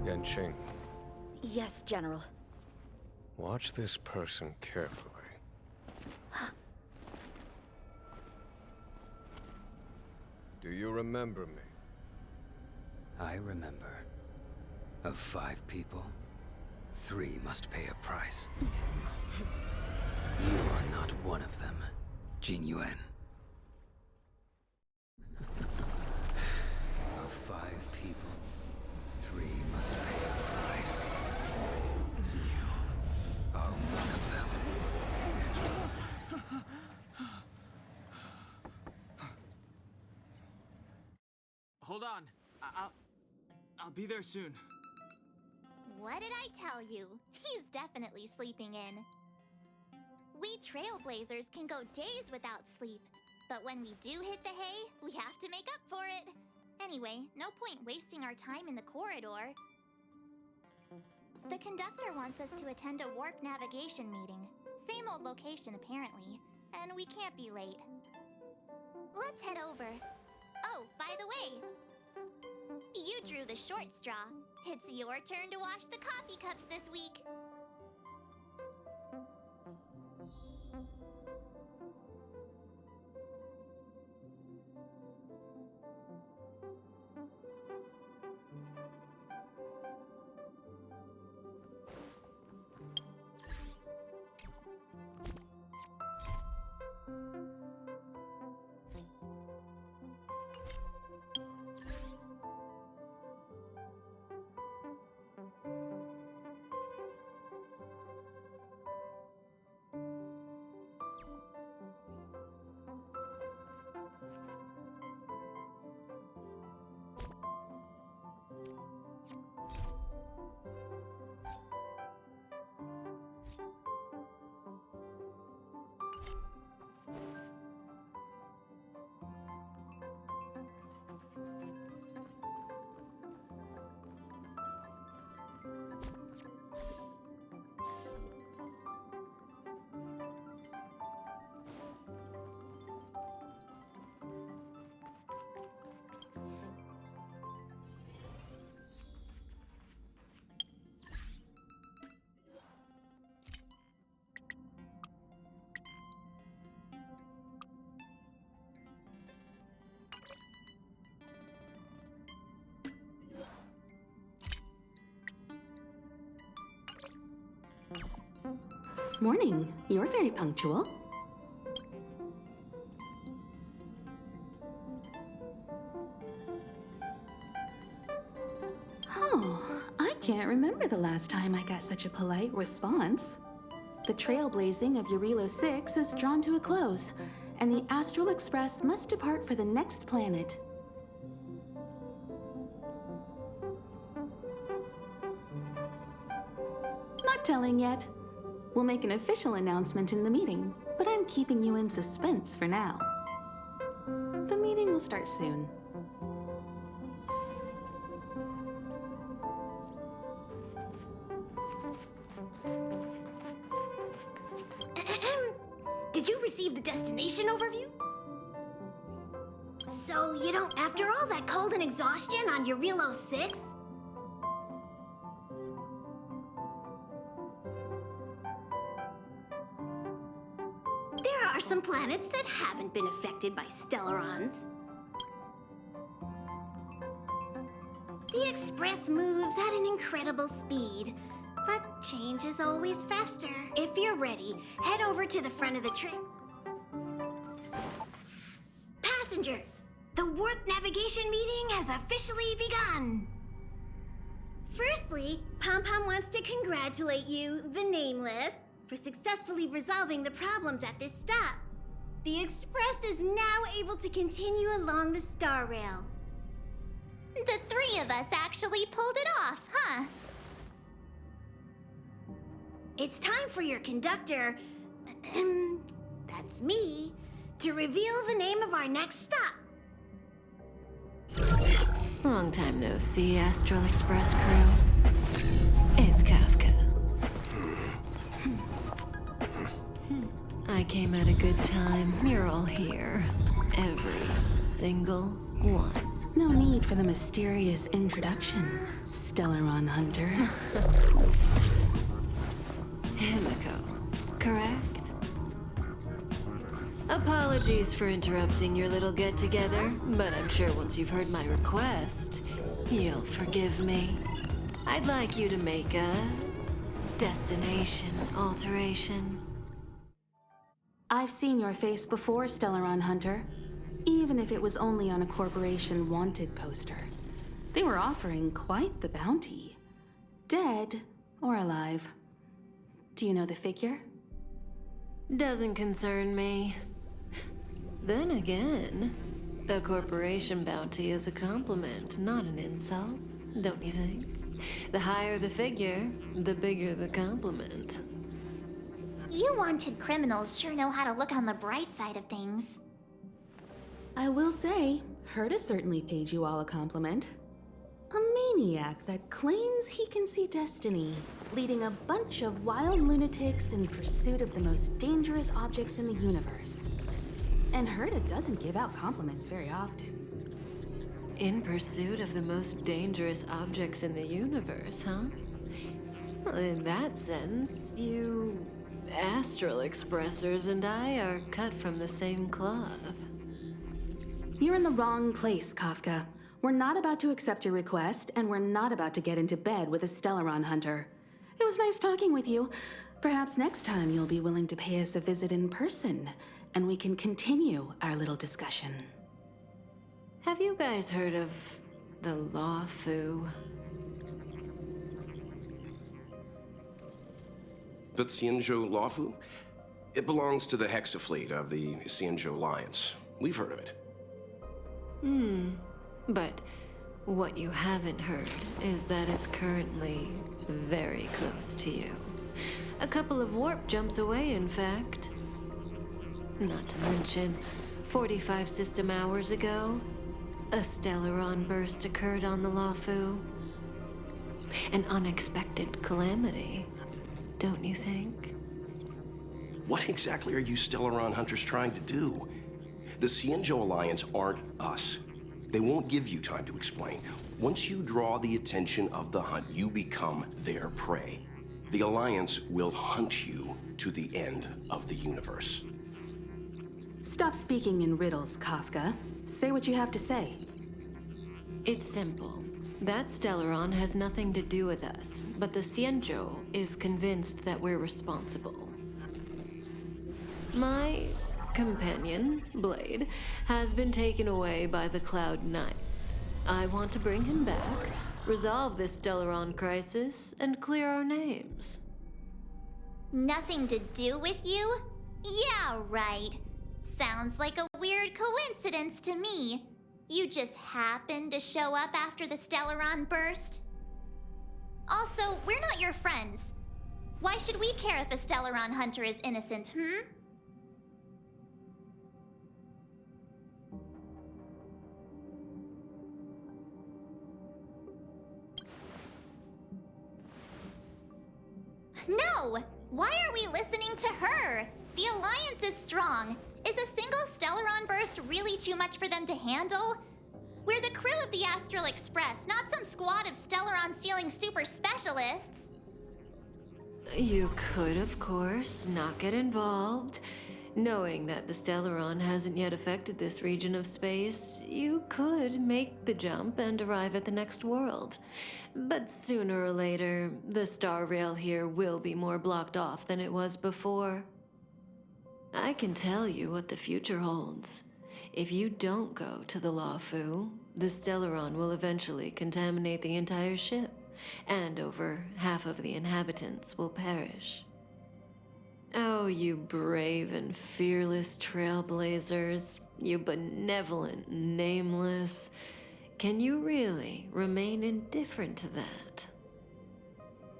Yanqing, Yes, General. watch this person carefully. Do you remember me? I remember. Of 5 people, 3 must pay a price. You are not one of them, Jin Yuan. Of 5 people, 3 must pay a price. You are one of them. Hold on. I'll be there soon. What did I tell you? He's definitely sleeping in. We trailblazers can go days without sleep. But when we do hit the hay, we have to make up for it. Anyway, no point wasting our time in the corridor. The conductor wants us to attend a warp navigation meeting. Same old location, apparently. And we can't be late. Let's head over. Oh, by the way, you drew the short straw. It's your turn to wash the coffee cups this week. Morning. You're very punctual. Oh, I can't remember the last time I got such a polite response. The trailblazing of Urilo 6 is drawn to a close, and the Astral Express must depart for the next planet. Not telling yet. We'll make an official announcement in the meeting, but I'm keeping you in suspense for now. The meeting will start soon. Did you receive the destination overview? So you don't, after all that cold and exhaustion on Urilo 6? There are some planets that haven't been affected by Stellarons. The Express moves at an incredible speed, but change is always faster. If you're ready, head over to the front of the train. Passengers, the warp navigation meeting has officially begun. Firstly, Pom-Pom wants to congratulate you, the Nameless, for successfully resolving the problems at this stop. The Express is now able to continue along the Star Rail. The 3 of us actually pulled it off, huh? It's time for your conductor, that's me, to reveal the name of our next stop. Long time no see, Astral Express crew. It's Kafka. I came at a good time. You're all here. Every single one. No need for the mysterious introduction. Stellaron Hunter. Himiko, correct? Apologies for interrupting your little get-together, but I'm sure once you've heard my request, you'll forgive me. I'd like you to make a destination alteration. I've seen your face before, Stellaron Hunter. Even if it was only on a corporation wanted poster. They were offering quite the bounty. Dead or alive. Do you know the figure? Doesn't concern me. Then again, a corporation bounty is a compliment, not an insult, don't you think? The higher the figure, the bigger the compliment. You wanted criminals sure know how to look on the bright side of things. I will say, Herta certainly paid you all a compliment. A maniac that claims he can see destiny, leading a bunch of wild lunatics in pursuit of the most dangerous objects in the universe. And Herta doesn't give out compliments very often. In pursuit of the most dangerous objects in the universe, huh? Well, in that sense, you astral expressors and I are cut from the same cloth. You're in the wrong place, Kafka. We're not about to accept your request, and we're not about to get into bed with a Stellaron Hunter. It was nice talking with you. Perhaps next time you'll be willing to pay us a visit in person, and we can continue our little discussion. Have you guys heard of the Luofu? The Xianzhou Luofu? It belongs to the Hexafleet of the Xianzhou Alliance. We've heard of it. But what you haven't heard is that it's currently very close to you. A couple of warp jumps away, in fact. Not to mention, 45 system hours ago, a Stellaron burst occurred on the Luofu. An unexpected calamity, don't you think? What exactly are you Stellaron hunters trying to do? The Xianzhou Alliance aren't us. They won't give you time to explain. Once you draw the attention of the hunt, you become their prey. The Alliance will hunt you to the end of the universe. Stop speaking in riddles, Kafka. Say what you have to say. It's simple. That Stellaron has nothing to do with us, but the Xianzhou is convinced that we're responsible. My companion, Blade, has been taken away by the Cloud Knights. I want to bring him back, resolve this Stellaron crisis, and clear our names. Nothing to do with you? Yeah, right. Sounds like a weird coincidence to me. You just happened to show up after the Stellaron burst? Also, we're not your friends. Why should we care if a Stellaron hunter is innocent, No! Why are we listening to her? The Alliance is strong. Is a single Stellaron burst really too much for them to handle? We're the crew of the Astral Express, not some squad of Stellaron-stealing super specialists. You could, of course, not get involved. Knowing that the Stellaron hasn't yet affected this region of space, you could make the jump and arrive at the next world. But sooner or later, the star rail here will be more blocked off than it was before. I can tell you what the future holds. If you don't go to the Luofu, the Stellaron will eventually contaminate the entire ship, and over half of the inhabitants will perish. Oh, you brave and fearless trailblazers, you benevolent nameless. Can you really remain indifferent to that?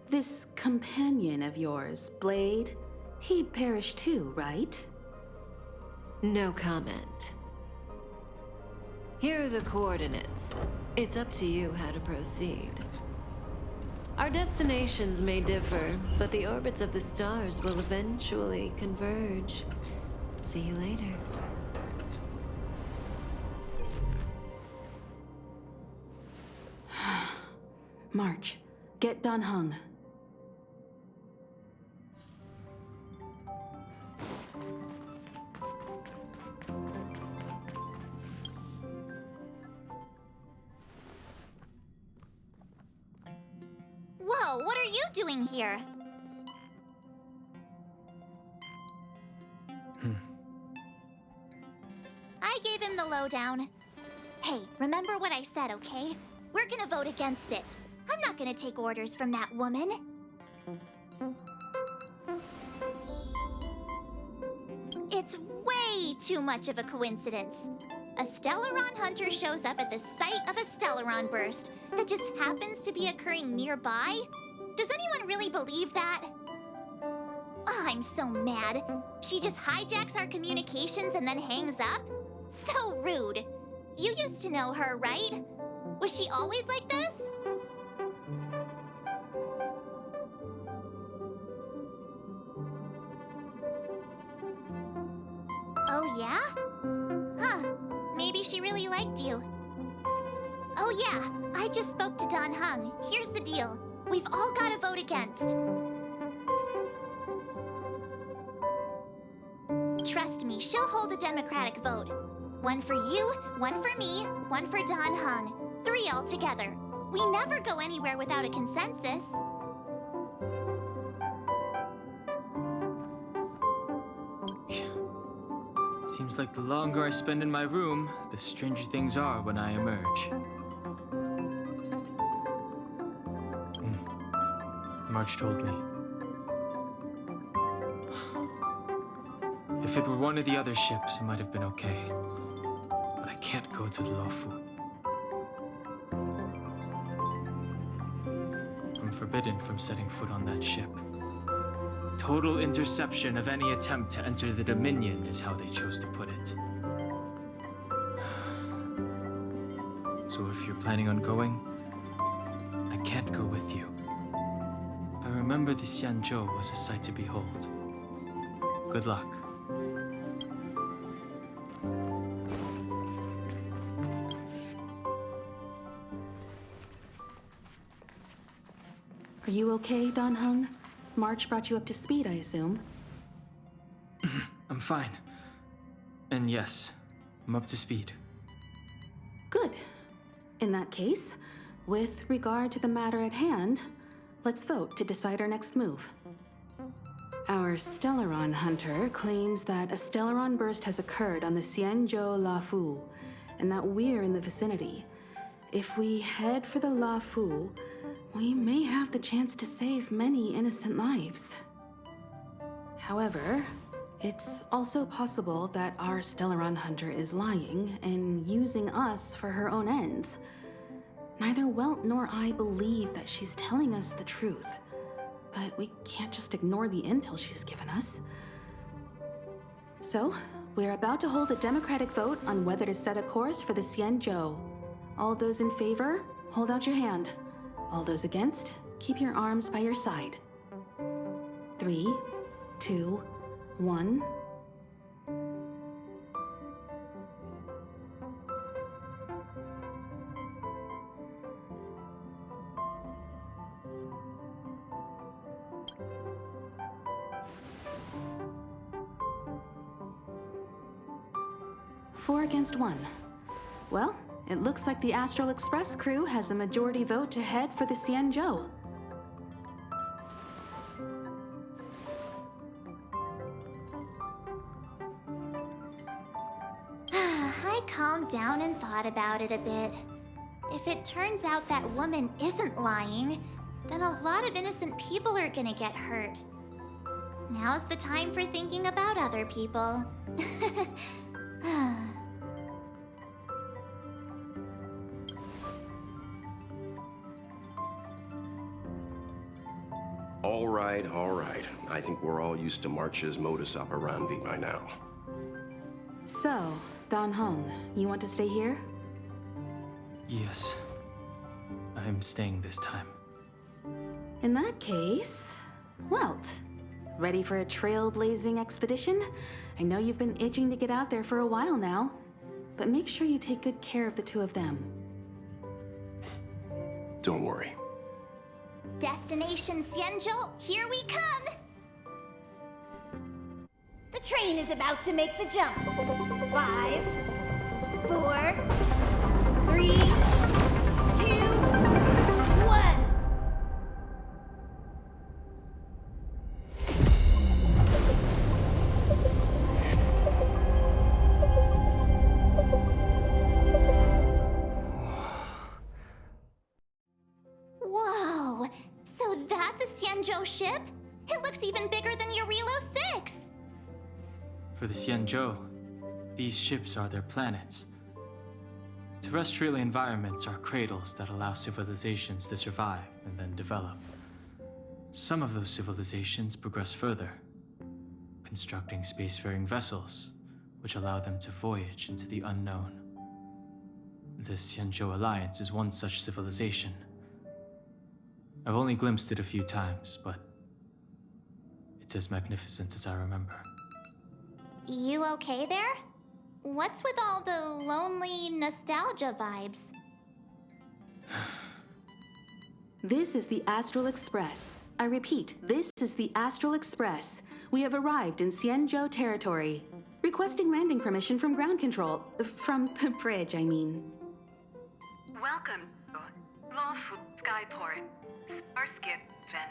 This companion of yours, Blade, he'd perish too, right? No comment. Here are the coordinates. It's up to you how to proceed. Our destinations may differ, but the orbits of the stars will eventually converge. See you later. March, get Dan Heng. Whoa, what are you doing here? I gave him the lowdown. Hey, remember what I said, okay? We're gonna vote against it. I'm not gonna take orders from that woman. It's way too much of a coincidence. A Stellaron hunter shows up at the site of a Stellaron burst that just happens to be occurring nearby? Does anyone really believe that? Oh, I'm so mad. She just hijacks our communications and then hangs up? So rude. You used to know her, right? Was she always like this? Oh, yeah? Huh. Maybe she really liked you. Oh, yeah. I just spoke to Dan Heng. Here's the deal. We've all got to vote against. Trust me, she'll hold a democratic vote. One for you, one for me, one for Dan Heng. 3 altogether. We never go anywhere without a consensus. Seems like the longer I spend in my room, the stranger things are when I emerge. March told me. If it were one of the other ships, it might have been okay. But I can't go to the Luofu. I'm forbidden from setting foot on that ship. Total interception of any attempt to enter the Dominion is how they chose to put it. So if you're planning on going, I can't go with you. I remember the Xianzhou was a sight to behold. Good luck. Are you okay, Dan Heng? March brought you up to speed, I assume. I'm fine. And yes, I'm up to speed. Good. In that case, with regard to the matter at hand, let's vote to decide our next move. Our Stellaron hunter claims that a Stellaron burst has occurred on the Xianzhou Luofu, and that we're in the vicinity. If we head for the Luofu, we may have the chance to save many innocent lives. However, it's also possible that our Stellaron hunter is lying and using us for her own ends. Neither Welt nor I believe that she's telling us the truth, but we can't just ignore the intel she's given us. So, we're about to hold a democratic vote on whether to set a course for the Xianzhou. All those in favor, hold out your hand. All those against, keep your arms by your side. 3, 2, 1. Four against 1. Well, it looks like the Astral Express crew has a majority vote to head for the Xianzhou. I calmed down and thought about it a bit. If it turns out that woman isn't lying, then a lot of innocent people are gonna get hurt. Now's the time for thinking about other people. All right. I think we're all used to March's modus operandi by now. So, Dan Heng, you want to stay here? Yes. I'm staying this time. In that case, Welt, ready for a trailblazing expedition? I know you've been itching to get out there for a while now, but make sure you take good care of the two of them. Don't worry. Destination Xianzhou, here we come! The train is about to make the jump. 5, 4, 3, 2, 1. Whoa! So that's a Xianzhou ship? It looks even bigger than Eurilo 6! For the Xianzhou, these ships are their planets. Terrestrial environments are cradles that allow civilizations to survive and then develop. Some of those civilizations progress further, constructing spacefaring vessels, which allow them to voyage into the unknown. The Xianzhou Alliance is one such civilization. I've only glimpsed it a few times, but it's as magnificent as I remember. You okay there? What's with all the lonely nostalgia vibes? This is the Astral Express. I repeat, this is the Astral Express. We have arrived in Xianzhou territory. Requesting landing permission from ground control. From the bridge, I mean. Welcome to Luofu Skyport, Starskin Ven.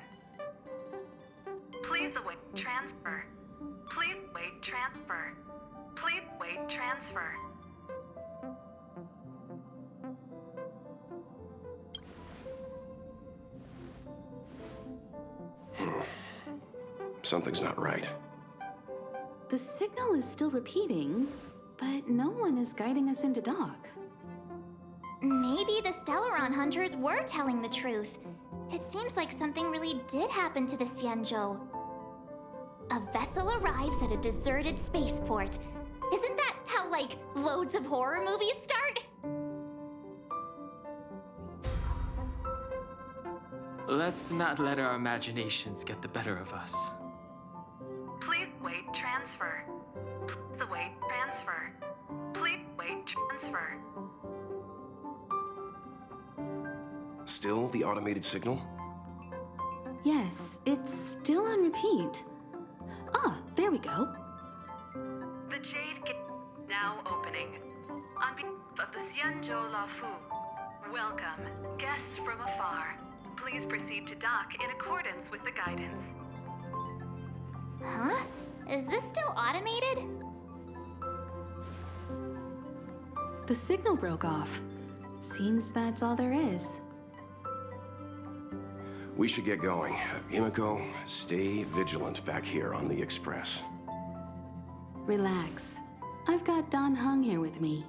Please await transfer. Please wait transfer. Please wait transfer. Something's not right. The signal is still repeating, but no one is guiding us into dock. Maybe the Stellaron hunters were telling the truth. It seems like something really did happen to the Xianzhou. A vessel arrives at a deserted spaceport. Isn't that how, like, loads of horror movies start? Let's not let our imaginations get the better of us. Please wait transfer. Please await transfer. Please wait transfer. Still the automated signal? Yes, it's still on repeat. Ah, there we go. The Jade Gate now opening. On behalf of the Xianzhou Luofu, welcome, guests from afar. Please proceed to dock in accordance with the guidance. Huh? Is this still automated? The signal broke off. Seems that's all there is. We should get going. Himiko, stay vigilant back here on the Express. Relax. I've got Don Hung here with me.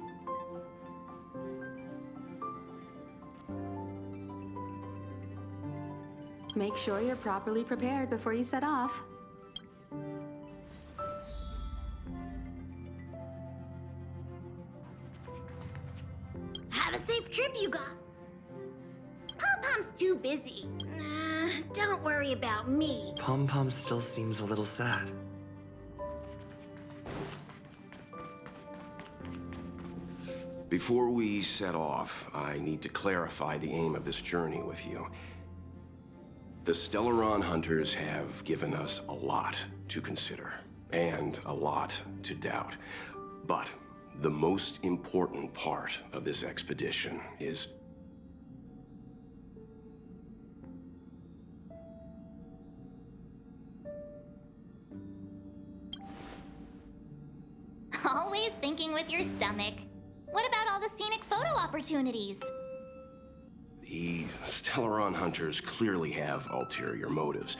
Make sure you're properly prepared before you set off. Have a safe trip, you got. Pom-Pom's too busy. Don't worry about me. Pom-Pom still seems a little sad. Before we set off, I need to clarify the aim of this journey with you. The Stellaron hunters have given us a lot to consider, and a lot to doubt. But the most important part of this expedition is... Always thinking with your stomach. What about all the scenic photo opportunities? The Stellaron hunters clearly have ulterior motives.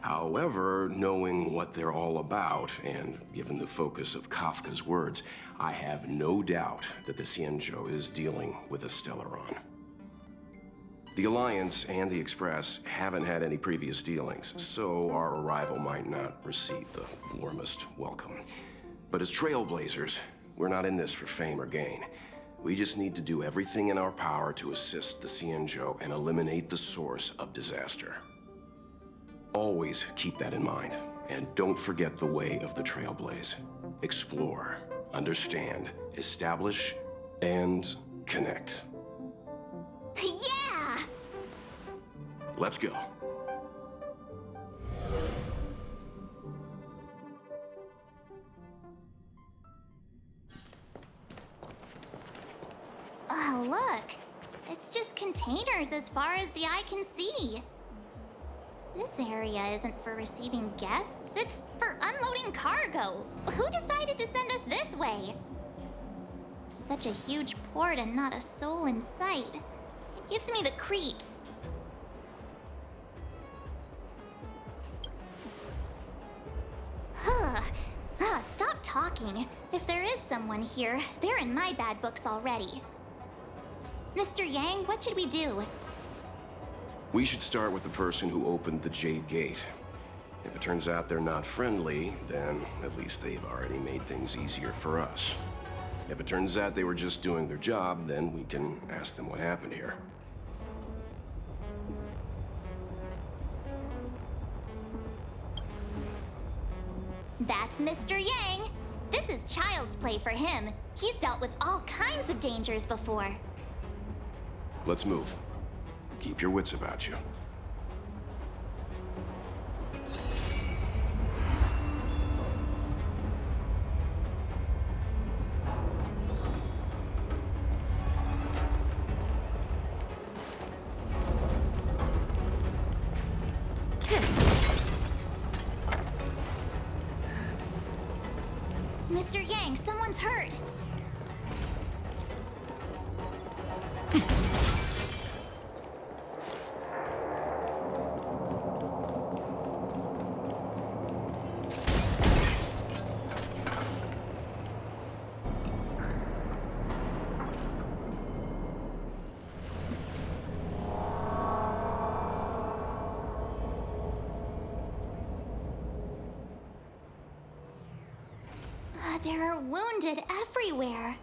However, knowing what they're all about, and given the focus of Kafka's words, I have no doubt that the Xianzhou is dealing with a Stellaron. The Alliance and the Express haven't had any previous dealings, so our arrival might not receive the warmest welcome. But as trailblazers, we're not in this for fame or gain. We just need to do everything in our power to assist the Xianzhou and eliminate the source of disaster. Always keep that in mind, and don't forget the way of the Trailblaze. Explore, understand, establish, and connect. Yeah! Let's go. Oh, look. It's just containers as far as the eye can see. This area isn't for receiving guests, it's for unloading cargo. Who decided to send us this way? Such a huge port and not a soul in sight. It gives me the creeps. Stop talking. If there is someone here, they're in my bad books already. Mr. Yang, what should we do? We should start with the person who opened the Jade Gate. If it turns out they're not friendly, then at least they've already made things easier for us. If it turns out they were just doing their job, then we can ask them what happened here. That's Mr. Yang. This is child's play for him. He's dealt with all kinds of dangers before. Let's move. Keep your wits about you. Mr. Yang, someone's hurt. There are wounded everywhere.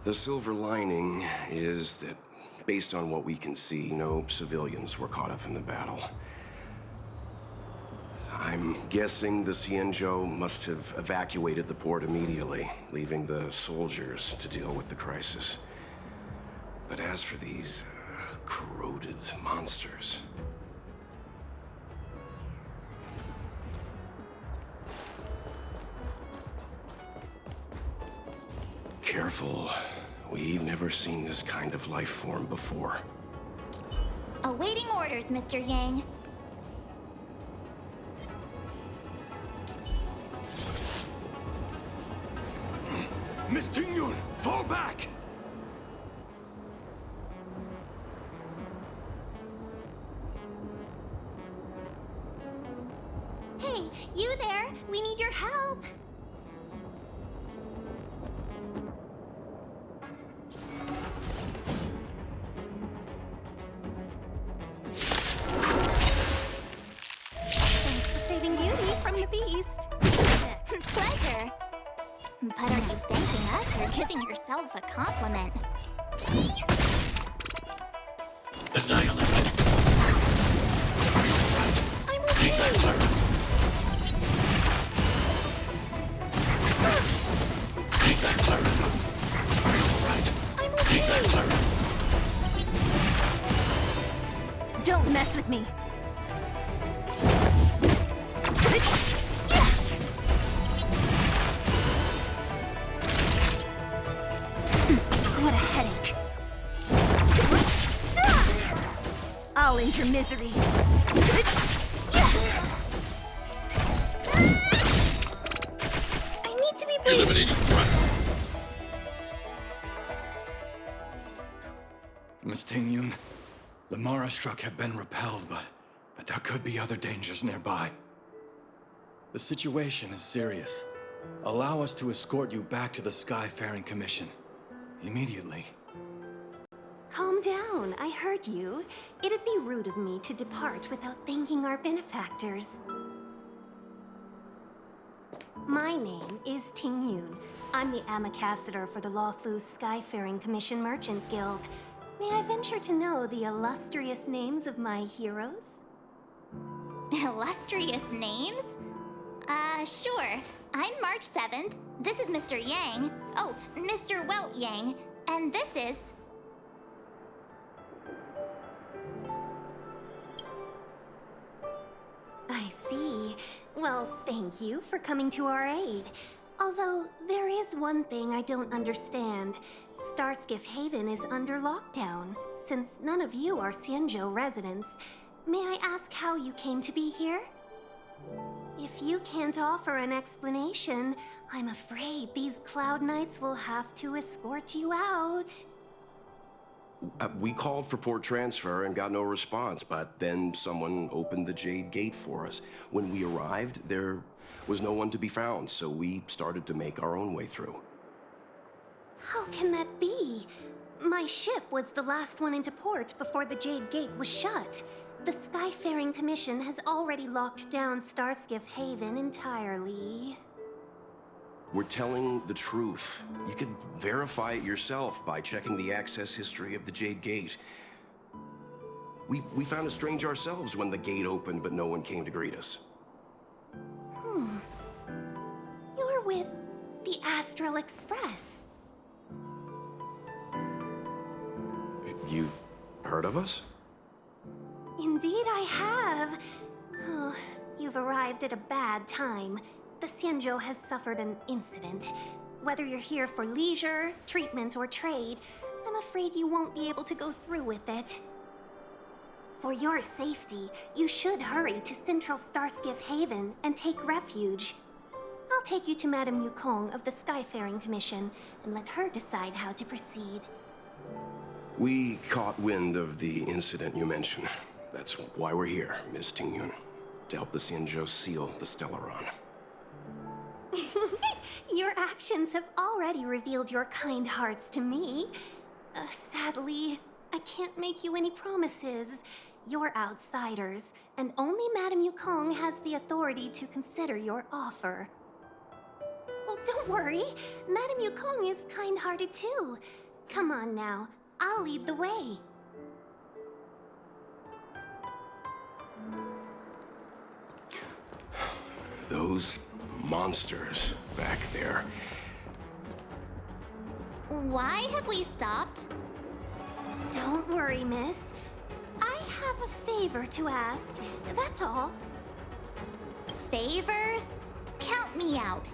The silver lining is that, based on what we can see, no civilians were caught up in the battle. I'm guessing the Xianzhou must have evacuated the port immediately, leaving the soldiers to deal with the crisis. But as for these corroded monsters... Careful. We've never seen this kind of life form before. Awaiting orders, Mr. Yang. Miss Tingyun, fall back! Hey, you there! We need your help! The beast. Pleasure. But are you thanking us or giving yourself a compliment? I'm okay. I'm okay. Don't mess with me. What a headache. I'll end your misery. I need to be brave. Eliminating threat. Miss Tingyun, the Mara struck have been repelled, but there could be other dangers nearby. The situation is serious. Allow us to escort you back to the Skyfaring Commission. Immediately. Calm down, I heard you. It'd be rude of me to depart without thanking our benefactors. My name is Tingyun. I'm the ambassador for the Luofu Skyfaring Commission Merchant Guild. May I venture to know the illustrious names of my heroes? Illustrious names? Sure. I'm March 7th. This is Mr. Yang. Oh, Mr. Welt Yang. And this is... I see. Well, thank you for coming to our aid. Although, there is one thing I don't understand. Starskiff Haven is under lockdown. Since none of you are Xianzhou residents, may I ask how you came to be here? If you can't offer an explanation, I'm afraid these Cloud Knights will have to escort you out. We called for port transfer and got no response, but then someone opened the Jade Gate for us. When we arrived, there was no one to be found, so we started to make our own way through. How can that be? My ship was the last one into port before the Jade Gate was shut. The Skyfaring Commission has already locked down Starskiff Haven entirely. We're telling the truth. You could verify it yourself by checking the access history of the Jade Gate. We found it strange ourselves when the gate opened, but no one came to greet us. You're with the Astral Express. You've heard of us? Indeed I have. Oh, you've arrived at a bad time. The Xianzhou has suffered an incident. Whether you're here for leisure, treatment, or trade, I'm afraid you won't be able to go through with it. For your safety, you should hurry to Central Starskiff Haven and take refuge. I'll take you to Madame Yukong of the Skyfaring Commission and let her decide how to proceed. We caught wind of the incident you mentioned. That's why we're here, Miss Tingyun, to help the Xianzhou seal the Stellaron. Your actions have already revealed your kind hearts to me. Sadly, I can't make you any promises. You're outsiders, and only Madame Yukong has the authority to consider your offer. Oh, don't worry. Madame Yukong is kind-hearted too. Come on now, I'll lead the way. Those monsters back there. Why have we stopped? Don't worry, miss. I have a favor to ask, that's all. Favor? Count me out.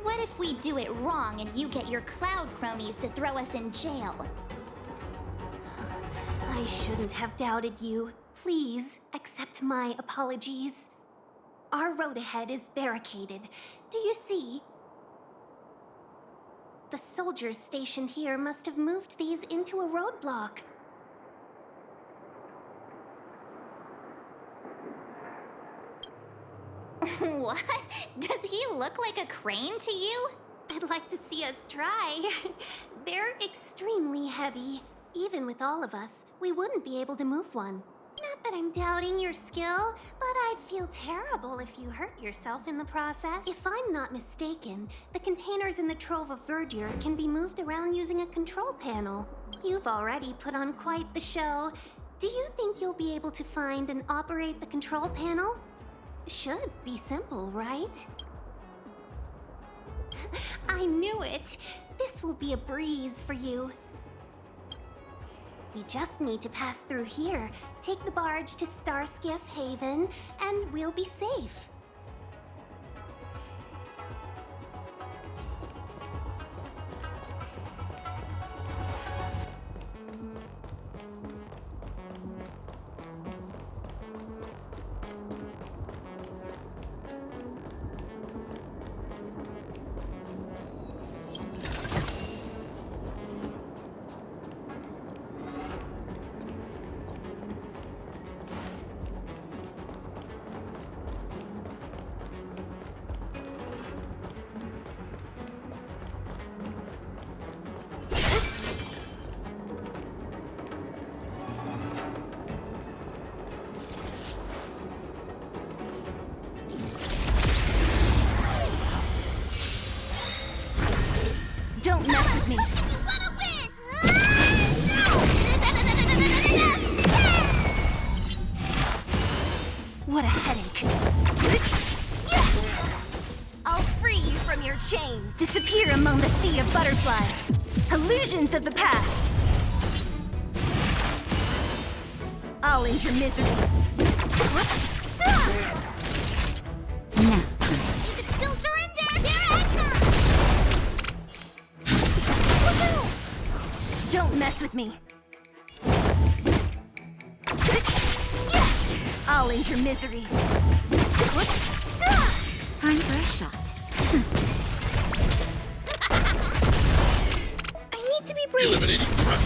What if we do it wrong and you get your cloud cronies to throw us in jail? I shouldn't have doubted you. Please, accept my apologies. Our road ahead is barricaded. Do you see? The soldiers stationed here must have moved these into a roadblock. What? Does he look like a crane to you? I'd like to see us try. They're extremely heavy. Even with all of us, we wouldn't be able to move one. Not that I'm doubting your skill, but I'd feel terrible if you hurt yourself in the process. If I'm not mistaken, the containers in the Trove of Verdure can be moved around using a control panel. You've already put on quite the show. Do you think you'll be able to find and operate the control panel? Should be simple, right? I knew it! This will be a breeze for you. We just need to pass through here, take the barge to Starskiff Haven, and we'll be safe. Don't mess with me! What a headache. I'll free you from your chains. Disappear among the sea of butterflies. Illusions of the past. I'll end your misery. Now. You can still surrender! Here I come! Don't mess with me. I'll end your misery. Time for a shot. I need to be brave. Eliminating threat.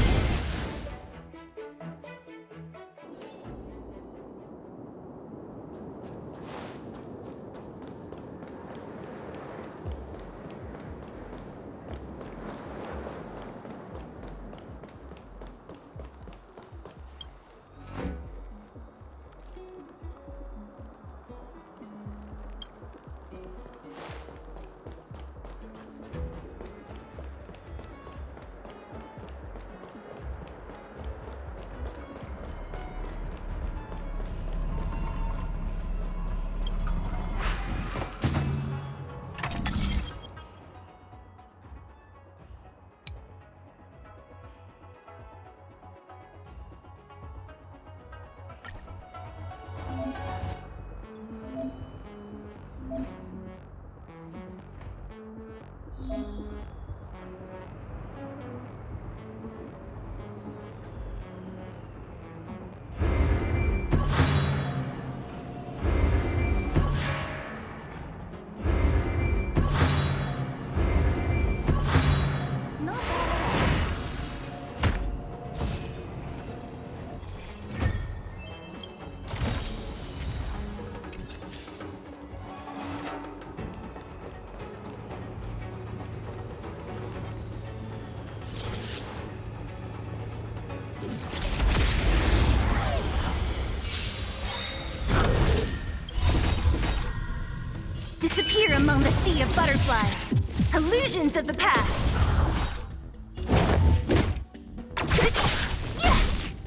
Disappear among the sea of butterflies. Illusions of the past.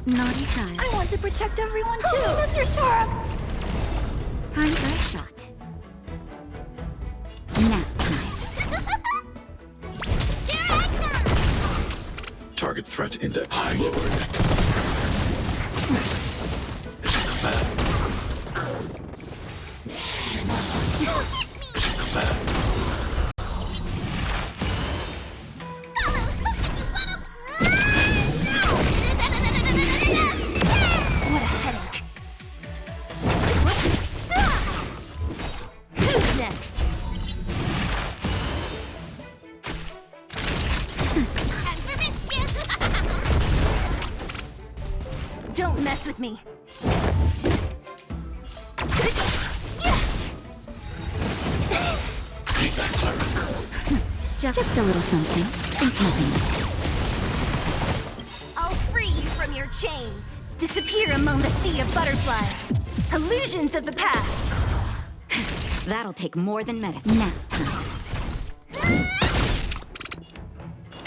Naughty child. I want to protect everyone too. Mr. Sora. Time for a shot. Nap time. Here I come! Target threat index lowered. Mission command. Mission command. What a headache. Who's next? Don't mess with me. Stay back, Clara. Just a little something. Think nothing. I'll free you from your chains. Disappear among the sea of butterflies. Illusions of the past. That'll take more than medicine. Nap time.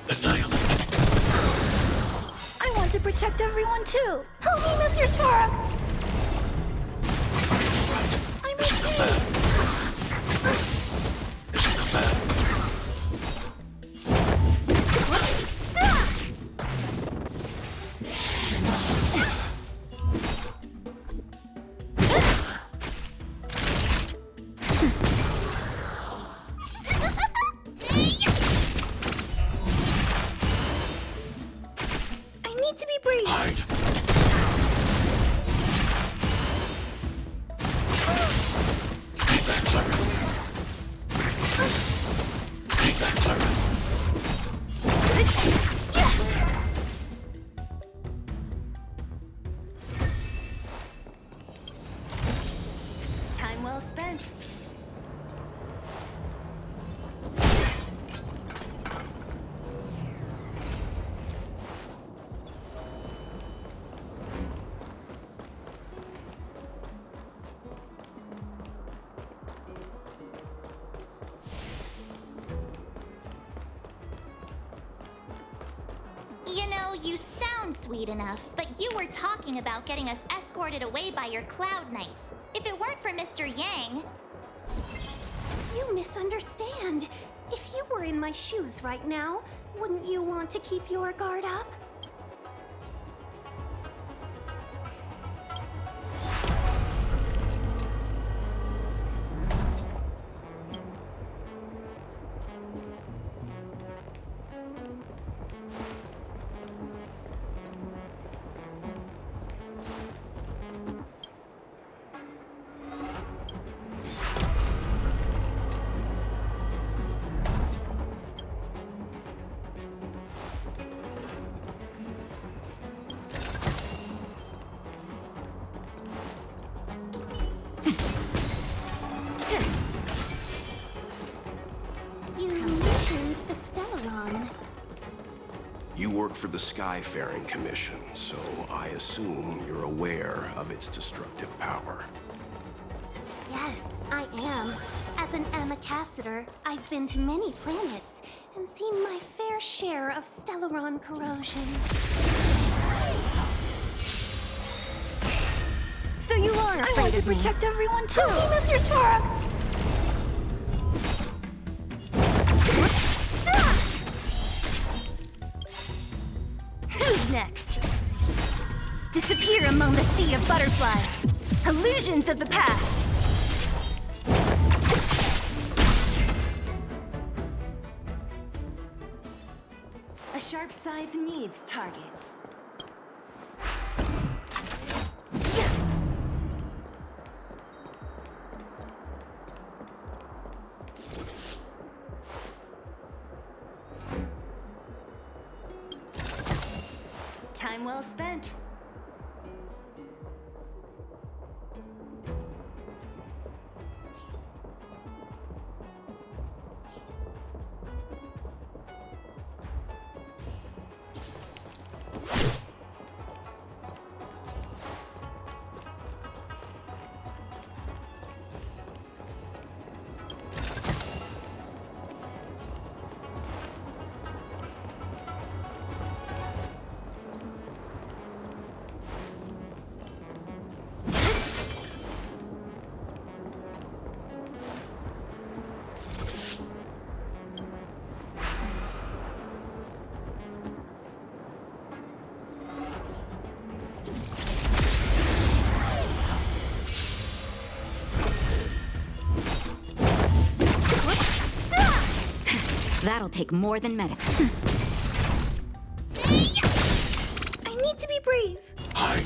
Annihilate. I want to protect everyone too. Help me, Mr. Sora. I'm Mission command. Mission command. I need to be brave. Hide. Stay back, Clara. Stay back, Clara. Time well spent. You know, you sound sweet enough, but you were talking about getting us escorted away by your Cloud Knights. If it weren't for Mr. Yang... You misunderstand. If you were in my shoes right now, wouldn't you want to keep your guard up? work for the Skyfaring Commission, so I assume you're aware of its destructive power. Yes, I am. As an ambassador, I've been to many planets and seen my fair share of Stellaron corrosion. So you are afraid of me? I want to protect everyone too! Mr. Spark! Who's next? Disappear among the sea of butterflies. Illusions of the past. A sharp scythe needs targets. Time well spent. That'll take more than medic. I need to be brave. Hide.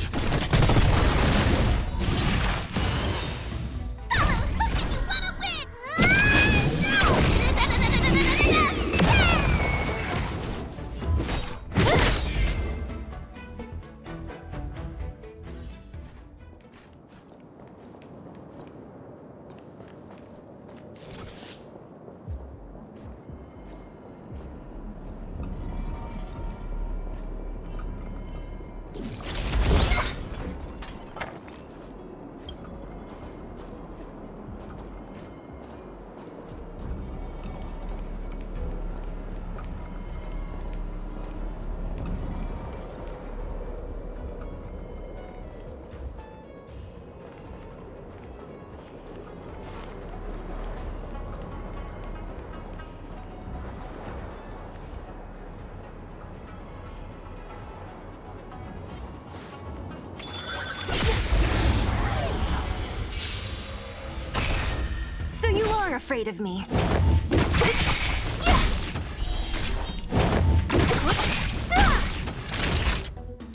So you are afraid of me.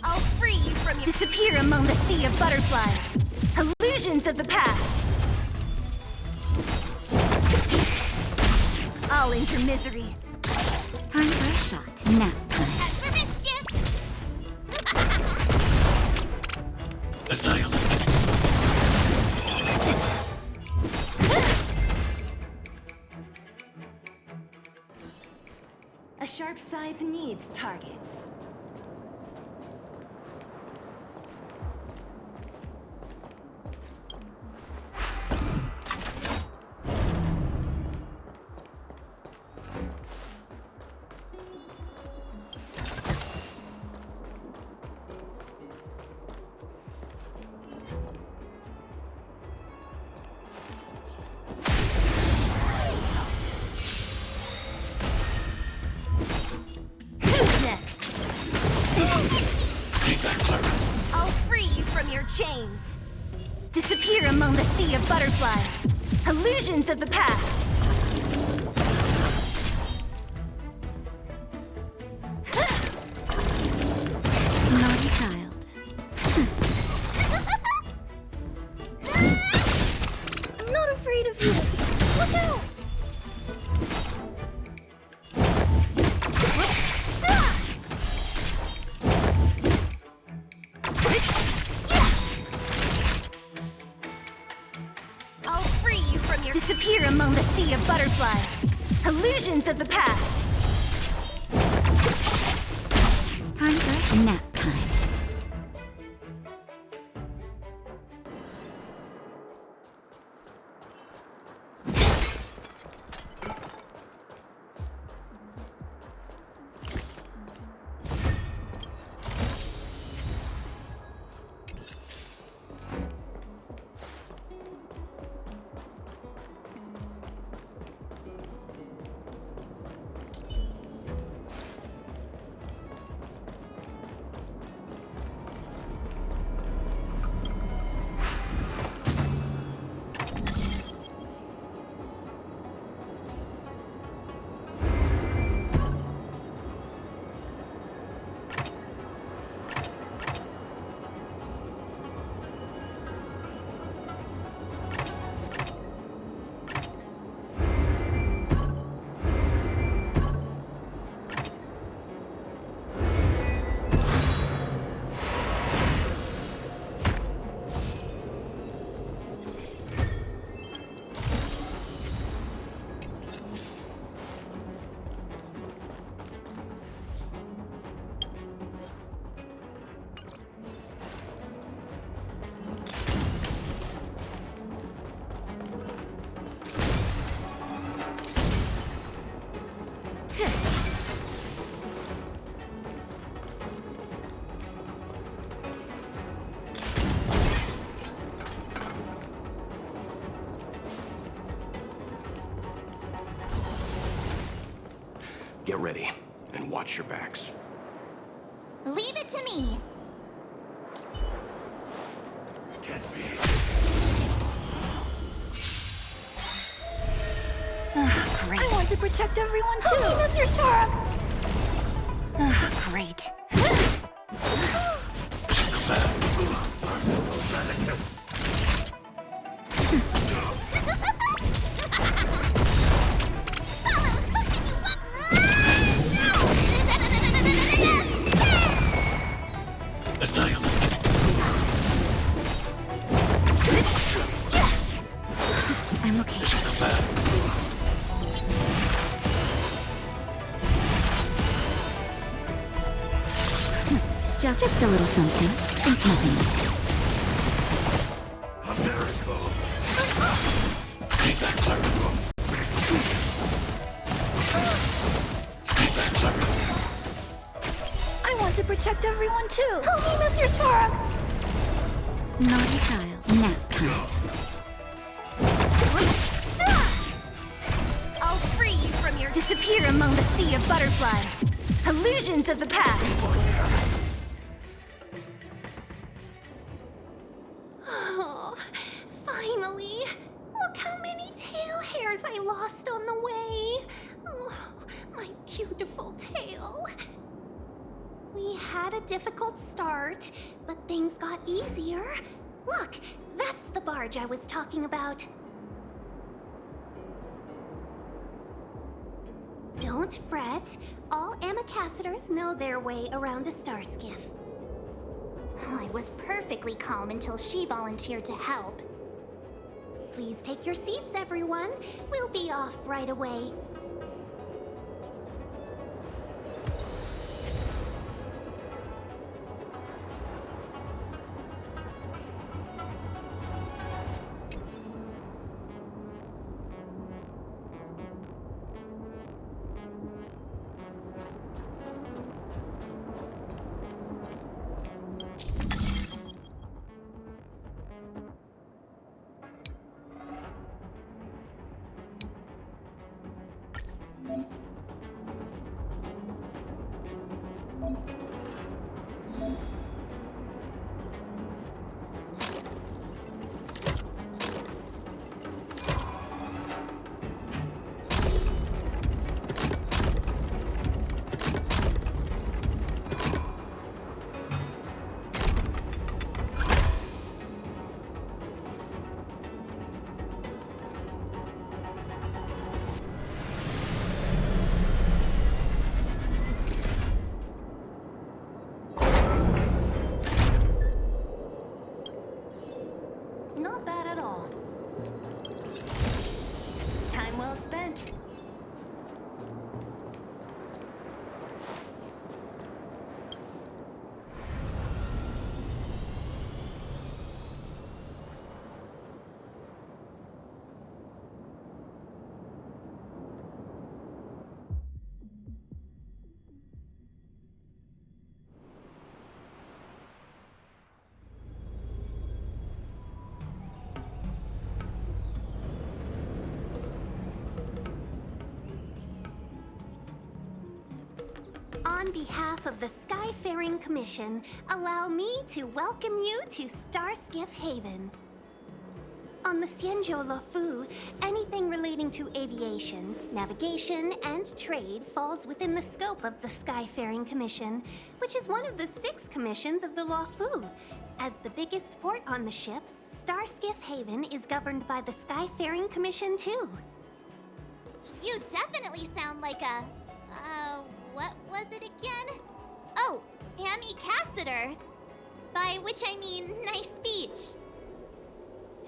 I'll free you from your... Disappear among the sea of butterflies. Illusions of the past. I'll end your misery. Time for a shot. Nap time. Annihilate. A sharp scythe needs targets. Chains. Disappear among the sea of butterflies. Illusions of the past. Naughty child. I'm not afraid of you. Look out! Disappear among the sea of butterflies. Illusions of the past. Nap time. Get ready, and watch your backs. Leave it to me. Can't be. Great. I want to protect everyone too! Oh, Mr. Sora! Great. I'm okay. Just a little something. Think nothing of it. A miracle. Stay back, Clara. Stay back, Clara. I want to protect everyone too! Help me, Mr. Sora! Naughty child. Nap time. I'll free you from your disappear among the sea of butterflies. Illusions of the past. Oh, finally. Look how many tail hairs I lost on the way. Oh, my beautiful tail. We had a difficult start, but things got easier. Look, that's the barge I was talking about. Don't fret. All Amicacetors know their way around a star skiff. I was perfectly calm until she volunteered to help. Please take your seats, everyone. We'll be off right away. Not bad at all. Time well spent. On behalf of the Skyfaring Commission, allow me to welcome you to Starskiff Haven. On the Xianzhou Luofu, anything relating to aviation, navigation, and trade falls within the scope of the Skyfaring Commission, which is one of the 6 commissions of the Luofu. As the biggest port on the ship, Starskiff Haven is governed by the Skyfaring Commission too. You definitely sound like a... what was it again? Oh, Amy Cassiter. By which I mean, nice speech.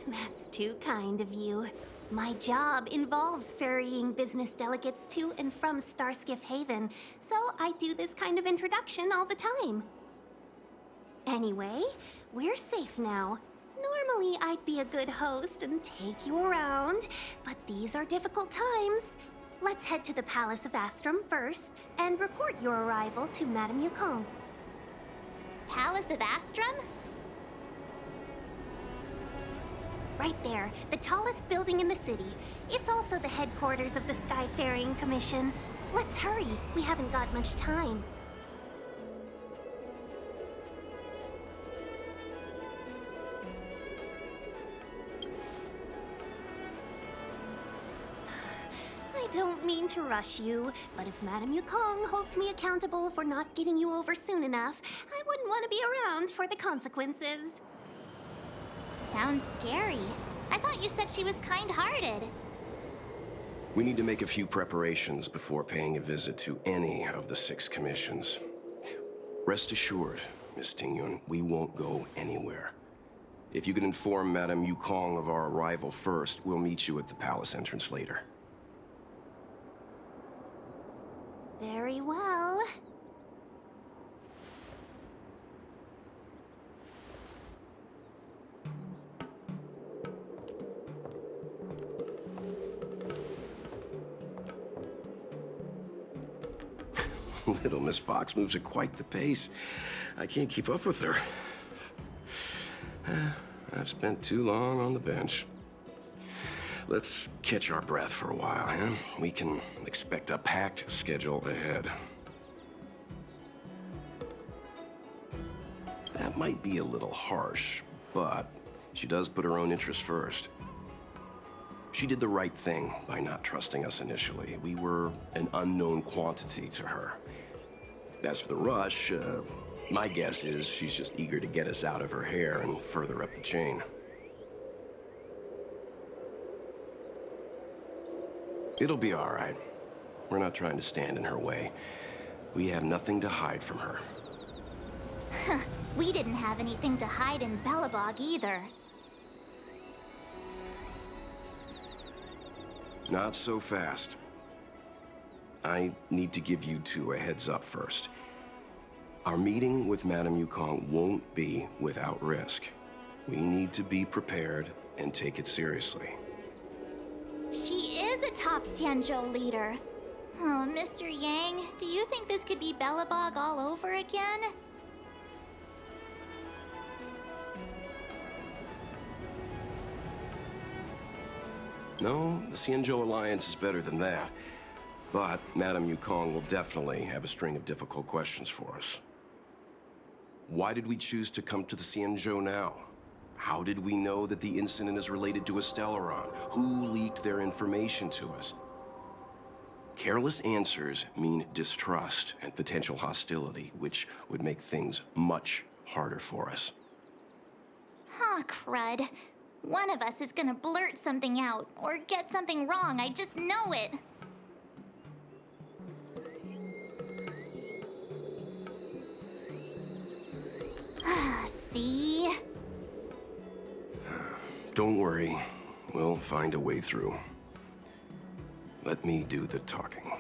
That's too kind of you. My job involves ferrying business delegates to and from Starskiff Haven, so I do this kind of introduction all the time. Anyway, we're safe now. Normally, I'd be a good host and take you around, but these are difficult times. Let's head to the Palace of Astrum first and report your arrival to Madame Yukong. Palace of Astrum? Right there, the tallest building in the city. It's also the headquarters of the Skyfaring Commission. Let's hurry, we haven't got much time. I don't mean to rush you, but if Madame Yukong holds me accountable for not getting you over soon enough, I wouldn't want to be around for the consequences. Sounds scary. I thought you said she was kind-hearted. We need to make a few preparations before paying a visit to any of the 6 commissions. Rest assured, Miss Tingyun, we won't go anywhere. If you could inform Madame Yukong of our arrival first, we'll meet you at the palace entrance later. Very well. Little Miss Fox moves at quite the pace. I can't keep up with her. I've spent too long on the bench. Let's catch our breath for a while, huh? We can expect a packed schedule ahead. That might be a little harsh, but she does put her own interests first. She did the right thing by not trusting us initially. We were an unknown quantity to her. As for the rush, my guess is she's just eager to get us out of her hair and further up the chain. It'll be all right. We're not trying to stand in her way. We have nothing to hide from her. We didn't have anything to hide in Belobog either. Not so fast. I need to give you 2 a heads up first. Our meeting with Madame Yukong won't be without risk. We need to be prepared and take it seriously. She is a top Xianzhou leader. Oh, Mr. Yang, do you think this could be Belobog all over again? No, the Xianzhou Alliance is better than that. But Madame Yukong will definitely have a string of difficult questions for us. Why did we choose to come to the Xianzhou now? How did we know that the incident is related to a Stellaron? Who leaked their information to us? Careless answers mean distrust and potential hostility, which would make things much harder for us. Huh, crud. One of us is gonna blurt something out, or get something wrong, I just know it. See? Don't worry. We'll find a way through. Let me do the talking.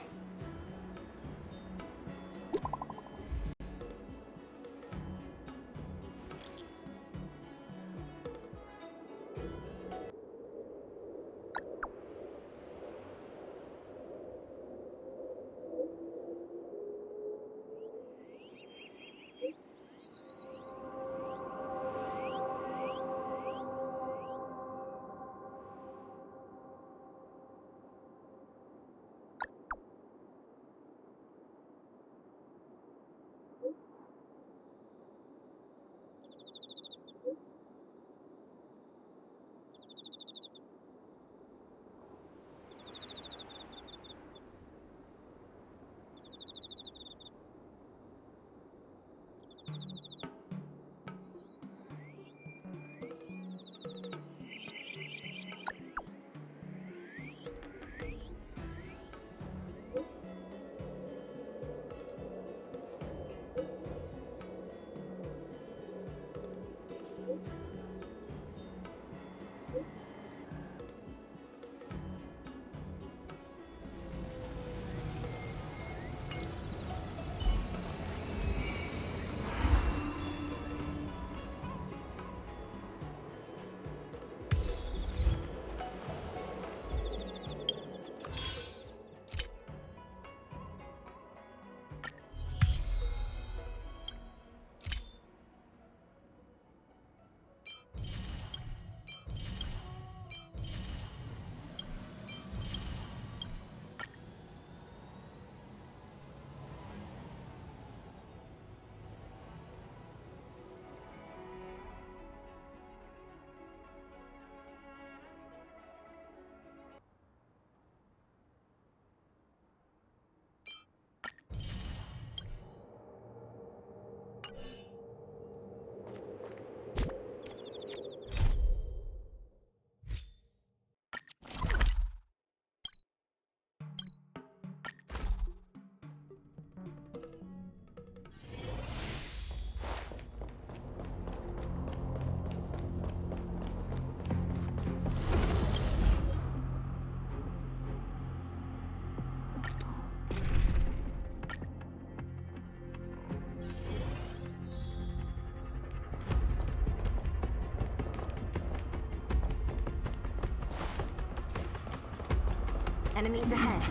Enemies ahead.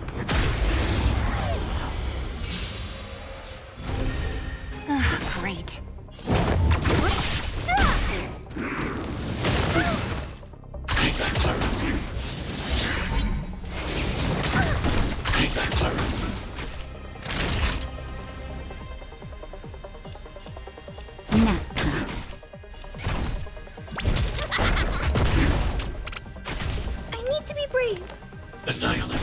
Great. Take that, Clara. Take that, Clara. Napka. I need to be brave. Annihilate.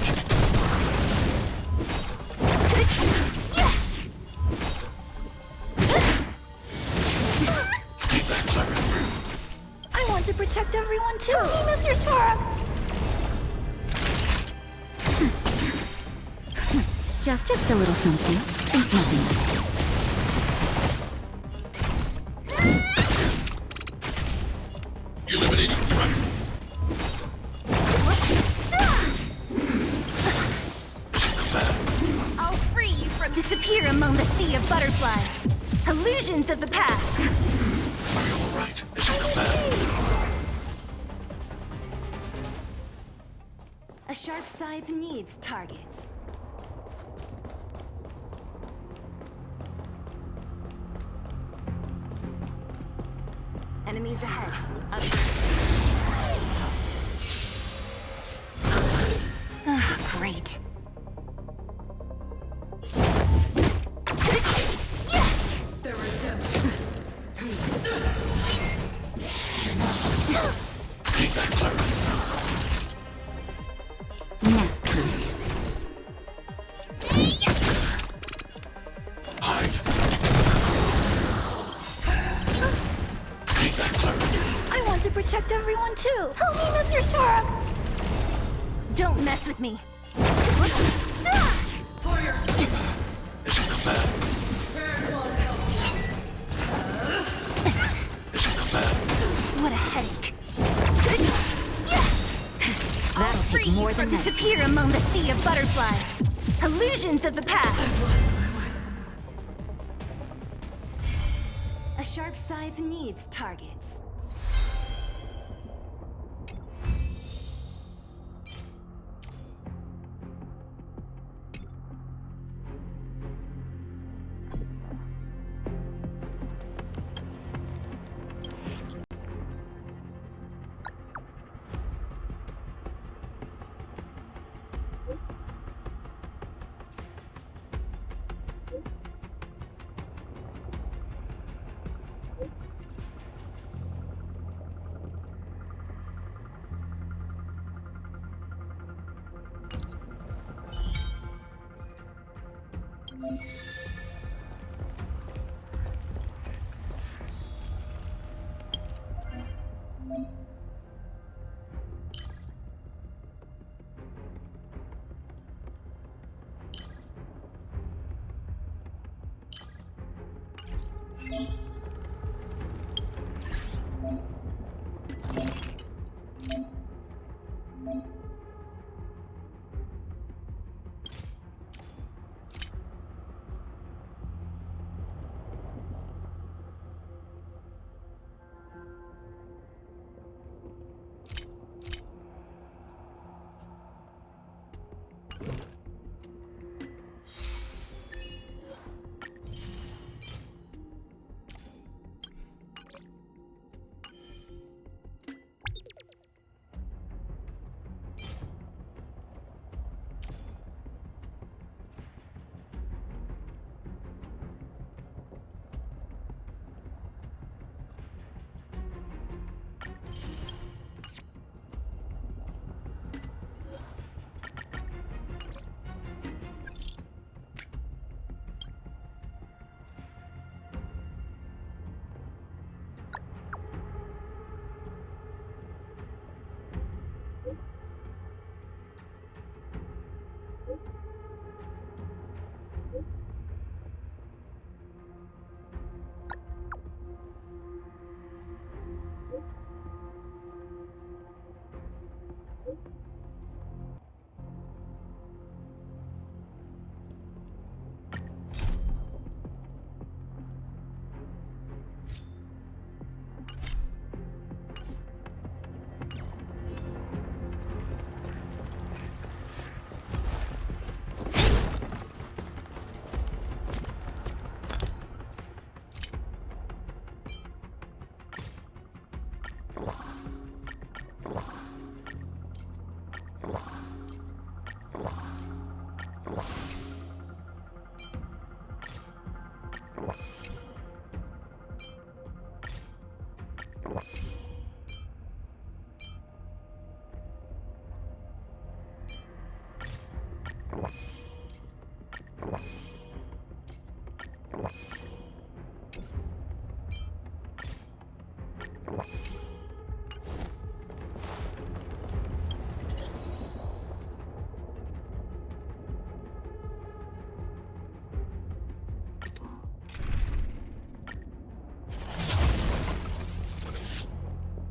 Take that, Clara. I want to protect everyone too. Help me, Mr. Sparrow. Just a little something. Think nothing of it. Eliminating threat. Mission command. I'll free you from disappear among the sea of butterflies. Illusions of the past. Are you all right? Mission command. A sharp scythe needs targets. Enemies ahead. Great. Take that, Clara. Napka. Hide. Take that, Clara. I want to protect everyone too. Help me, Mr. Sparrow. Don't mess with me. Mission command. Mission command. What a headache. That'll take more than that. Disappear among the sea of butterflies. Illusions of the past. A sharp scythe needs targets.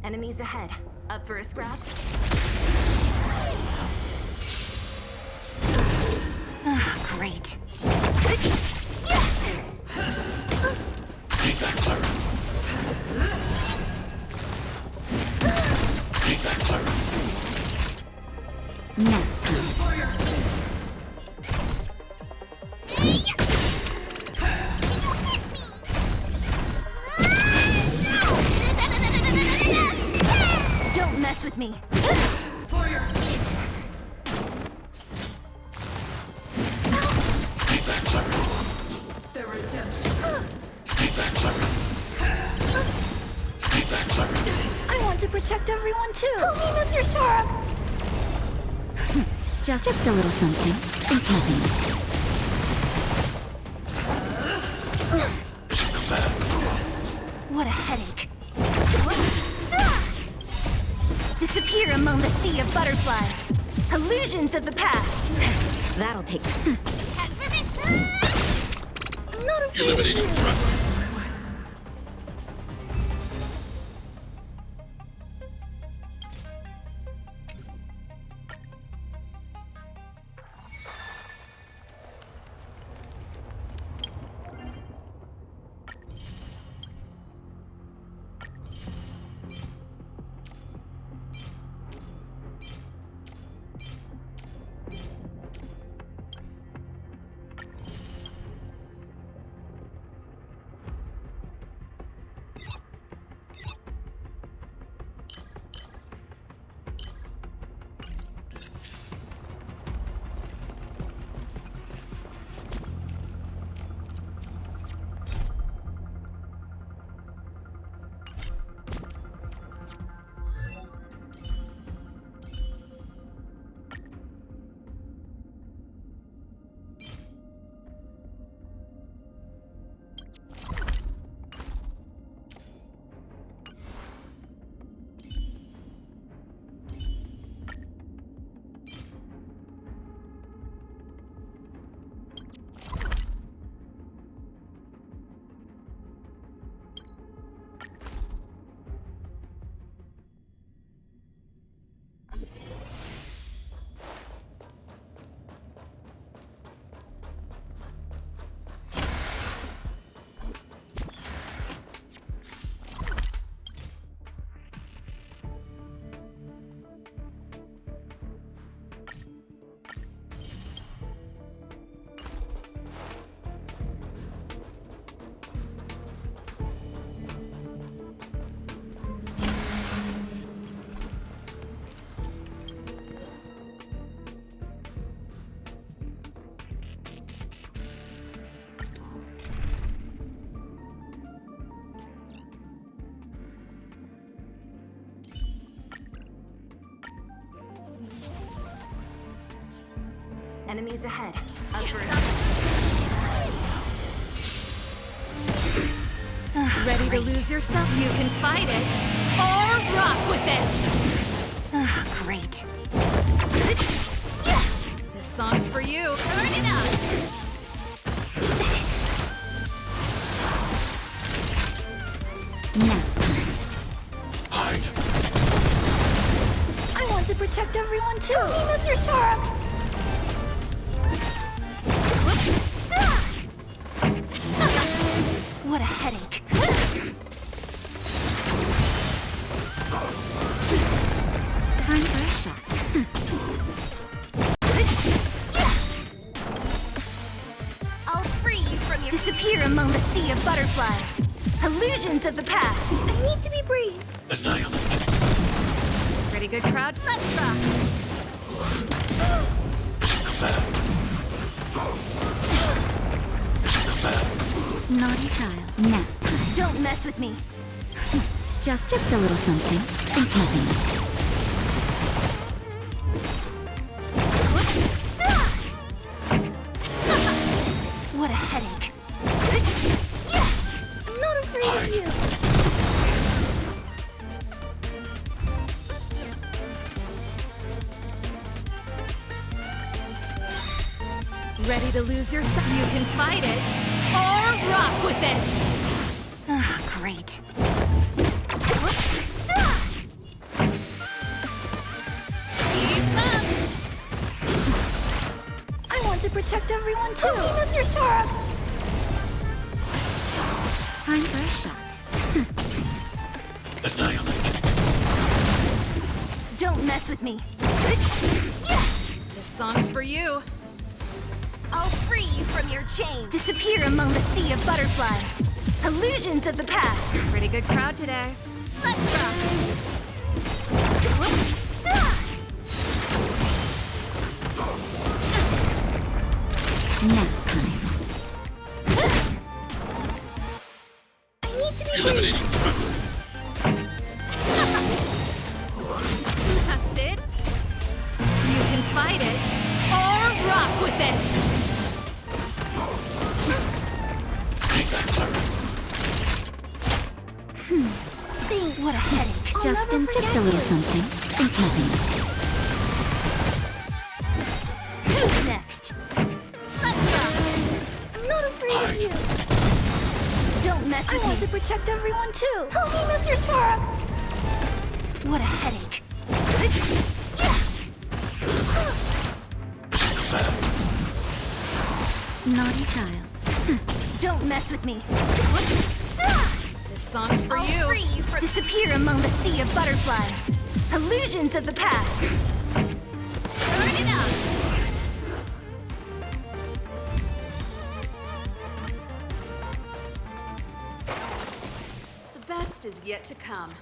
Enemies ahead. Up for a scrap? Great. Stay back, Clara. Stay back, Clara. Nap time. Don't mess with me. Stay back, Clara. The redemption. Stay back, Clara. Stay back, Clara. I want to protect everyone too. Only Mr. Sharp. Just a little something. Think nothing of it. It should come back. What a headache. Disappear among the sea of butterflies. Illusions of the past. That'll take. I'm not afraid of Eliminating you. threat. Enemies ahead. Up for Ready to lose yourself? You can fight it or rock with it. Great. This song's for you. Turn it up. Nap time. Hide. I want to protect everyone too. Mr. Sharp. What a headache. Time for a shot. I'll free you from your... Disappear among the sea of butterflies. Illusions of the past. I need to be brave. Annihilate. Pretty good crowd. Let's rock. It should come back. It should come back. Naughty child. Nap time. Don't mess with me. Just a little something. Think nothing of it. What a headache. I'm not afraid of you. Ready to lose yourself? You can fight it or rock with it. Great. protect everyone too. Mr. Sora! Time for a shot. Annihilate. Don't mess with me. This song's for you. I'll free you from your chains. Disappear among the sea of butterflies. Illusions of the past. Pretty good crowd today. Let's rock. Nap time. I need to be Eliminating front. That's it. You can fight it or rock with it. Take that, Clara. What a headache. Just a little something. Think nothing of it. Who's next? Let's rock. I'm not afraid of you. Don't mess with me. I want to protect everyone too. Help me, Mr. Sora. What a headache. Naughty child. Don't mess with me. This song's for I'll you. free you from disappear among the sea of butterflies. Illusions of the past. Turn it up. The best is yet to come.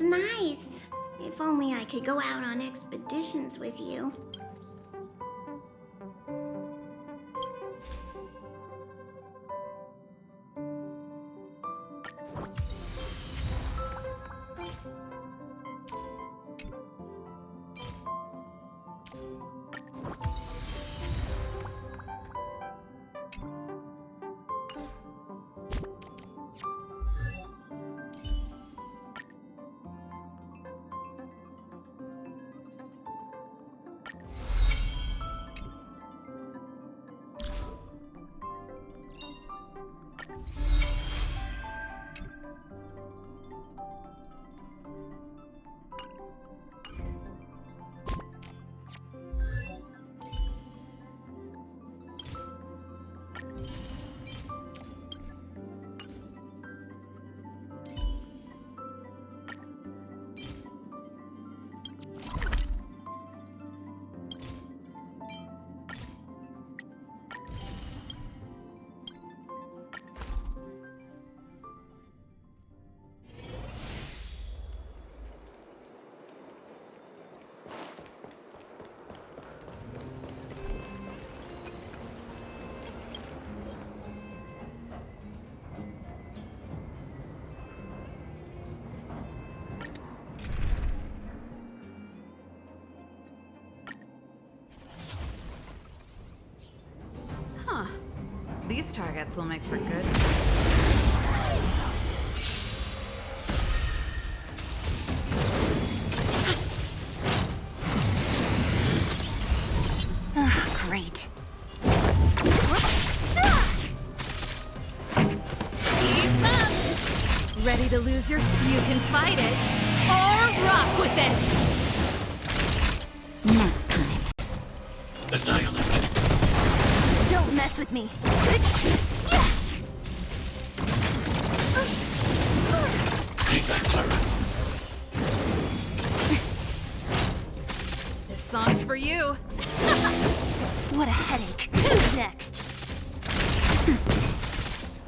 sounds nice. If only I could go out on expeditions with you. These targets will make for good. Great. Keep up! Ready to lose your... You can fight it, or rock with it! Nap time. Annihilate. Don't mess with me. Stay back, Clara. This song's for you. What a headache. Who's next?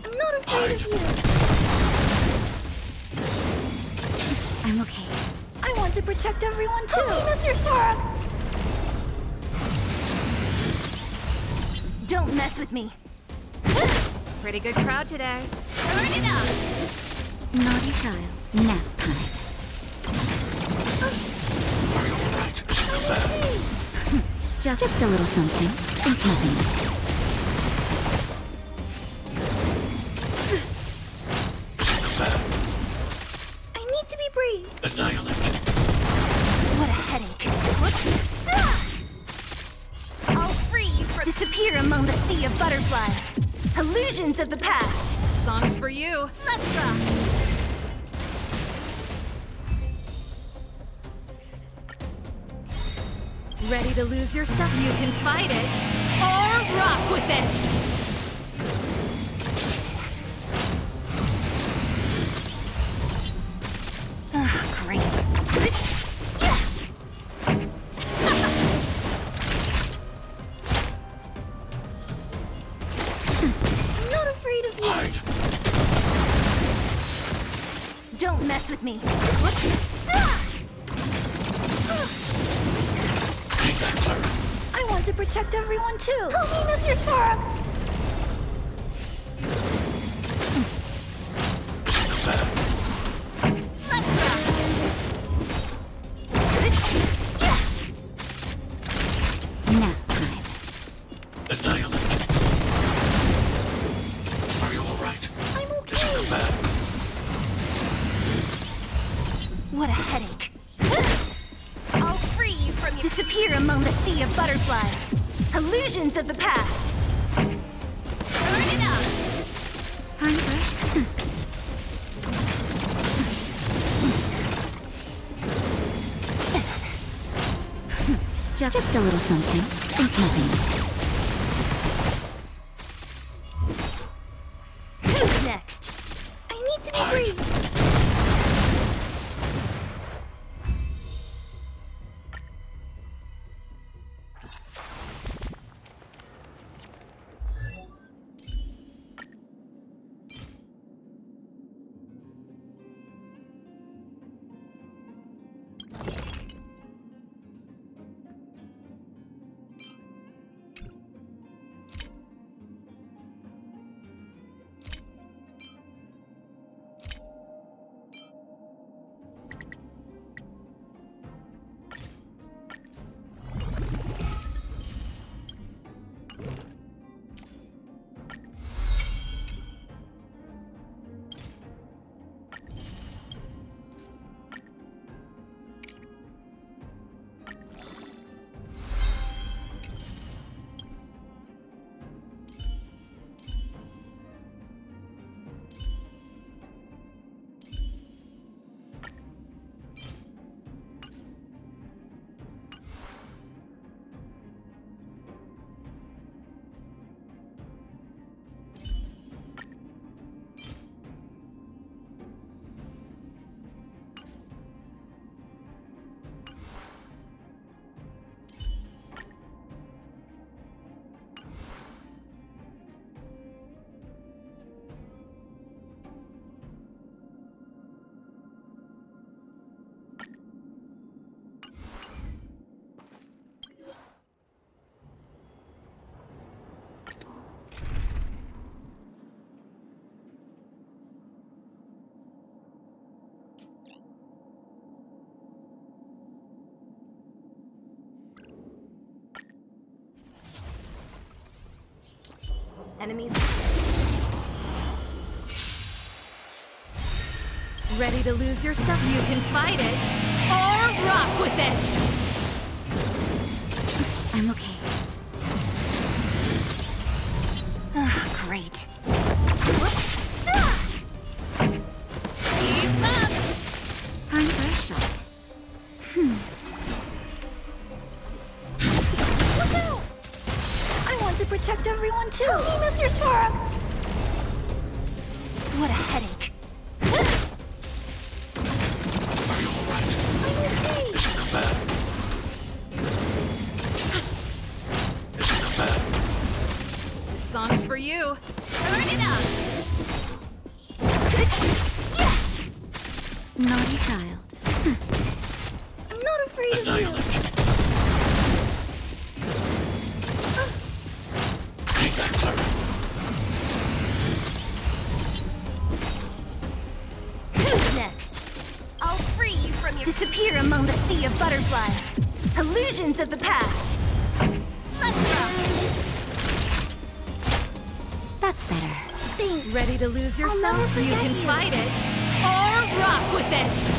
I'm not afraid of you. I'm okay. I want to protect everyone too. Mr. Sora! Don't mess with me. Pretty good crowd today. Turn it up! Naughty child. Nap time. Are you alright? Is it bad? Just a little something. Think nothing of it. Is it bad? I need to be brave. Annihilate. What a headache. I'll free you from... Disappear among the sea of butterflies. Illusions of the past. Song's for you. Let's rock. Ready to lose yourself? You can fight it, or rock with it! Great. I'm not afraid of you. Hide. Don't mess with me. Stay back, Clara. I want to protect everyone too. Help me, Mr. Sora. Is it bad? Let's rock. Nap time. Annihilate. Are you alright? I'm okay. Is it bad? What a headache. I'll free you from your... Disappear among the sea of butterflies. Illusions of the past. Turn it up! Time first. Just a little something. Think nothing of it. Who's next? I need to be brave. Enemies. Ready to lose yourself? You can fight it or rock with it. I'm okay. Ah, great. Keep up. Time for a shot. Look out! I want to protect everyone too. Help me, Mr. Sora. What a headache. Are you alright? Is it bad? Is it bad? This song's for you. Turn it up. Naughty child. I'm not afraid of you. Stay back, Clara. Who's next? I'll free you from your... Disappear among the sea of butterflies. Illusions of the past. Let's rock. That's better. Thanks. Ready to lose never yourself? You forget can you. fight it or rock with it.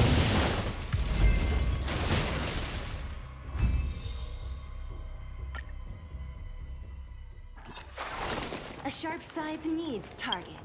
A sharp scythe needs targets.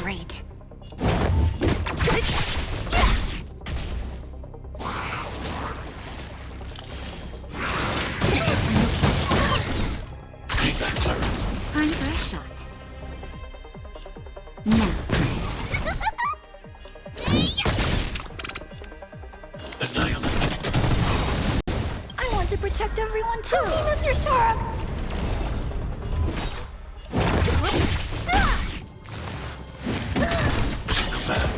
Great. Stay back, Clara. Time for a shot. Now. Annihilate. I want to protect everyone too. Help me, Mr. Sora. Is it bad?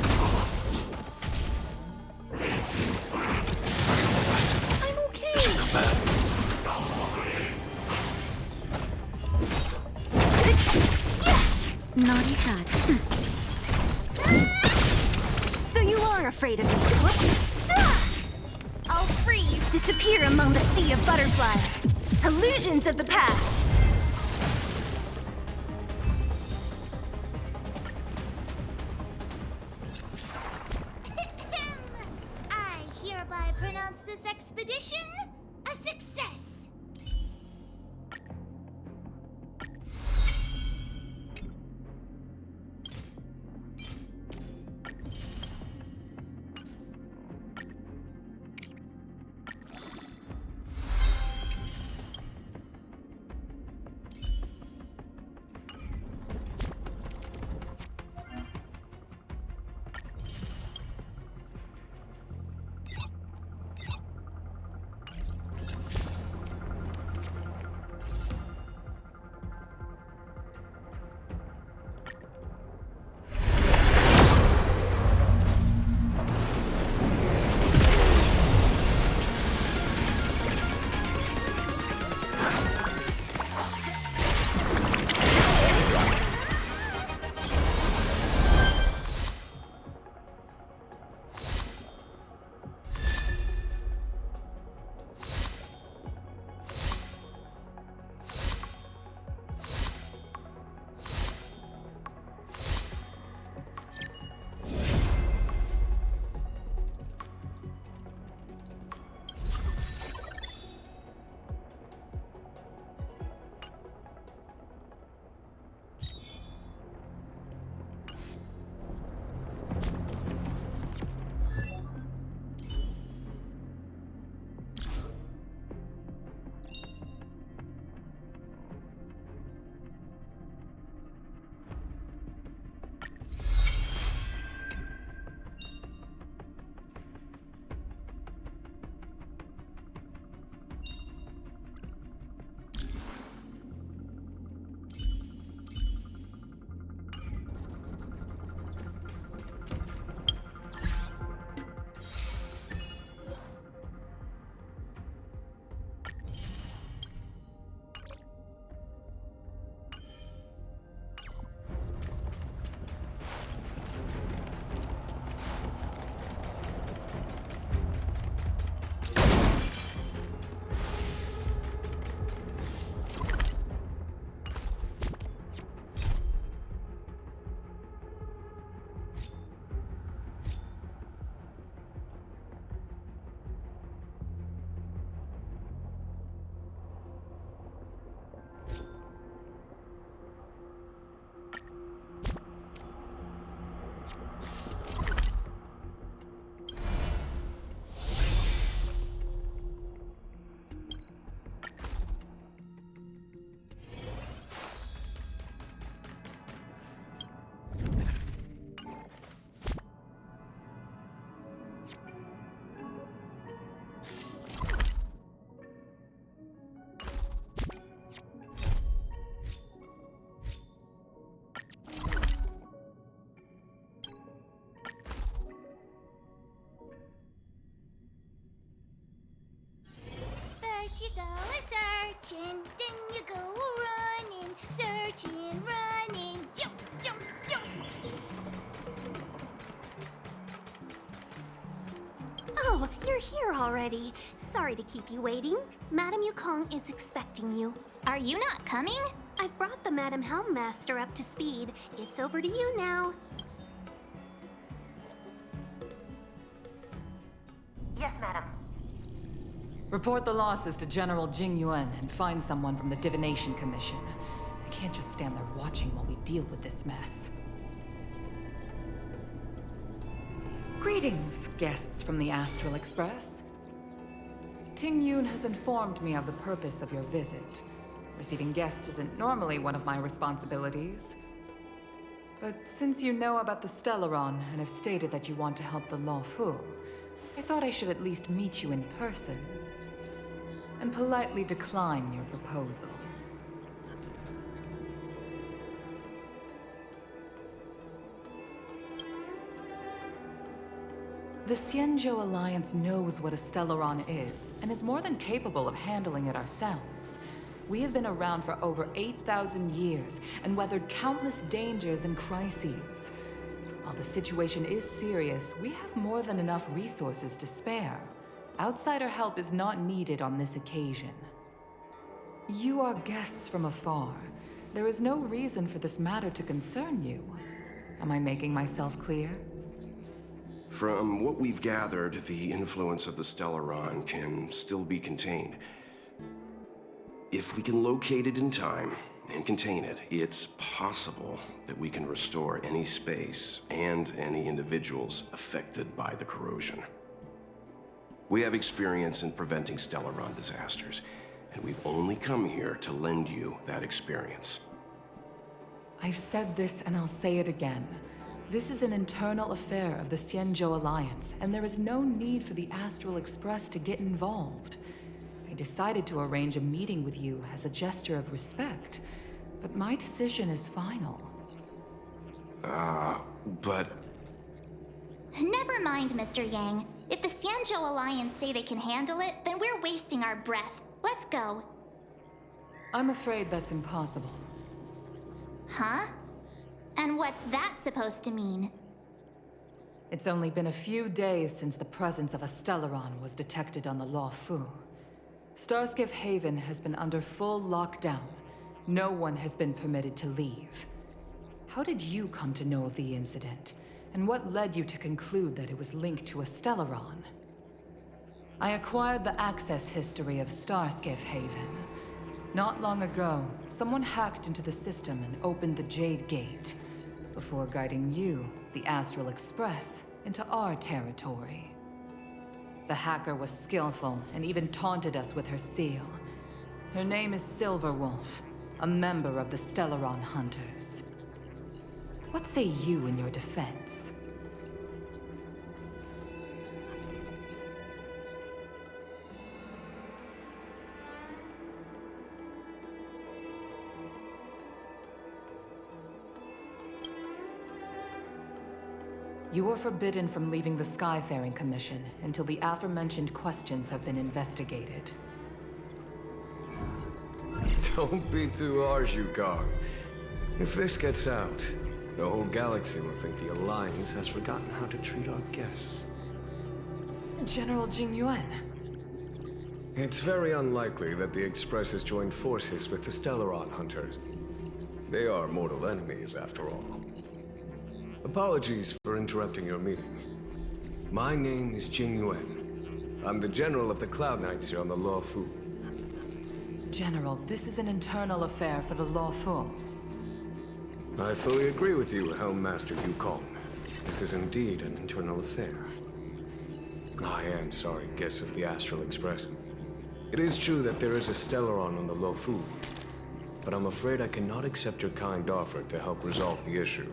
I'm okay. Is it bad? Naughty child. So you are afraid of me. I'll free you. Disappear among the sea of butterflies. Illusions of the past. I hereby pronounce this expedition a success. you're here already. Sorry to keep you waiting. Madame Yukong is expecting you. Are you not coming? I've brought the Madame Helmmaster up to speed. It's over to you now. Yes, madam. Report the losses to General Jing Yuan and find someone from the Divination Commission. I can't just stand there watching while we deal with this mess. Greetings, guests from the Astral Express. Ting Yun has informed me of the purpose of your visit. Receiving guests isn't normally one of my responsibilities. But since you know about the Stellaron and have stated that you want to help the Luofu, I thought I should at least meet you in person and politely decline your proposal. The Xianzhou Alliance knows what a Stellaron is and is more than capable of handling it ourselves. We have been around for over 8,000 years and weathered countless dangers and crises. While the situation is serious, we have more than enough resources to spare. Outsider help is not needed on this occasion. You are guests from afar. There is no reason for this matter to concern you. Am I making myself clear? From what we've gathered, the influence of the Stellaron can still be contained. If we can locate it in time and contain it, it's possible that we can restore any space and any individuals affected by the corrosion. We have experience in preventing Stellaron disasters, and we've only come here to lend you that experience. I've said this and I'll say it again. This is an internal affair of the Xianzhou Alliance, and there is no need for the Astral Express to get involved. I decided to arrange a meeting with you as a gesture of respect, but my decision is final. But... Never mind, Mr. Yang. If the Xianzhou Alliance say they can handle it, then we're wasting our breath. Let's go. I'm afraid that's impossible. Huh? And what's that supposed to mean? It's only been a few days since the presence of a Stellaron was detected on the Luofu. Starskiff Haven has been under full lockdown. No one has been permitted to leave. How did you come to know of the incident? And what led you to conclude that it was linked to a Stellaron? I acquired the access history of Starskiff Haven. Not long ago, someone hacked into the system and opened the Jade Gate, before guiding you, the Astral Express, into our territory. The hacker was skillful and even taunted us with her seal. Her name is Silverwolf, a member of the Stellaron Hunters. What say you in your defense? You are forbidden from leaving the Skyfaring Commission until the aforementioned questions have been investigated. Don't be too harsh, Yukong. If this gets out, the whole galaxy will think the Alliance has forgotten how to treat our guests. General Jing Yuan. It's very unlikely that the Express has joined forces with the Stellaron Hunters. They are mortal enemies, after all. Apologies for interrupting your meeting. My name is Jing Yuan. I'm the General of the Cloud Knights here on the Luofu. General, this is an internal affair for the Luofu. I fully agree with you, Helmmaster Yukong. This is indeed an internal affair. I am sorry, guests of the Astral Express. It is true that there is a Stellaron on the Luofu, but I'm afraid I cannot accept your kind offer to help resolve the issue.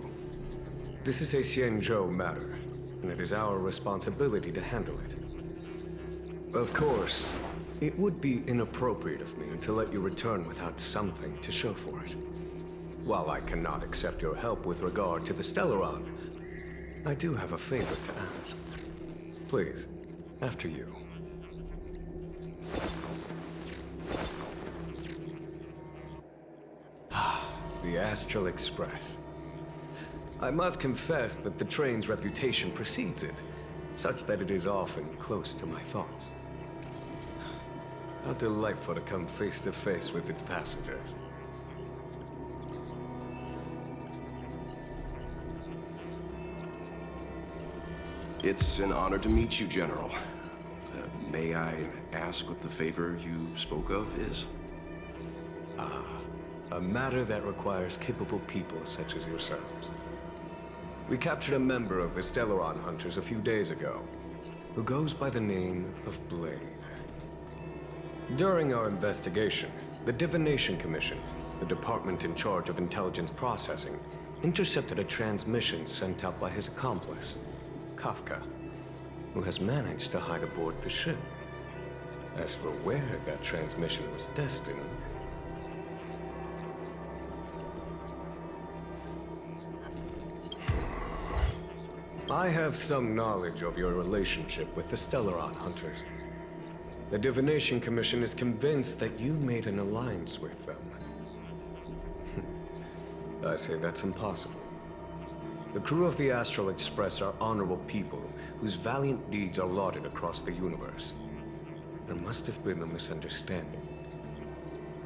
This is a Xianzhou matter, and it is our responsibility to handle it. Of course, it would be inappropriate of me to let you return without something to show for it. While I cannot accept your help with regard to the Stellaron, I do have a favor to ask. Please, after you. The Astral Express. I must confess that the train's reputation precedes it. such that it is often close to my thoughts. How delightful to come face to face with its passengers. It's an honor to meet you, General. May I ask what the favor you spoke of is? A matter that requires capable people such as yourselves. We captured a member of the Stellaron Hunters a few days ago, who goes by the name of Blade. During our investigation, the Divination Commission, the department in charge of intelligence processing, intercepted a transmission sent out by his accomplice, Kafka, who has managed to hide aboard the ship. As for where that transmission was destined, I have some knowledge of your relationship with the Stellaron Hunters. The Divination Commission is convinced that you made an alliance with them. I say that's impossible. The crew of the Astral Express are honorable people whose valiant deeds are lauded across the universe. There must have been a misunderstanding.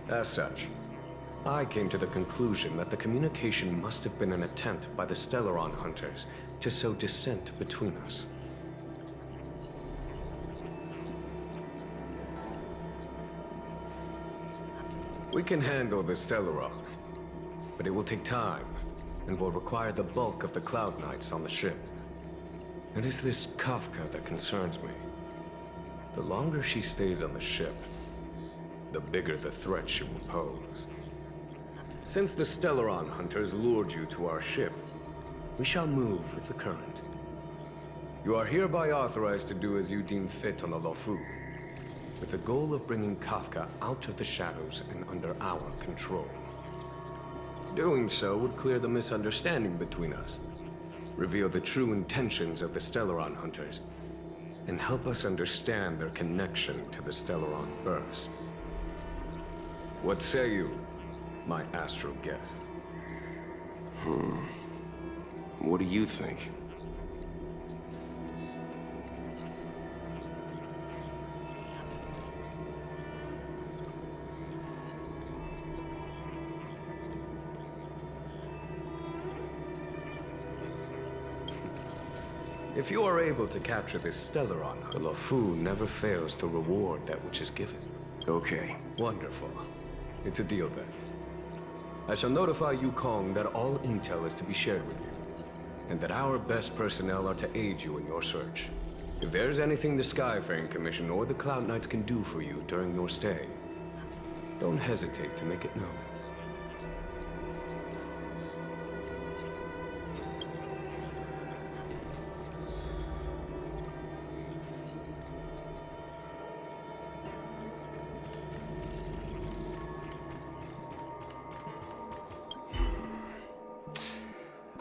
As such, I came to the conclusion that the communication must have been an attempt by the Stellaron Hunters to sow dissent between us. We can handle the Stellaron, but it will take time and will require the bulk of the Cloud Knights on the ship. It is this Kafka that concerns me. The longer she stays on the ship, the bigger the threat she will pose. Since the Stellaron Hunters lured you to our ship, we shall move with the current. You are hereby authorized to do as you deem fit on the Luofu, with the goal of bringing Kafka out of the shadows and under our control. Doing so would clear the misunderstanding between us, reveal the true intentions of the Stellaron Hunters, and help us understand their connection to the Stellaron Burst. What say you, my astral guest? What do you think? If you are able to capture this Stellaron, the Luofu never fails to reward that which is given. Okay. Wonderful. It's a deal then. I shall notify Yukong that all intel is to be shared with you, and that our best personnel are to aid you in your search. If there's anything the Skyfaring Commission or the Cloud Knights can do for you during your stay, don't hesitate to make it known.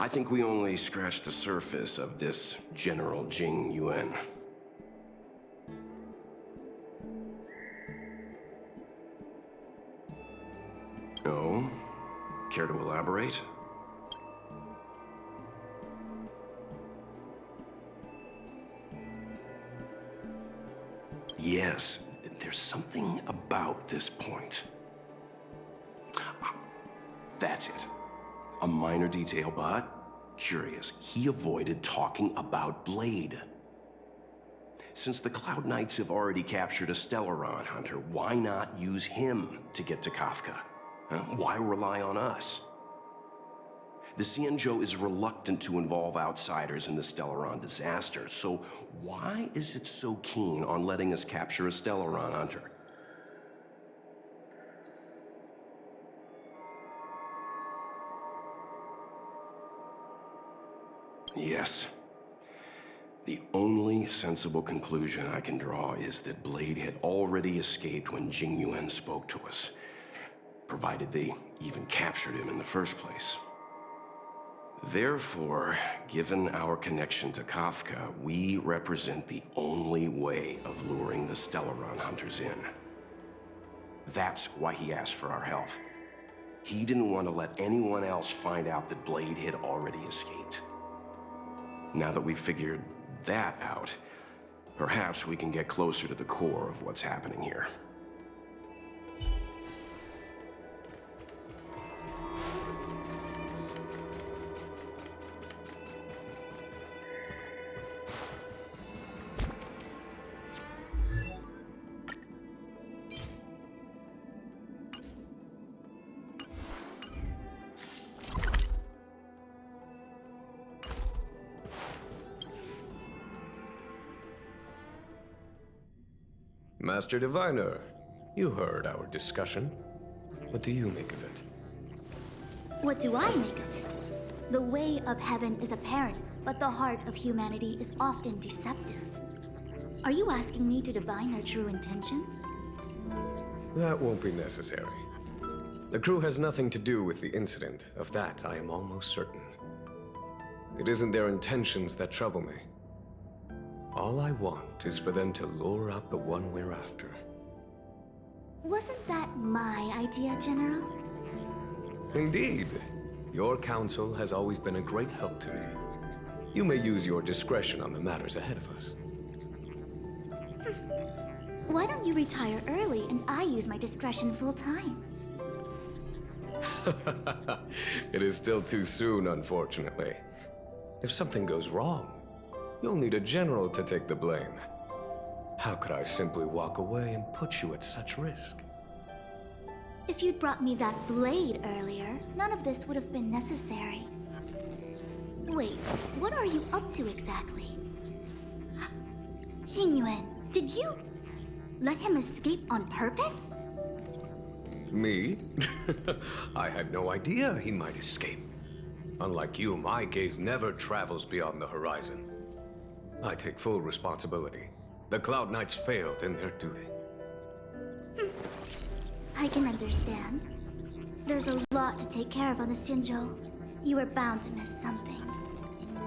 I think we only scratched the surface of this General Jing Yuan. Oh? Care to elaborate? Yes, there's something about this point. That's it. A minor detail, but curious. He avoided talking about Blade. Since the Cloud Knights have already captured a Stellaron Hunter, why not use him to get to Kafka? Huh? Why rely on us? The Xianzhou is reluctant to involve outsiders in the Stellaron disaster, so why is it so keen on letting us capture a Stellaron Hunter? Yes. The only sensible conclusion I can draw is that Blade had already escaped when Jing Yuan spoke to us, provided they even captured him in the first place. Therefore, given our connection to Kafka, we represent the only way of luring the Stellaron Hunters in. That's why he asked for our help. He didn't want to let anyone else find out that Blade had already escaped. Now that we've figured that out, perhaps we can get closer to the core of what's happening here. Master Diviner, you heard our discussion. What do you make of it? What do I make of it? The way of heaven is apparent, but the heart of humanity is often deceptive. Are you asking me to divine their true intentions? That won't be necessary. The crew has nothing to do with the incident. Of that, I am almost certain. It isn't their intentions that trouble me. All I want is for them to lure out the one we're after. Wasn't that my idea, General? Indeed. Your counsel has always been a great help to me. You may use your discretion on the matters ahead of us. Why don't you retire early and I use my discretion full time? It is still too soon, unfortunately. If something goes wrong, you'll need a general to take the blame. How could I simply walk away and put you at such risk? If you'd brought me that blade earlier, none of this would have been necessary. Wait, what are you up to exactly? Xingyuan, did you let him escape on purpose? Me? I had no idea he might escape. Unlike you, my gaze never travels beyond the horizon. I take full responsibility. The Cloud Knights failed in their duty. I can understand. There's a lot to take care of on the Xianzhou. You were bound to miss something.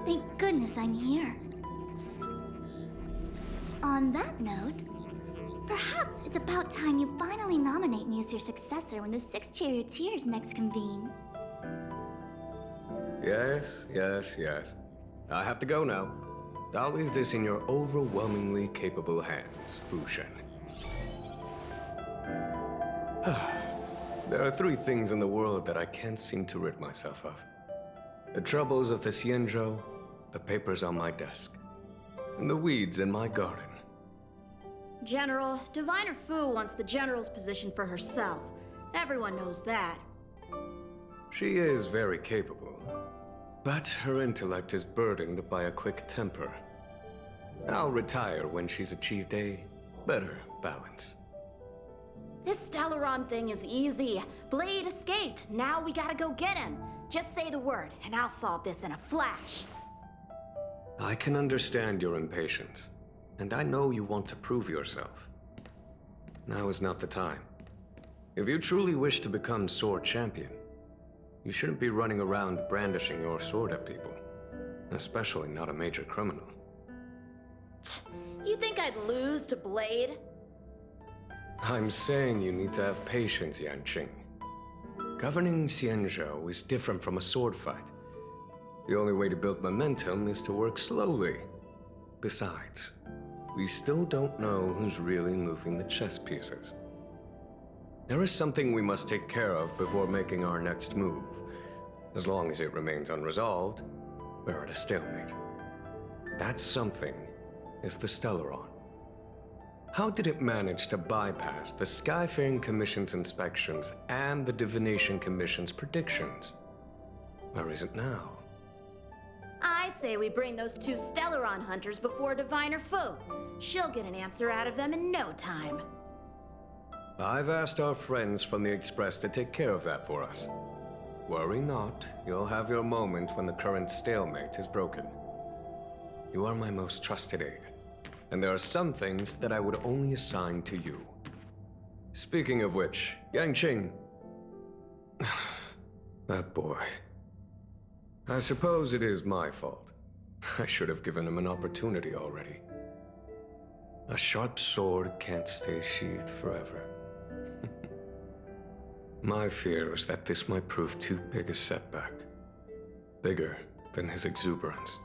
Thank goodness I'm here. On that note, perhaps it's about time you finally nominate me as your successor when the 6 charioteers next convene. Yes. I have to go now. I'll leave this in your overwhelmingly capable hands, Fu Shen. There are 3 things in the world that I can't seem to rid myself of. The troubles of the Xianzhou, the papers on my desk, and the weeds in my garden. General, Diviner Fu wants the General's position for herself. Everyone knows that. She is very capable, but her intellect is burdened by a quick temper. I'll retire when she's achieved a better balance. This Stellaron thing is easy. Blade escaped. Now we gotta go get him. Just say the word, and I'll solve this in a flash. I can understand your impatience, and I know you want to prove yourself. Now is not the time. If you truly wish to become sword champion, you shouldn't be running around brandishing your sword at people, especially not a major criminal. You think I'd lose to Blade? I'm saying you need to have patience, Yanqing. Governing Xianzhou is different from a sword fight. The only way to build momentum is to work slowly. Besides, we still don't know who's really moving the chess pieces. There is something we must take care of before making our next move. As long as it remains unresolved, we're at a stalemate. That something is the Stellaron. How did it manage to bypass the Skyfaring Commission's inspections and the Divination Commission's predictions? Where is it now? I say we bring those 2 Stellaron hunters before Diviner Fu. She'll get an answer out of them in no time. I've asked our friends from the Express to take care of that for us. Worry not, you'll have your moment when the current stalemate is broken. You are my most trusted aide, and there are some things that I would only assign to you. Speaking of which, Yanqing... that boy. I suppose it is my fault. I should have given him an opportunity already. A sharp sword can't stay sheathed forever. My fear is that this might prove too big a setback. Bigger than his exuberance.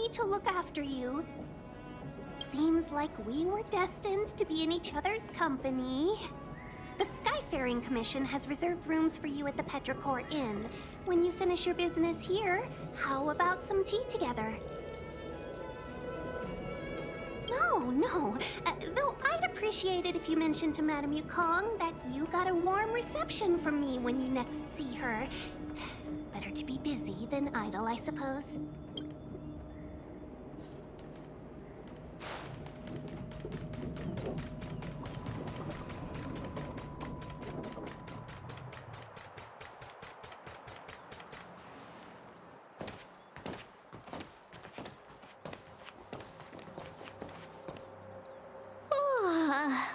me to look after you. Seems like we were destined to be in each other's company. The Skyfaring Commission has reserved rooms for you at the Petrichor Inn. When you finish your business here, how about some tea together? No. Though I'd appreciate it if you mentioned to Madame Yukong that you got a warm reception from me when you next see her. Better to be busy than idle, I suppose.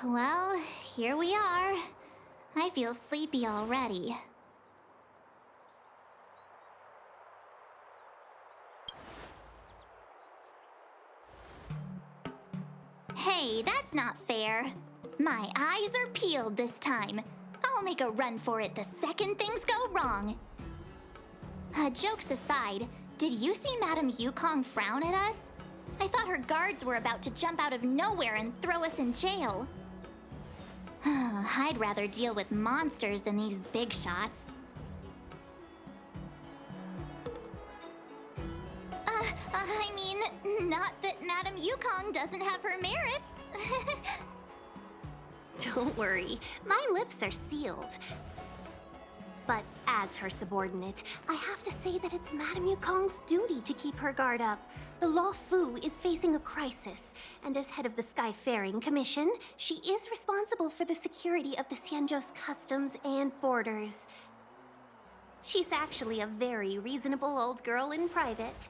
Well, here we are. I feel sleepy already. Hey, that's not fair. My eyes are peeled this time. I'll make a run for it the second things go wrong. Jokes aside, did you see Madame Yukong frown at us? I thought her guards were about to jump out of nowhere and throw us in jail. I'd rather deal with monsters than these big shots. I mean, not that Madame Yukong doesn't have her merits. Don't worry, my lips are sealed. But as her subordinate, I have to say that it's Madame Yukong's duty to keep her guard up. The Luofu is facing a crisis, and as head of the Skyfaring Commission, she is responsible for the security of the Xianzhou's customs and borders. She's actually a very reasonable old girl in private.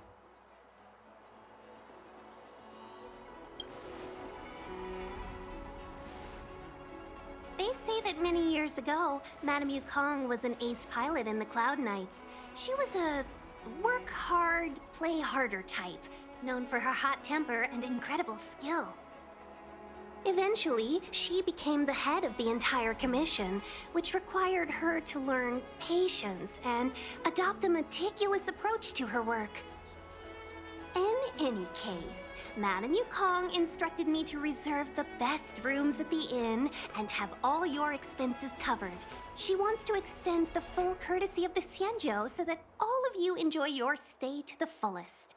They say that many years ago, Madame Yukong was an ace pilot in the Cloud Knights. She was a work hard, play harder type, known for her hot temper and incredible skill. Eventually, she became the head of the entire commission, which required her to learn patience and adopt a meticulous approach to her work. In any case, Madame Yukong instructed me to reserve the best rooms at the inn and have all your expenses covered. She wants to extend the full courtesy of the Xianzhou so that all of you enjoy your stay to the fullest.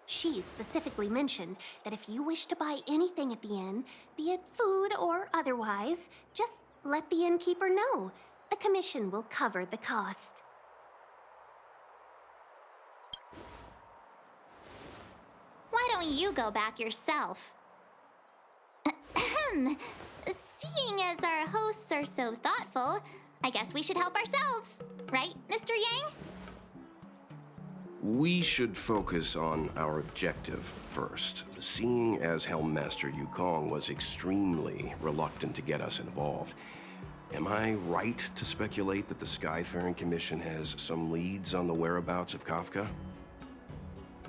She specifically mentioned that if you wish to buy anything at the inn, be it food or otherwise, just let the innkeeper know. The commission will cover the cost. Why don't you go back yourself? Seeing as our hosts are so thoughtful, I guess we should help ourselves. Right, Mr. Yang? We should focus on our objective first. Seeing as Helmmaster Yukong was extremely reluctant to get us involved, am I right to speculate that the Skyfaring Commission has some leads on the whereabouts of Kafka?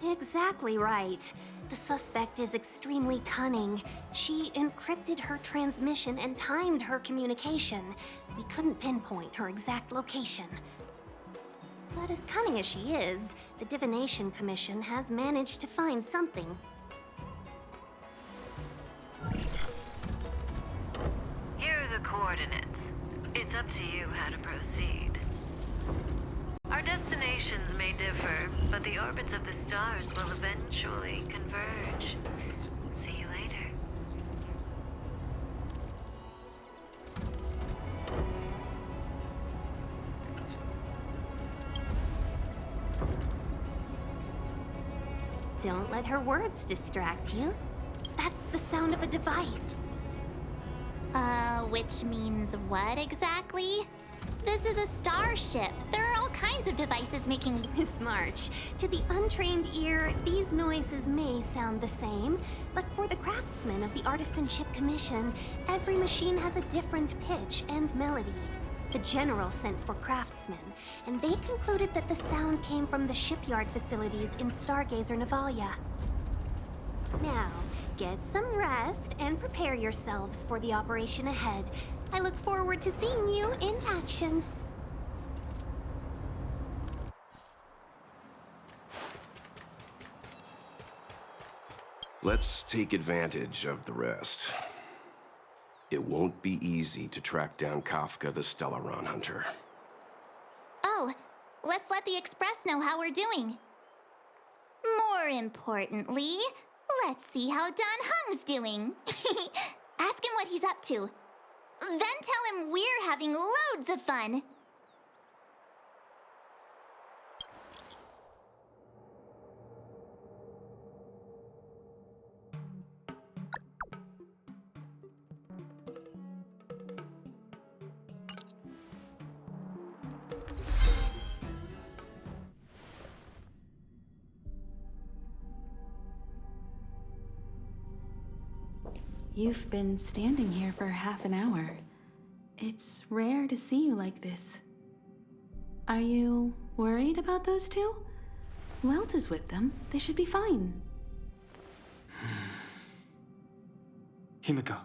Exactly right. The suspect is extremely cunning. She encrypted her transmission and timed her communication. We couldn't pinpoint her exact location. But as cunning as she is, the Divination Commission has managed to find something. Here are the coordinates. It's up to you how to proceed. Our destinations may differ, but the orbits of the stars will eventually converge. See you later. Don't let her words distract you. That's the sound of a device. Which means what exactly? This is a starship. There are all kinds of devices making... Miss March, to the untrained ear, these noises may sound the same, but for the craftsmen of the Artisanship Commission, every machine has a different pitch and melody. The General sent for craftsmen, and they concluded that the sound came from the shipyard facilities in Stargazer Navalia. Now, get some rest and prepare yourselves for the operation ahead. I look forward to seeing you in action. Let's take advantage of the rest. It won't be easy to track down Kafka the Stellaron Hunter. Oh, let's let the Express know how we're doing. More importantly, let's see how Dan Heng's doing. Ask him what he's up to. Then tell him we're having loads of fun. You've been standing here for half an hour. It's rare to see you like this. Are you worried about those two? Who else is with them? They should be fine. Himiko,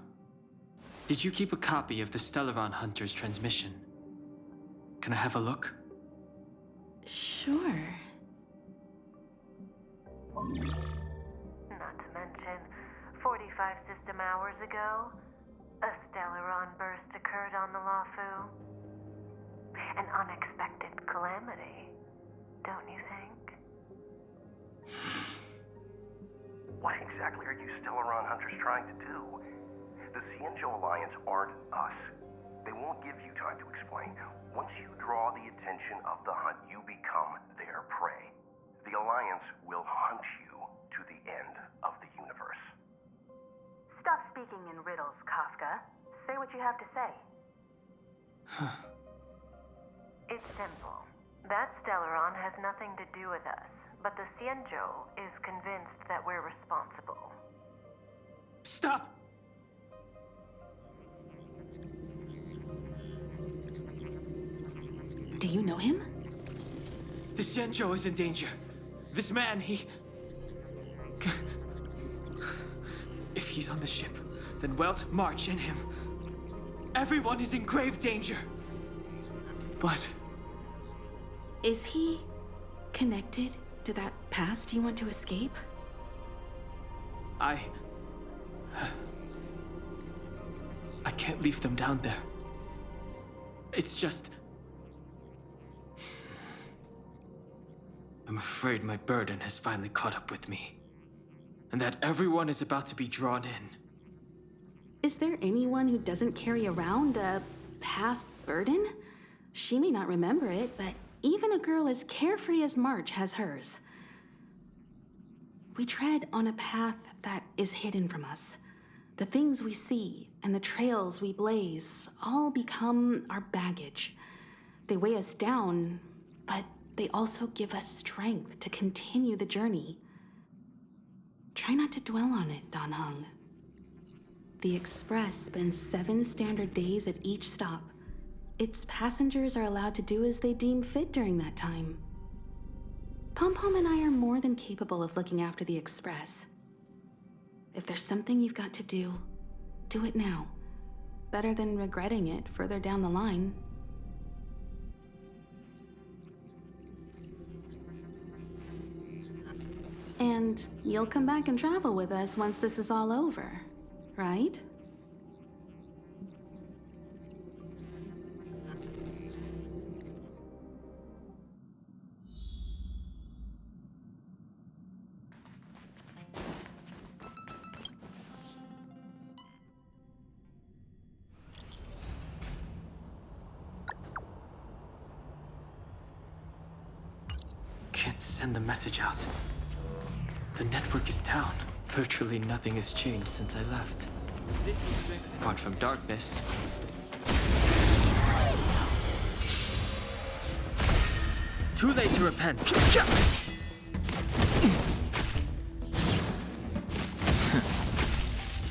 did you keep a copy of the Stellaron Hunter's transmission? Can I have a look? Sure. Not to mention, 45 system hours ago, a Stellaron burst occurred on the Luofu. An unexpected calamity, don't you think? What exactly are you Stellaron Hunters trying to do? The Xianzhou Alliance aren't us. They won't give you time to explain. Once you draw the attention of the hunt, you become their prey. The Alliance will hunt you to the end of the universe. Stop speaking in riddles, Kafka. Say what you have to say. It's simple. That Stellaron has nothing to do with us, but the Xianzhou is convinced that we're responsible. Stop! Do you know him? The Xianzhou is in danger. This man, If he's on the ship, then Welt, March, and him. Everyone is in grave danger. What? Is he connected to that past you want to escape? I can't leave them down there. It's just... I'm afraid my burden has finally caught up with me. And that everyone is about to be drawn in. Is there anyone who doesn't carry around a past burden? She may not remember it, but even a girl as carefree as March has hers. We tread on a path that is hidden from us. The things we see and the trails we blaze all become our baggage. They weigh us down, but they also give us strength to continue the journey. Try not to dwell on it, Dan Heng. The Express spends 7 standard days at each stop. Its passengers are allowed to do as they deem fit during that time. Pom-Pom and I are more than capable of looking after the Express. If there's something you've got to do it now. Better than regretting it further down the line. And you'll come back and travel with us once this is all over, right? Can't send the message out. The network is down. Virtually nothing has changed since I left. Apart from darkness. Too late to repent.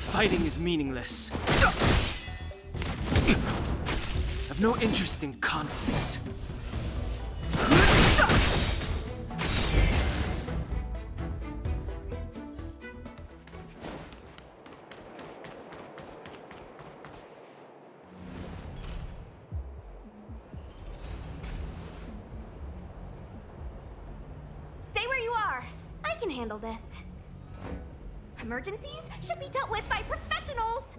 Fighting is meaningless. I've no interest in conflict. Stay where you are. I can handle this. Emergencies should be dealt with by professionals!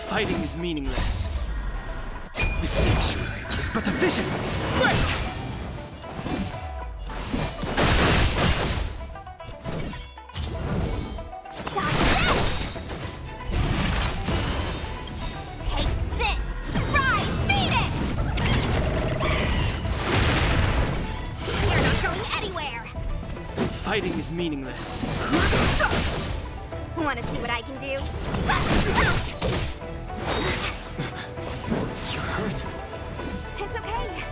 Fighting is meaningless. The sanctuary is but a vision. Break! Fighting is meaningless. Want to see what I can do? You're hurt. It's okay.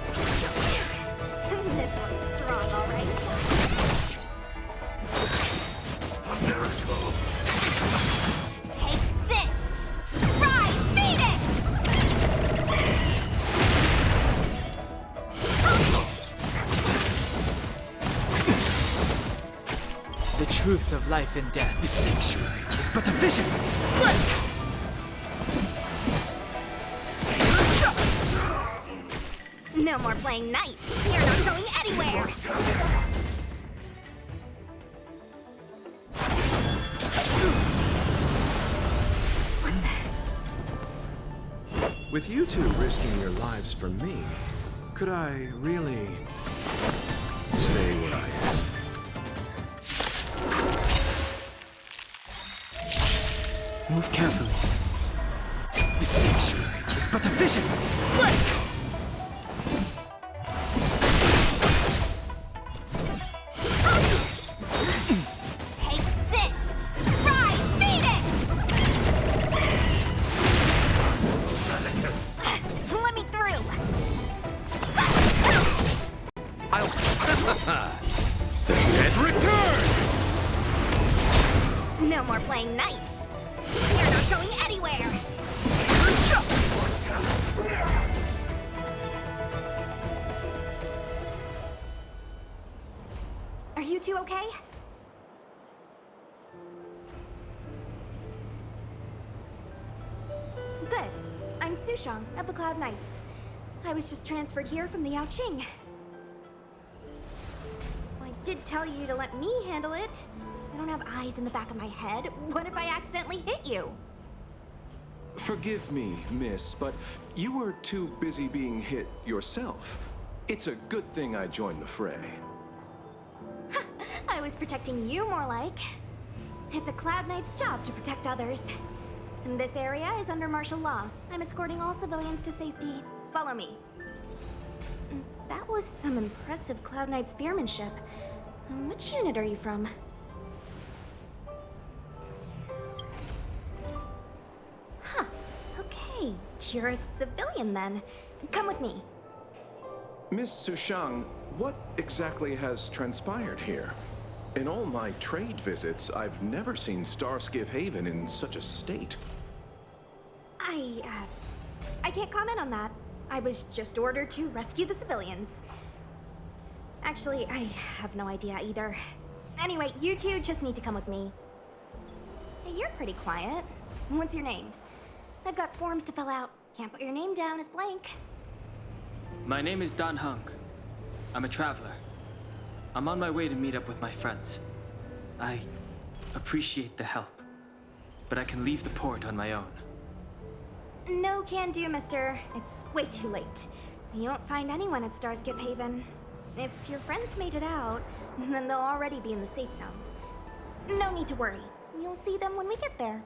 This one's strong, all right. Take this! Rise, Venus! The truth of life and death. The sanctuary is but a vision. Break! No more playing nice. You're not going anywhere. With you two risking your lives for me, could I really stay where I am? Move carefully. The sanctuary is but a vision. Break! Take this! Rise, Venus! Let me through! I'll... The dead return! No more playing nice. You're not going anywhere! Are you two okay? Good. I'm Sushang of the Cloud Knights. I was just transferred here from the Yaoqing. I did tell you to let me handle it. I don't have eyes in the back of my head. What if I accidentally hit you? Forgive me, miss, but you were too busy being hit yourself. It's a good thing I joined the fray. I was protecting you more like. It's a Cloud Knight's job to protect others. And this area is under martial law. I'm escorting all civilians to safety. Follow me. That was some impressive Cloud Knight spearmanship. Which unit are you from? Huh. Okay, you're a civilian then. Come with me. Miss Sushang, what exactly has transpired here? In all my trade visits, I've never seen Starskiff Haven in such a state. I can't comment on that. I was just ordered to rescue the civilians. Actually, I have no idea either. Anyway, you two just need to come with me. Hey, you're pretty quiet. What's your name? I've got forms to fill out. Can't put your name down as blank. My name is Dan Hung. I'm a traveler. I'm on my way to meet up with my friends. I appreciate the help, but I can leave the port on my own. No can do, mister. It's way too late. You won't find anyone at Starskiff Haven. If your friends made it out, then they'll already be in the safe zone. No need to worry. You'll see them when we get there.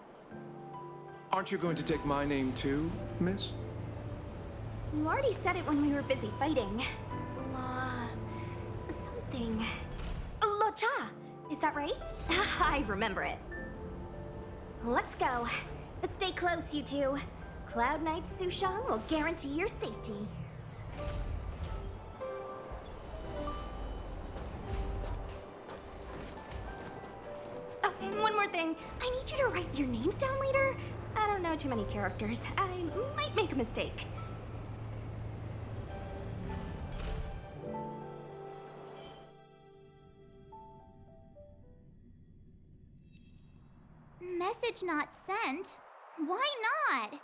Aren't you going to take my name too, miss? You already said it when we were busy fighting. Something. Lo Cha! Is that right? I remember it. Let's go. Stay close, you two. Cloud Knight Sushang will guarantee your safety. Oh, and one more thing. I need you to write your names down later. I don't know too many characters. I might make a mistake. Message not sent? Why not?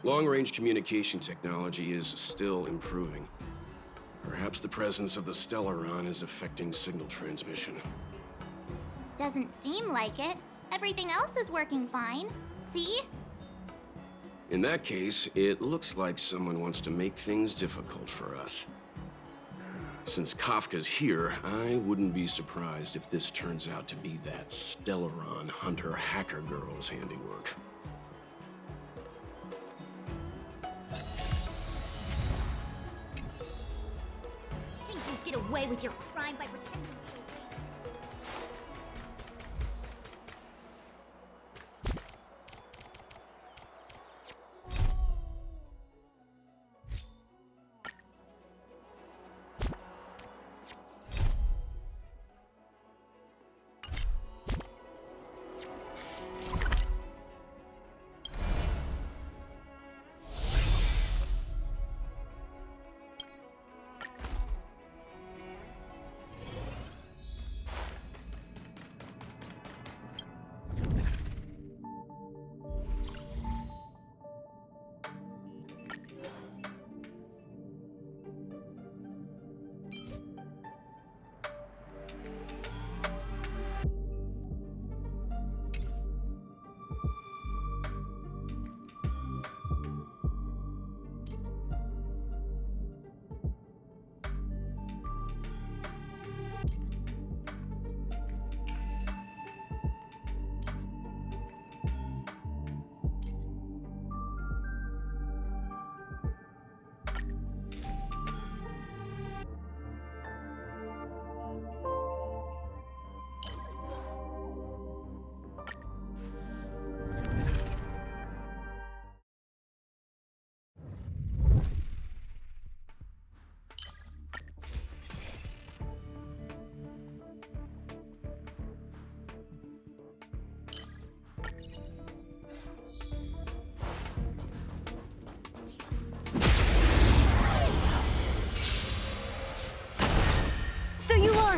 Long-range communication technology is still improving. Perhaps the presence of the Stellaron is affecting signal transmission. Doesn't seem like it. Everything else is working fine. See? In that case, it looks like someone wants to make things difficult for us. Since Kafka's here, I wouldn't be surprised if this turns out to be that Stellaron hunter hacker girl's handiwork. Think you'd get away with your crime by pretending to be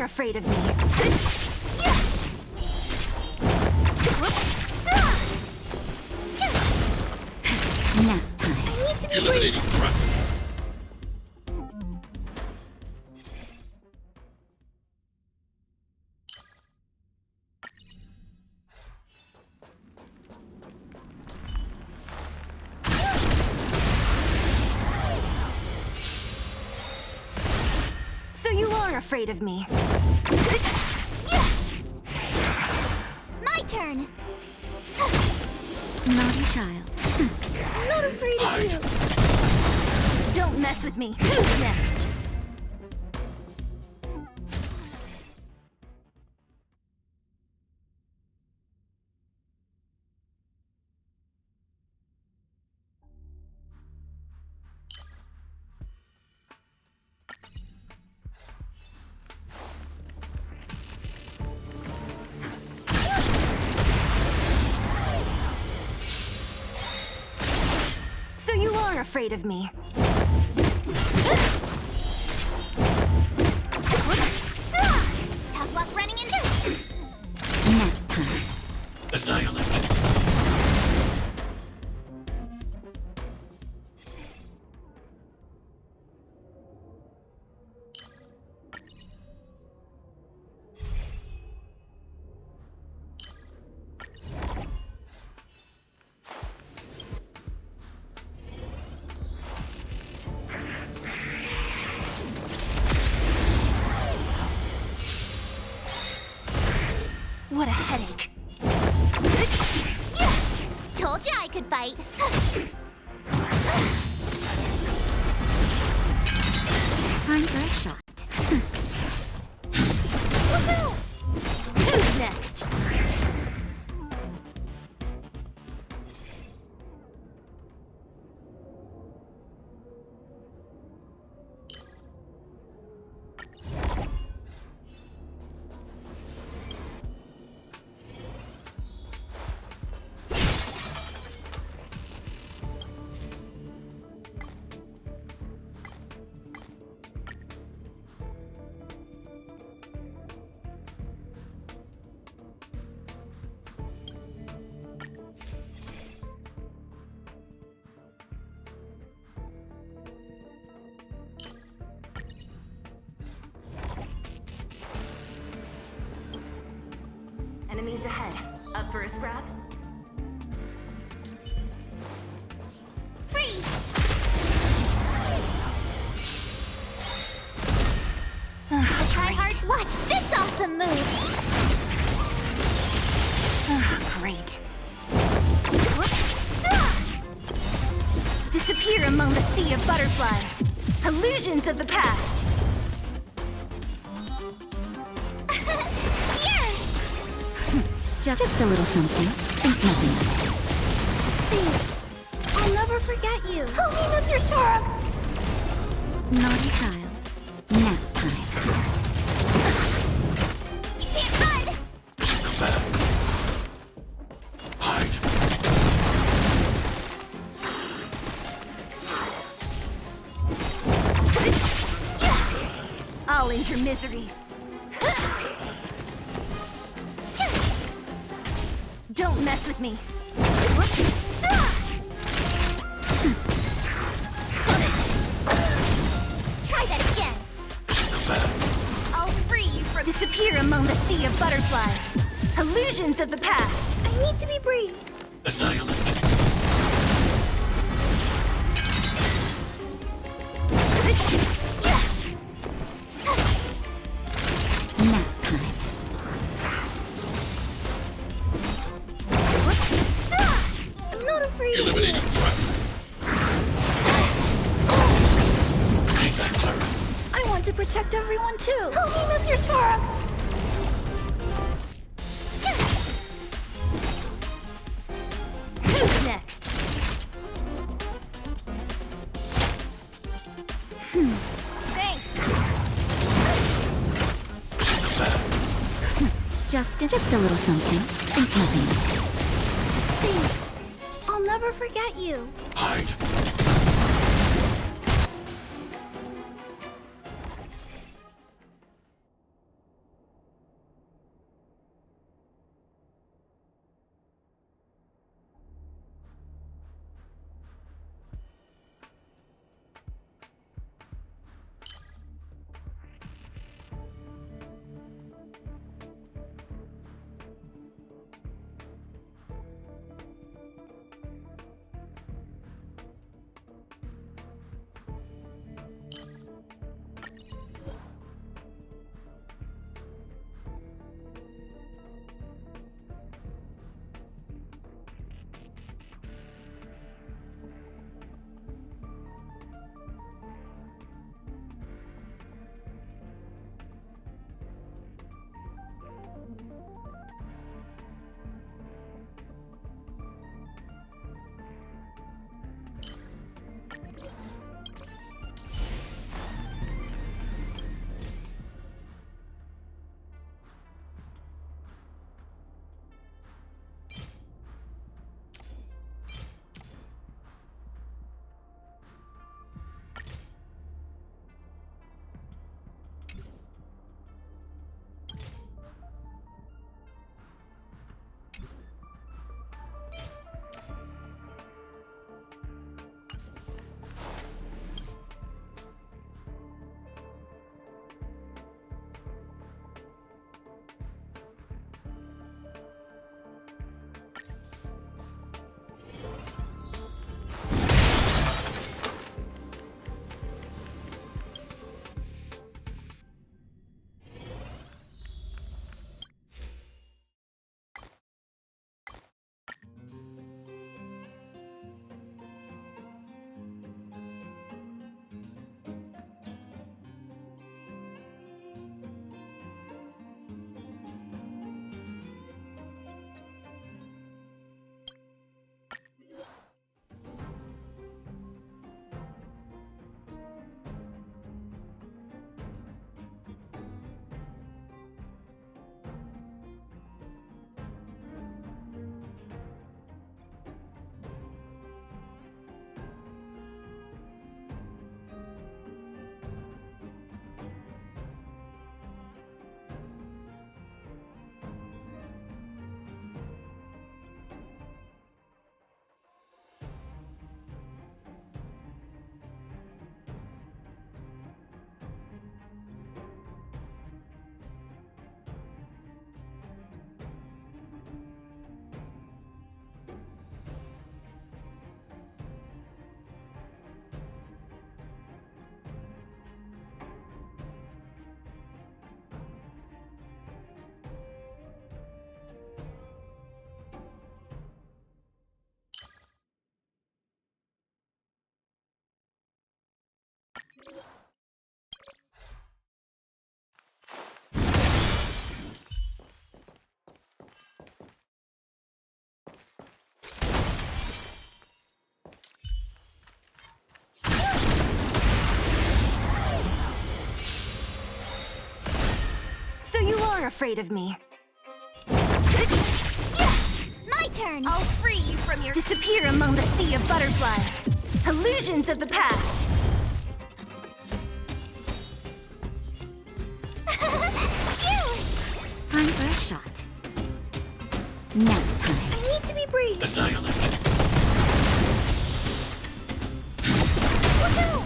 afraid of me. Nap time. I need to be Eliminating threat. So you are afraid of me. My turn! Naughty child. I'm not afraid of you. Don't mess with me. Who's next? So you are afraid of me. Tough luck running into. Nap time. Annihilate. What a headache. Told you I could fight. Time for a shot. Who's next? Enemies ahead. Up for a scrap? Freeze! Tryhards, watch this awesome move! Great. Disappear among the sea of butterflies. Illusions of the past. Just a little something. Think nothing of it. Thanks. I'll never forget you. Help me, Mr. Sora! Naughty child. Nap time. You can't run! Come back. Hide. I'll end your misery. Don't mess with me. Try that again! Come back. I'll free you from— Disappear among the sea of butterflies. Illusions of the past. I need to be brave. Annihilate. Nap time. I'm not afraid of Eliminating you. threat. Stay back, Clara. I want to protect everyone too. Help me, Mr. Sora. Who's next? Thanks. Just a little something. Think nothing of it. Thanks. I'll never forget you. Hide. are afraid of me. My turn! I'll free you from your... Disappear among the sea of butterflies. Illusions of the past. Time for a shot. Nap time. I need to be brave. Annihilate. Woohoo!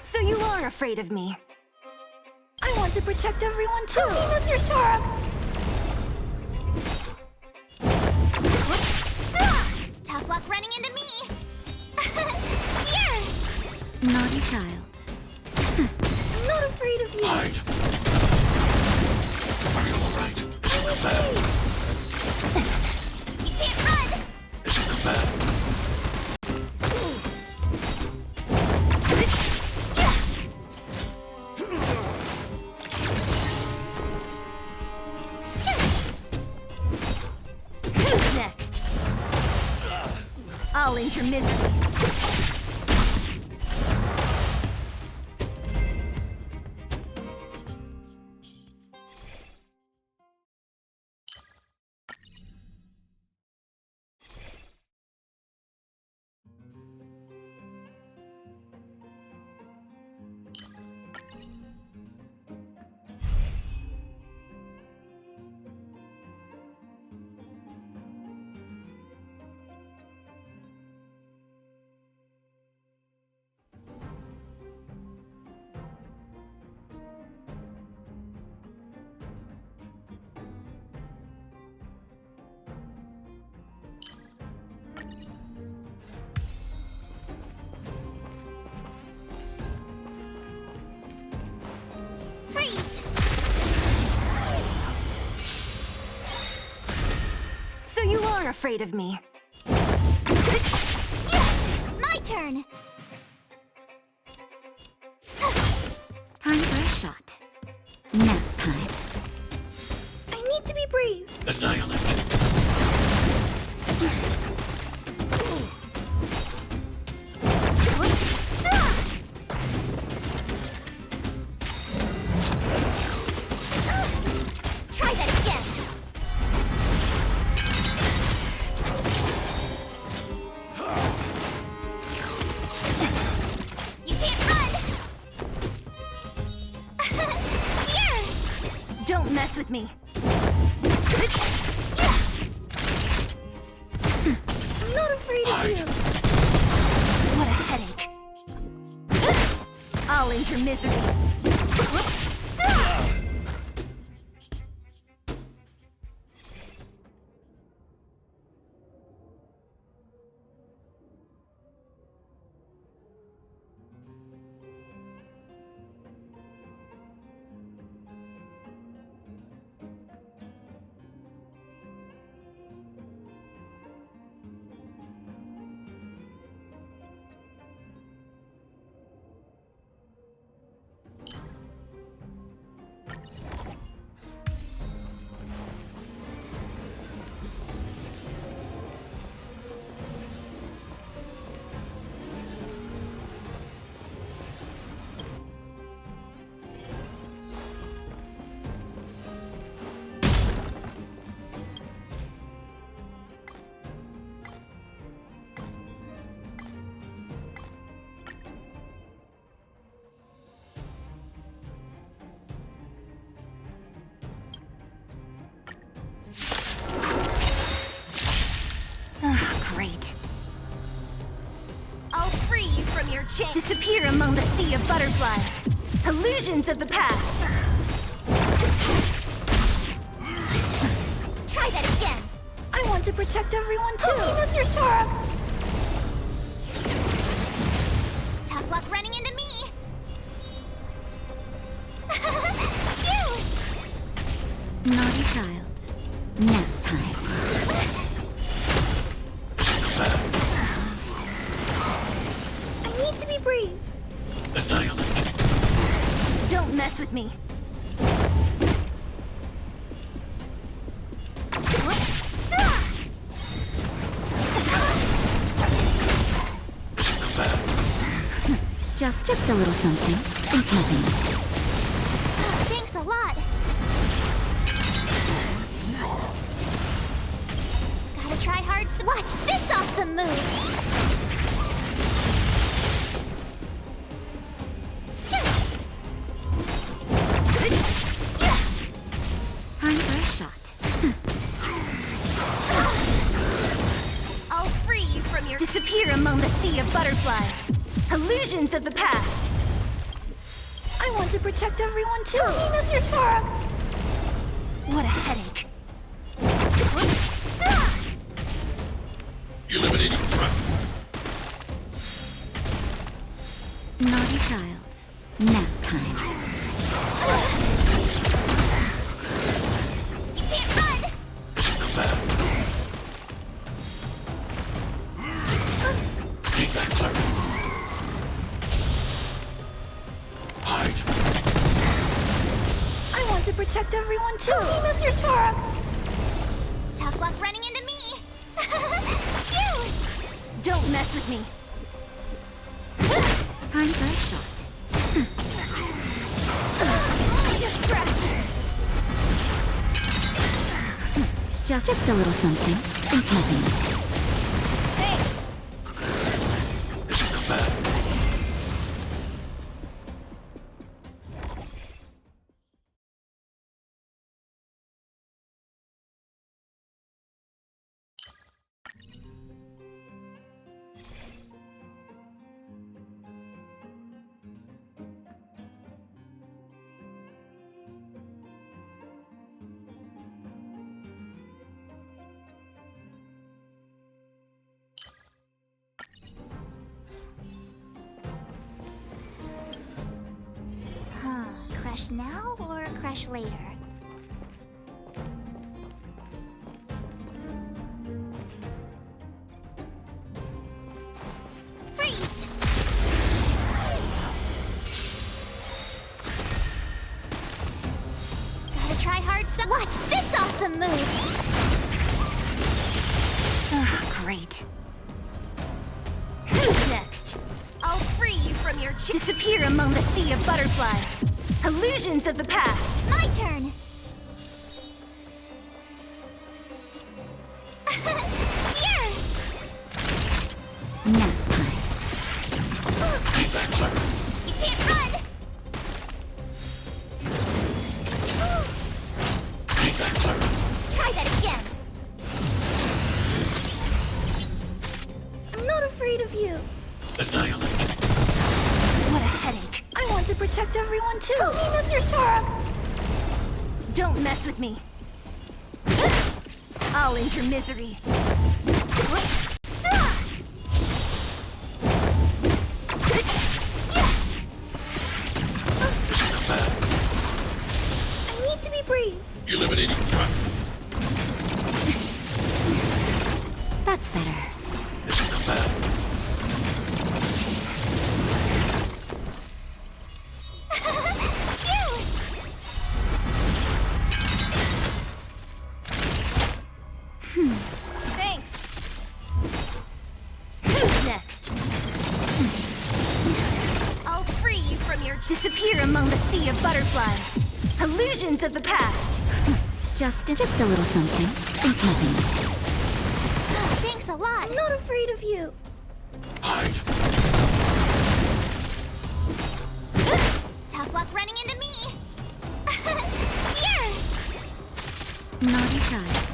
So you are afraid of me. I want to protect everyone too. Mr. Storm! Tough luck running into me! Here! Naughty child. I'm not afraid of you. Hide. Are you alright? Mission command. You can't run! Mission command. Who's next? I'll end your misery. So you are afraid of me. My turn! Time for a shot. Nap time. I need to be brave. Annihilate. Try that again! You can't run! Here! Don't mess with me. I'm not afraid of you. What a headache. I'll end your misery. Great. I'll free you from your chain. Disappear among the sea of butterflies. Illusions of the past. Try that again! I want want to protect everyone too. Mr. Sora! Tough luck running into me! Naughty child. Nap time. I need to be brief. Don't mess with me. Just a little something. Think nothing. Thanks a lot! Gotta try hard. Watch this awesome move! Time for a shot. I'll free you from your... Disappear among the sea of butterflies. Illusions of the past. I want to protect everyone too. Mr. Sora! What a headache. Eliminating threat. Naughty child. Nap time. You can't run! Stay back, Clara. Hide. I want to protect everyone too. Mr. Sora! Tough luck running into me! Don't mess with me. Time for a shot. Only a scratch. Just a little something. Think nothing. Mission command. Crush now or crush later? Freeze! Gotta try hard. Watch this awesome move! Great. Who's next? I'll free you from your... Disappear among the sea of butterflies. Illusions of the past. My turn! Here! Nap time. Stay back, Clara. You can't run! Stay back, Clara. Try that again! I'm not afraid of you. Annihilate. What a headache. I want to protect everyone too. Mr. Sora! Don't mess with me. I'll end your misery. Mission command. I need to be brief. Eliminating threat. That's better. Mission command. Thanks. Who's next? I'll free you from your... Disappear among the sea of butterflies. Illusions of the past. Just a little something. Think nothing. Thanks a lot! I'm not afraid of you. Hide. Tough luck running into me! Here! Naughty child.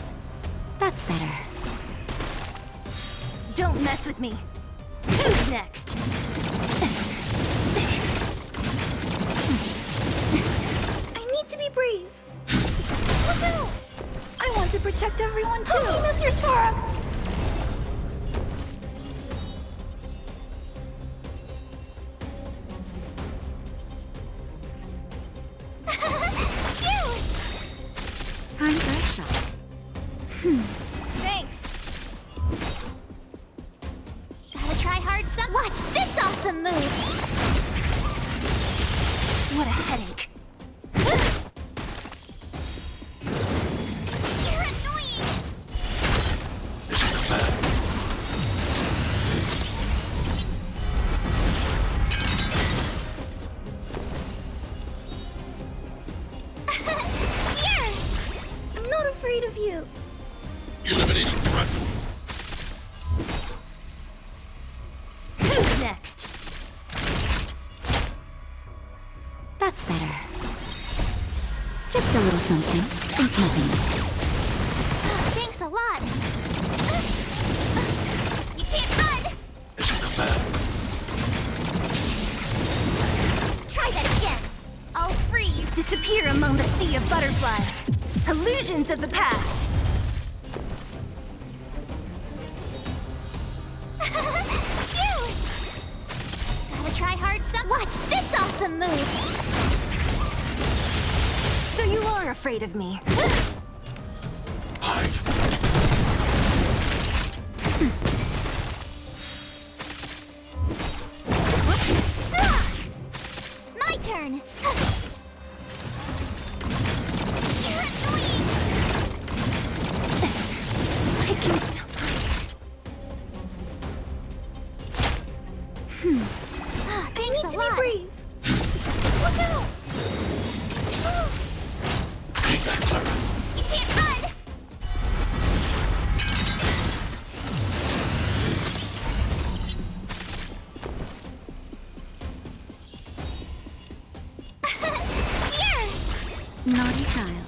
That's better. Don't mess with me. Who's next? I need to be brave. Look out! I want to to protect everyone too! Oh, Mr. Storm! Time for a shot. Thanks! Gotta try hard some. Watch this awesome move! What a headache. You're annoying! Mission command. Here! I'm not afraid of you. Eliminating threat. Who's next? That's better. Just a little something. Think nothing of it. Thanks a lot! You can't run! Mission command. Try that again! I'll free you! Disappear among the sea of butterflies. Illusions of the past. Phew! Gotta try hard some. Watch this awesome move! So you are afraid of me. Hide. My turn! You're annoying! I can still fight. Thanks a lot! Breathe. Look out! Take that, Clara. You can't run! Here! Naughty child.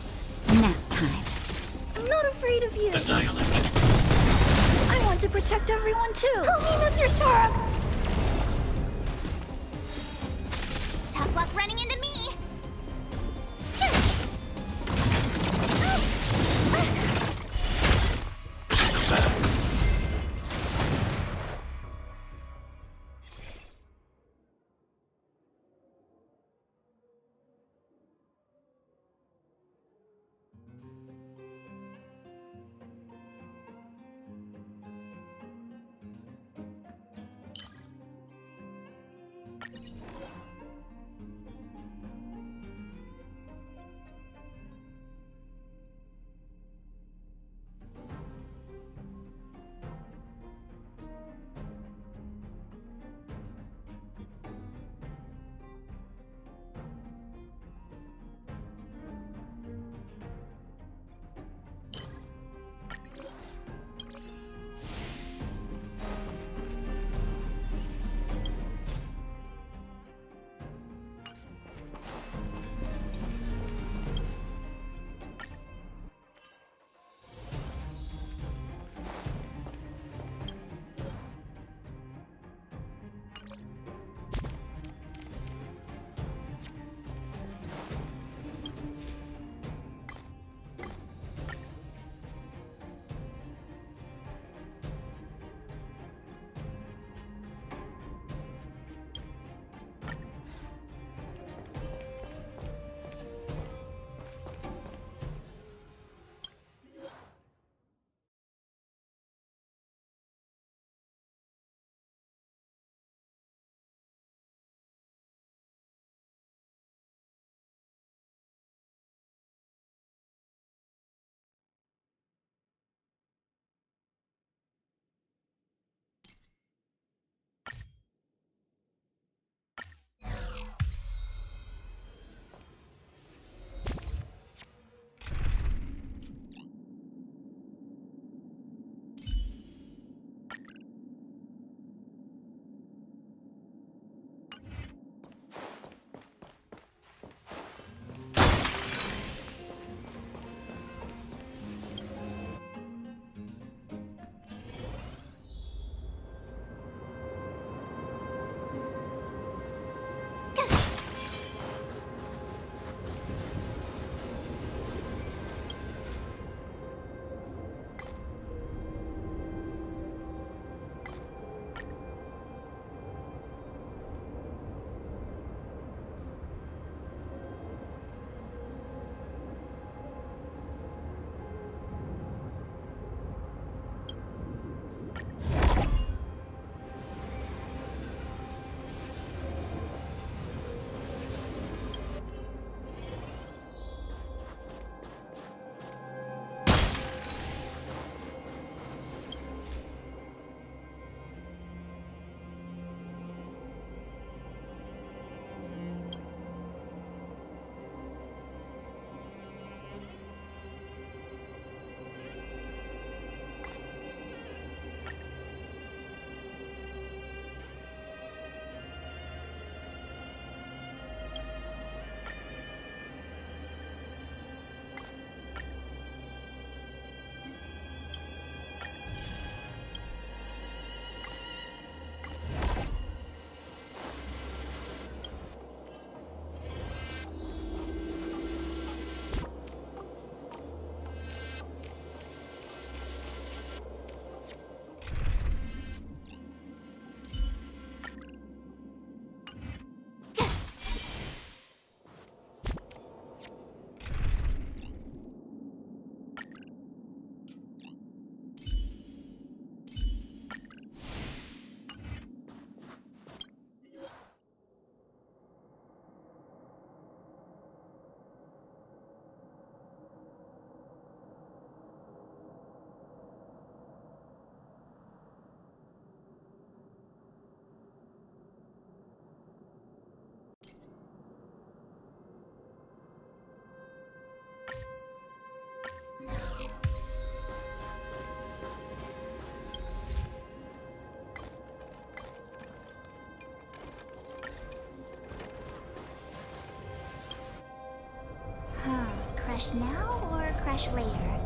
Nap time. I'm not afraid of you. Annihilate. I want to protect everyone too. Help me, Mr. Storm! Tough luck running into me! Mission command. crash now or crash later?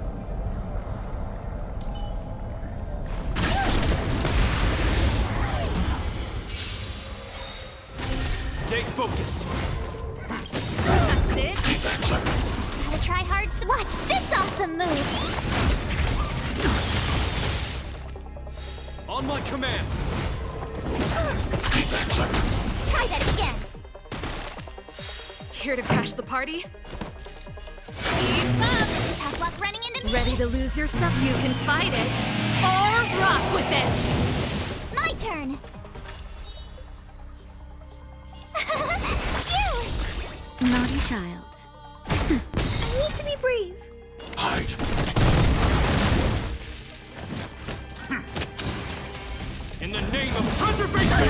Stay focused. That's it. Gotta try hard. Watch this awesome move. On my command. Try that again. Here to crash the party? Keep up. Tough luck running into me. Ready to lose yourself? You can fight it or rock with it. My turn. Naughty child. I need to be brave. Hide. In the name of preservation!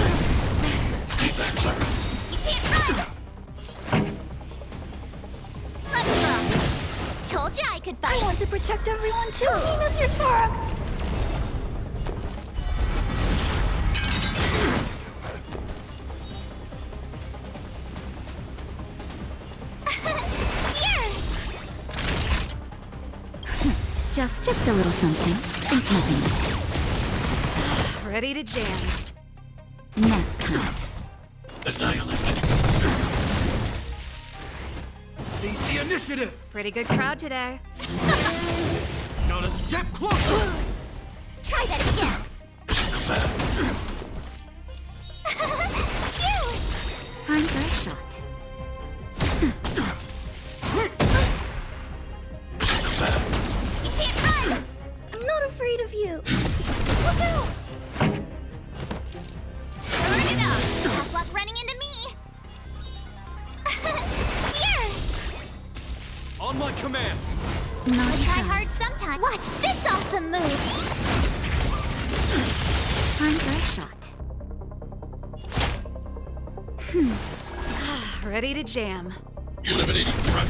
You can't run! Let's go. Told you I could fight. I want to protect everyone too. Mr. Spark! Just a little something. Think nothing. Ready to jam. Nap time. Annihilate. Seize the initiative! Pretty good crowd today. Not a step closer! Try that again. Time for a shot. I'm not afraid of you. Look out! Burn it up. Tough luck running into me. Here. On my command. Naughty Try child. hard sometime. Watch this awesome move. Time for a shot. Ready to jam. Eliminating threat.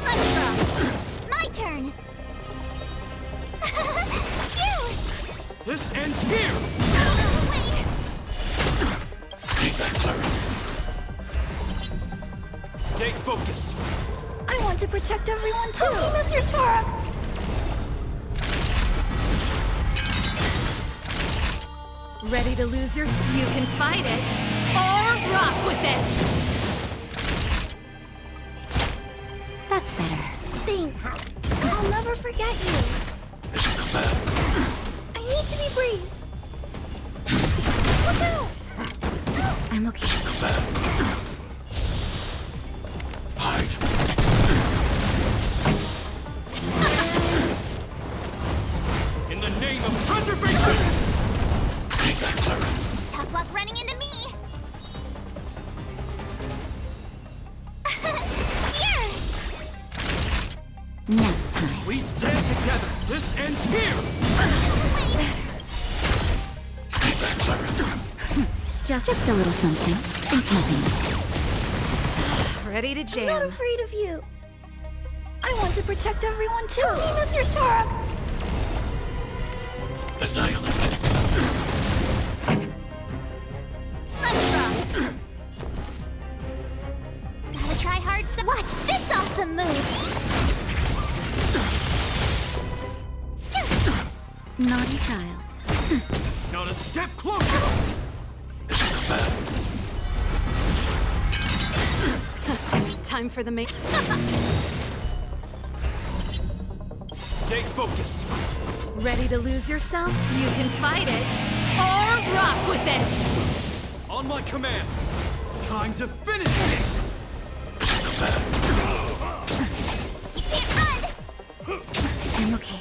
Let's go. My turn. You. This ends here! Wait. Stay back, Clara. Stay focused. I want to protect everyone too. Mr. Spark! Ready to lose your... You can fight it or rock with it. That's better. Thanks. I'll never forget you. I need to be brave. Look out! I'm okay. Hide. In the name of preservation! Stay back, Clara. Tough luck running into me. Here. Nap time. We stand together. This ends here! Stay back, Clara. Just a little something. Think nothing. Ready to I'm not jam. afraid of you. I want to protect everyone too. Mr. Spark! Annihilate. Let's go. Gotta try hard. Watch this awesome move. Naughty child. Not a step closer! Time for the make. Stay focused. Ready to lose yourself? You can fight it or rock with it. On my command. Time to finish this! You can't run. I'm okay.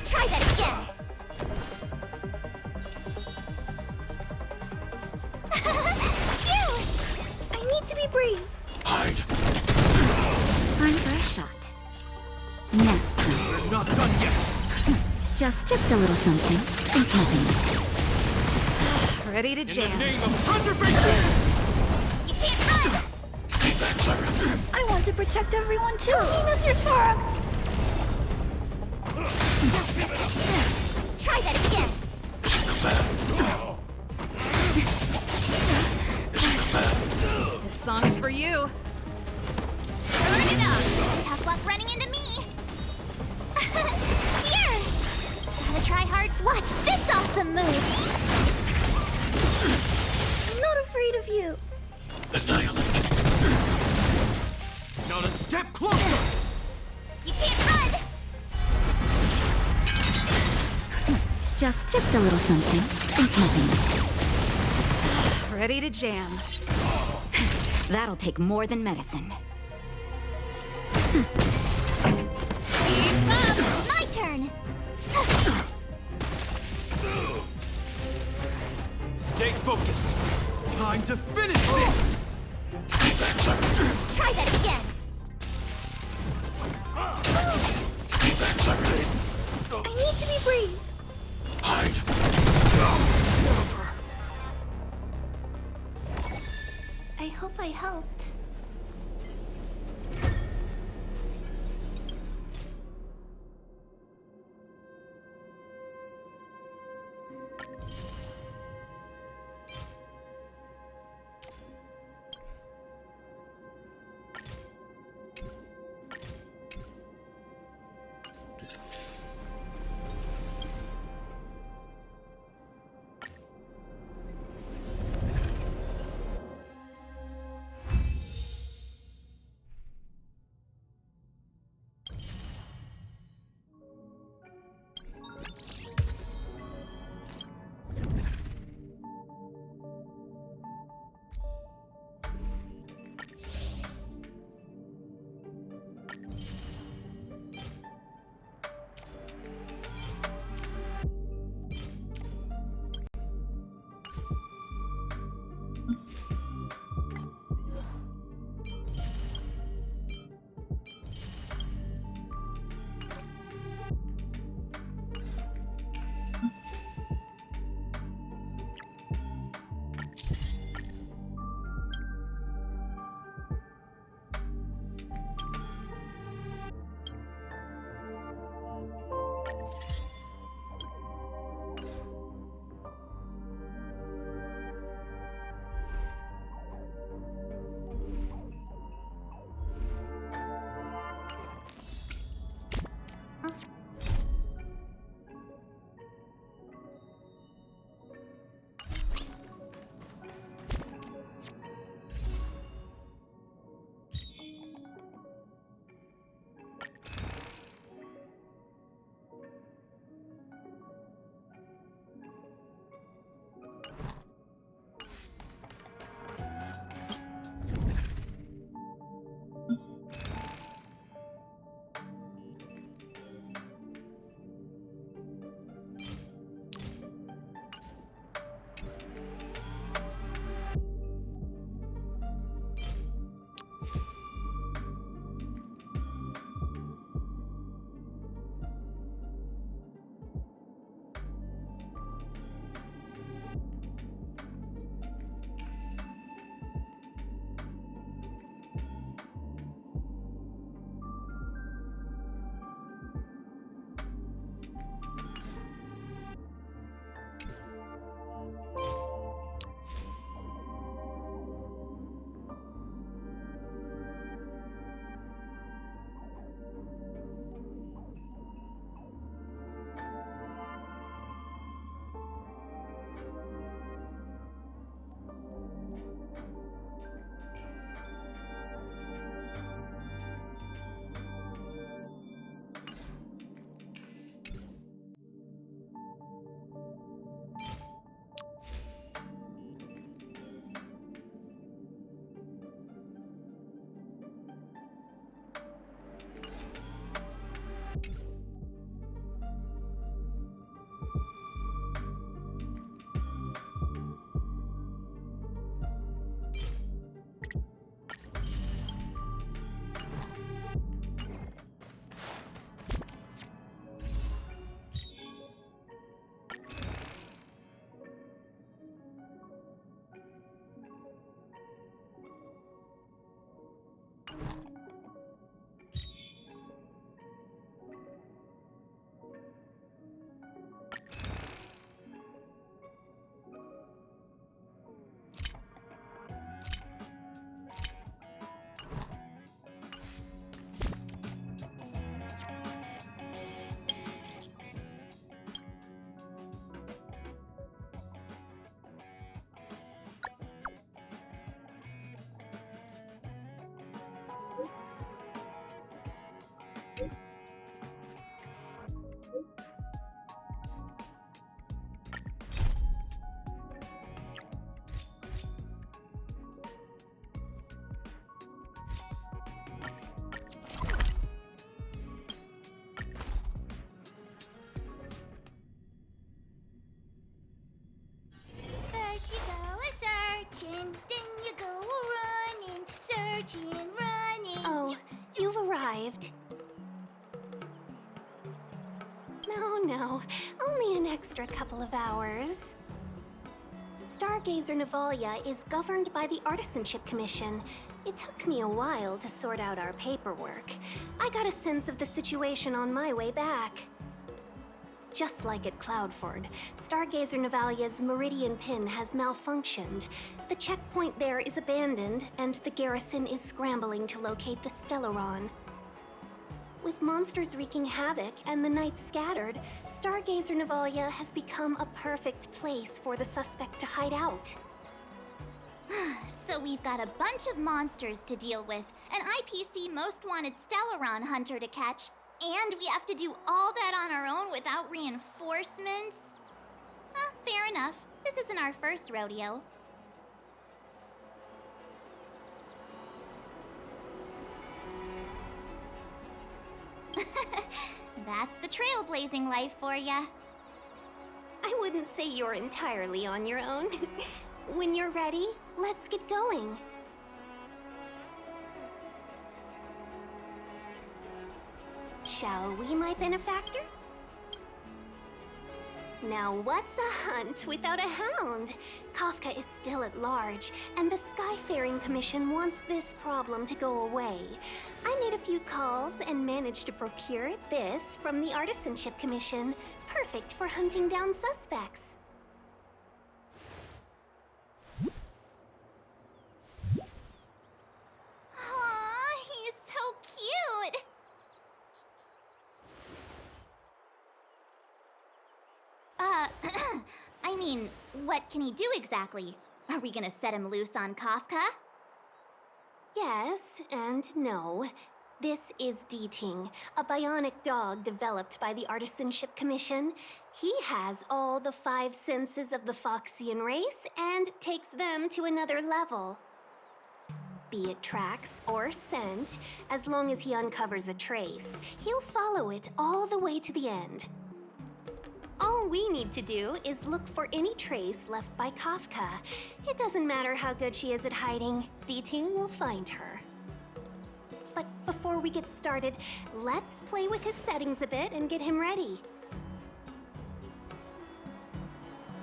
Try that again. You. I need to be brave. Hide. Time for a shot. Nap time. We're not done yet. Just a little something. Think nothing. Ready to In the jam. name of preservation! You can't run. Stay back, Clara. I want to protect everyone too. Mr. Spark! Try that again. This song's for you. to move. I'm not afraid of you. Not a step closer! You can't run! Just a little something. Think nothing. Ready to jam. That'll take more than medicine. Keep up! My turn! Stay focused! Time to finish this! Stay back, Clara. Try that again! Stay back, Clara. I need to be brave. Hide. I hope I helped. no. Only an extra couple of hours. Stargazer Navalia is governed by the Artisanship Commission. It took me a while to sort out our paperwork. I got a sense of the situation on my way back. Just like at Cloudford, Stargazer Navalia's Meridian Pin has malfunctioned. The checkpoint there is abandoned, and the garrison is scrambling to locate the Stellaron. With monsters wreaking havoc and the night scattered, Stargazer Navalia has become a perfect place for the suspect to hide out. So we've got a bunch of monsters to deal with, an IPC Most Wanted Stellaron hunter to catch, and we have to do all that on our own without reinforcements? Fair enough. This isn't our first rodeo. That's the trailblazing life for ya. I wouldn't say you're entirely on your own. When you're ready, let's get going. Shall we, my benefactor? Now what's a hunt without a hound? Kafka is still at large, and the Skyfaring Commission wants this problem to go away. I made a few calls and managed to procure this from the Artisanship Commission. Perfect for hunting down suspects. Aw, he's so cute! I mean, what can he do exactly? Are we gonna set him loose on Kafka? Yes and no. This is D-Ting, a bionic dog developed by the Artisanship Commission. He has all the 5 senses of the Foxian race and takes them to another level. Be it tracks or scent, as long as he uncovers a trace, he'll follow it all the way to the end. All we need to do is look for any trace left by Kafka. It doesn't matter how good she is at hiding, D-Ting will find her. But before we get started, let's play with his settings a bit and get him ready.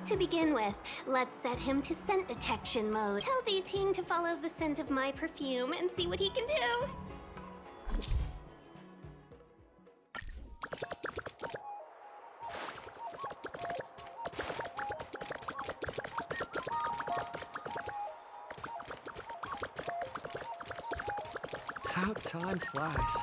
To begin with, let's set him to scent detection mode. Tell D-Ting to follow the scent of my perfume and see what he can do. How time flies.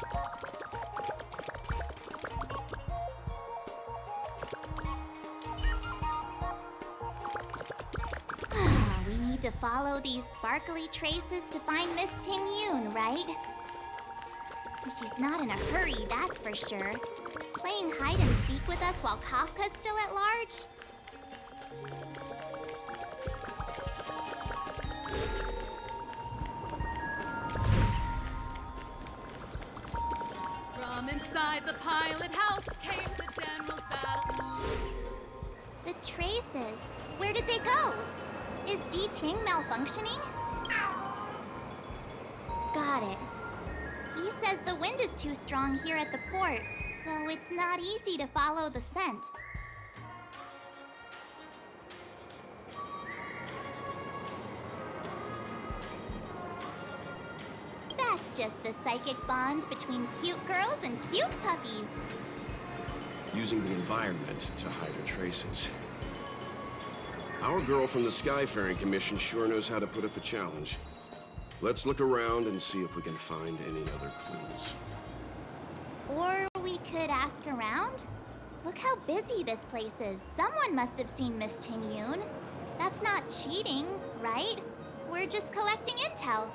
We need to follow these sparkly traces to find Miss Ting-Yun, right? She's not in a hurry, that's for sure. Playing hide and seek with us while Kafka's still at large? From inside the pilot house came the general's battle. The traces. Where did they go? Is D-Ting malfunctioning? Got it. He says the wind is too strong here at the port, so it's not easy to follow the scent. That's just the psychic bond between cute girls and cute puppies. Using the environment to hide her traces. Our girl from the Skyfaring Commission sure knows how to put up a challenge. Let's look around and see if we can find any other clues. Or we could ask around? Look how busy this place is. Someone must have seen Miss Ting-Yun. That's not cheating, right? We're just collecting intel.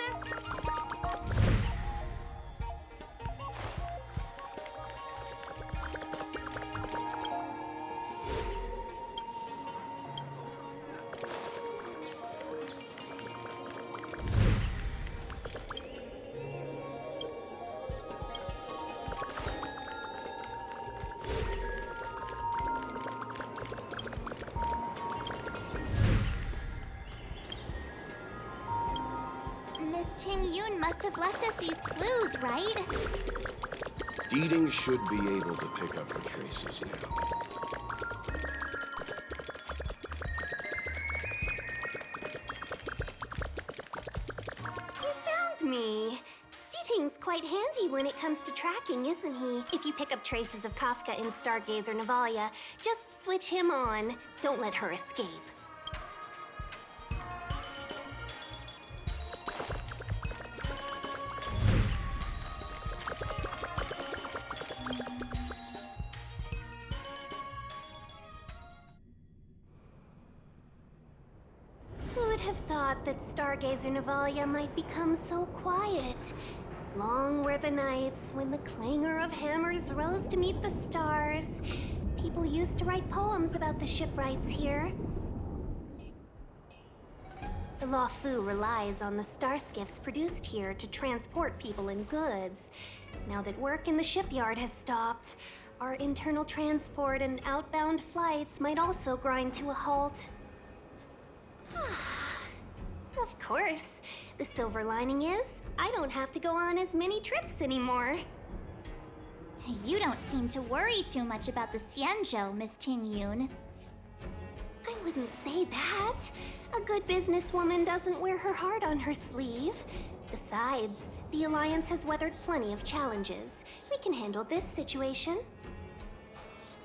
guess? Miss Ting Yun must have left us these clues, right? Deeding should be able to pick up her traces now. You found me. Deeting's quite handy when it comes to tracking, isn't he? If you pick up traces of Kafka in Stargazer Navalia, just switch him on. Don't let her escape. Who would have thought that Stargazer Navalia might become so quiet? Long were the nights when the clangor of hammers rose to meet the stars. People used to write poems about the shipwrights here. The Luofu relies on the star skiffs produced here to transport people and goods. Now that work in the shipyard has stopped, our internal transport and outbound flights might also grind to a halt. Of course. The silver lining is, I don't have to go on as many trips anymore. You don't seem to worry too much about the Xianzhou, Miss Ting Yun. I wouldn't say that. A good businesswoman doesn't wear her heart on her sleeve. Besides, the Alliance has weathered plenty of challenges. We can handle this situation.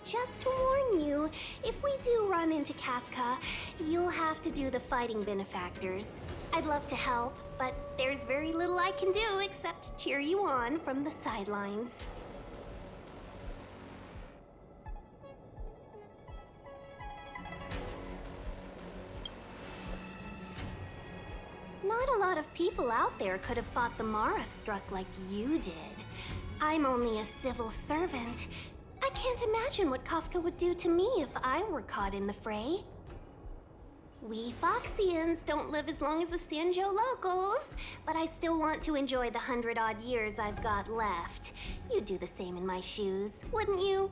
Just to warn you, if we do run into Kafka, you'll have to do the fighting benefactors. I'd love to help, but there's very little I can do except cheer you on from the sidelines. Not a lot of people out there could have fought the Mara struck like you did. I'm only a civil servant. I can't imagine what Kafka would do to me if I were caught in the fray. We Foxians don't live as long as the Xianzhou locals, but I still want to enjoy the 100-odd years I've got left. You'd do the same in my shoes, wouldn't you?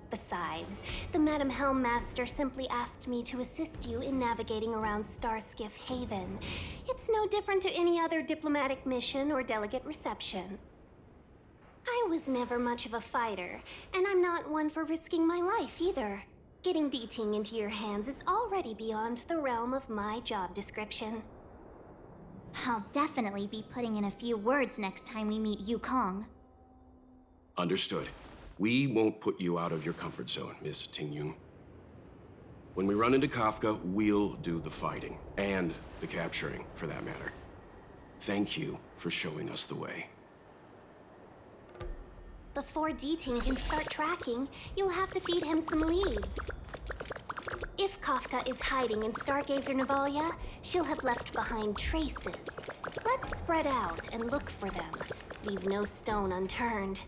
Besides, the Madam Helmmaster simply asked me to assist you in navigating around Starskiff Haven. It's no different to any other diplomatic mission or delegate reception. I was never much of a fighter, and I'm not one for risking my life either. Getting Deeting into your hands is already beyond the realm of my job description. I'll definitely be putting in a few words next time we meet Yukong. Understood. We won't put you out of your comfort zone, Miss Ting Yun. When we run into Kafka, we'll do the fighting, and the capturing, for that matter. Thank you for showing us the way. Before Deeting can start tracking, you'll have to feed him some leads. If Kafka is hiding in Stargazer Navalia, she'll have left behind traces. Let's spread out and look for them. Leave no stone unturned.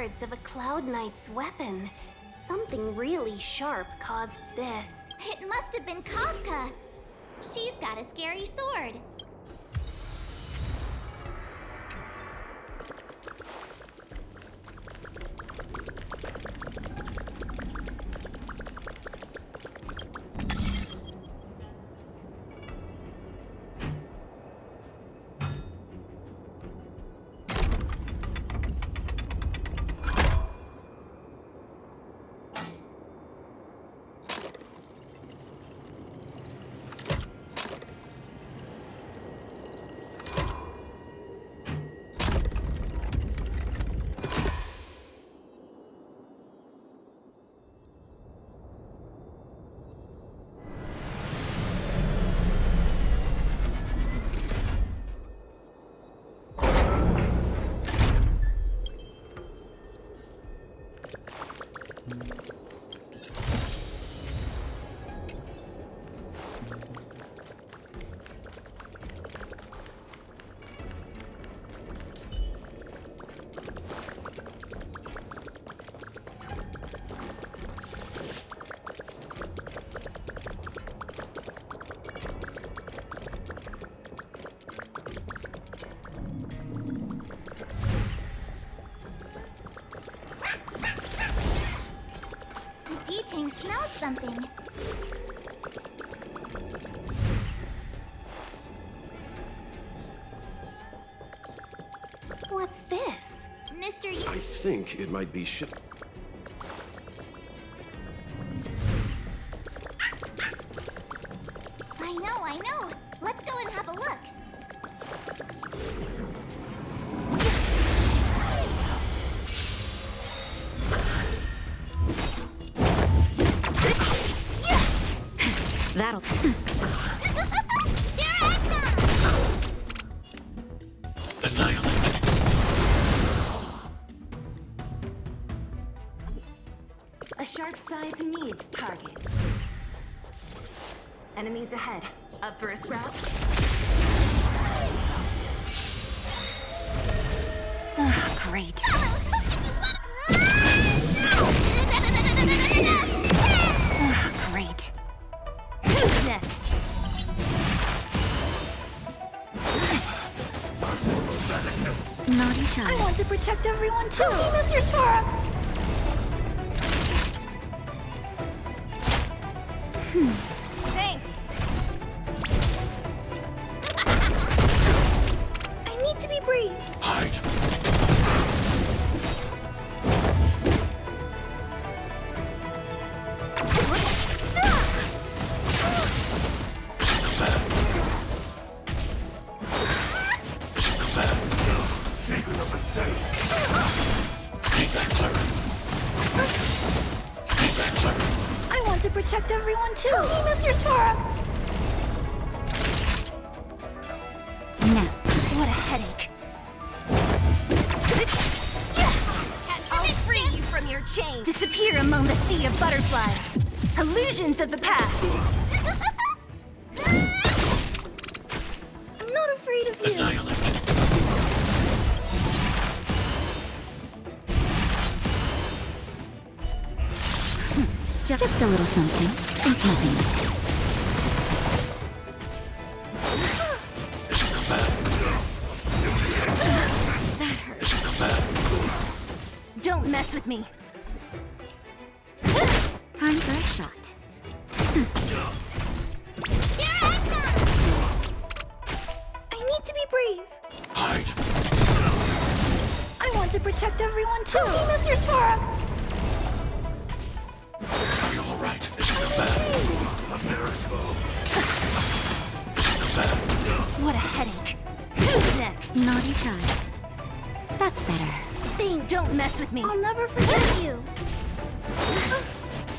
shards of a Cloud Knight's weapon. Something really sharp caused this. It must have been Kafka. She's got a scary sword. D-Tang smells something. What's this? Mr. I think it might be ship. I know. Let's go and have a look. That'll... A sharp scythe needs targets. Enemies ahead. Up for a scrap? Great. Great. Who's next? Naughty child. I want to protect everyone too! Mr. Sora! Thanks! I need to be brief. Hide. I want to protect everyone too! Mr. Sora! Now. What a headache. I'll free you from your chains. Disappear among the sea of butterflies. Illusions of the past. I'm not afraid of you. Just a little something. Think nothing of it. That hurt. Don't mess with me. Time for a shot. I need to be brave. Hide. I want to protect everyone too. Mr. Sora! Are you all right? Is it bad? A miracle. Is it bad? What a headache. Who's next? Naughty child. That's better. Thing, don't mess with me. I'll never forget you.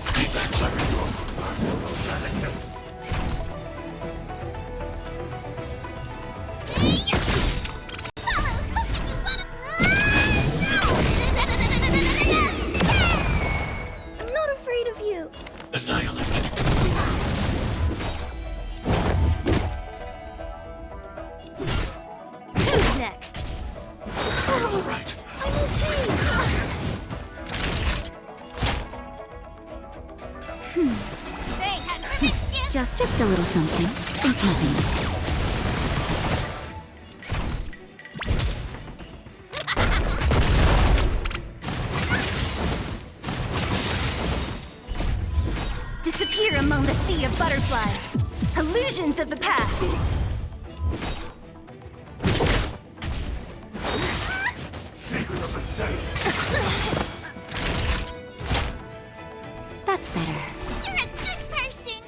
Stay back, Clara. I'm not afraid of you. Annihilate. Who's next? Are you all right? I'm okay. Just a little something. Think nothing of it. Disappear among the sea of butterflies. Illusions of the past. That's better. You're a good person.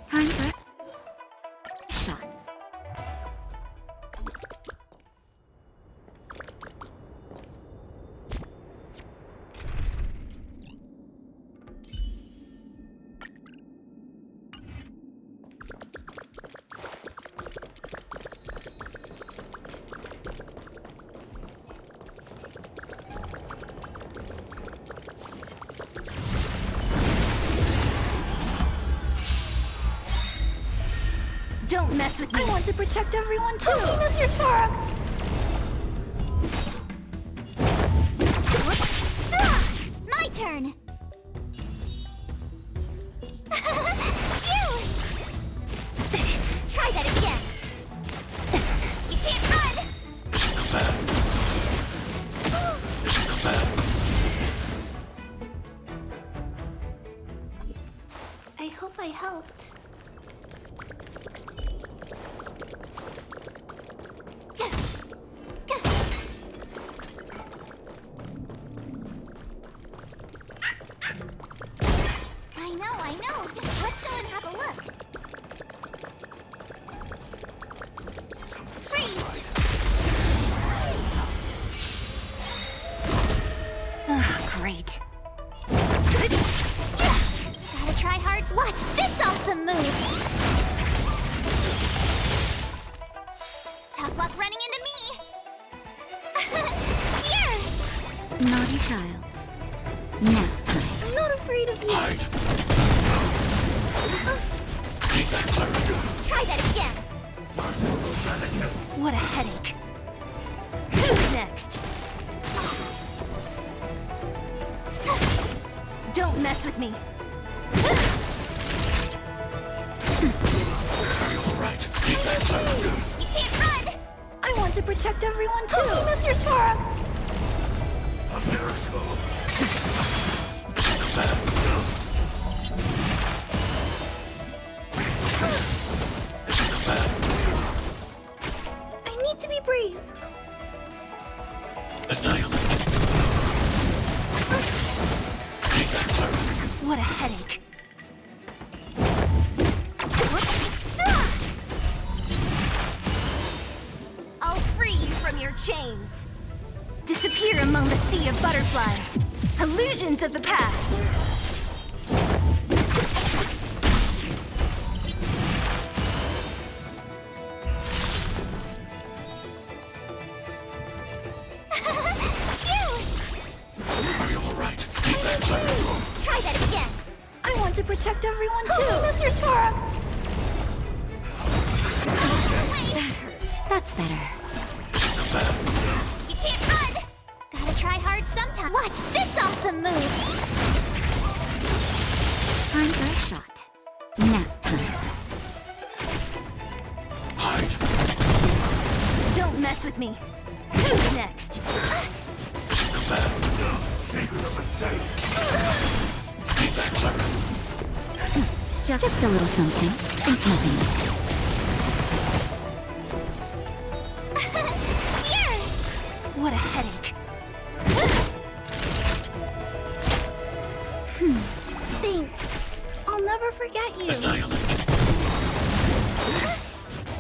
Time for a shot. Don't mess with me. I want to protect everyone too. Mr. Sora. My turn. Try that again. You can't run. I hope I helped. I know. Let's go and have a look. Freeze! Great. Gotta try hard. Watch this awesome move. Tough luck running into me. Here! Naughty child. Nap time. I'm not afraid of you. Hide. Try that again. What a headache. Who's next? Don't mess with me. You can't run. I want to protect everyone too. Mr. Sora. A miracle. I need to be brave. What a headache. I'll free you from your chains. Disappear among the sea of butterflies. Illusions of the past. Try that again. I want to protect everyone too. Mr. Sora. That's better. You can't run. Gotta try hard sometime. Watch this awesome move. Time for a shot. Nap time. Don't mess with me. Who's next? Just a little something. Think nothing of it. Here! What a headache. Thanks. I'll never forget you.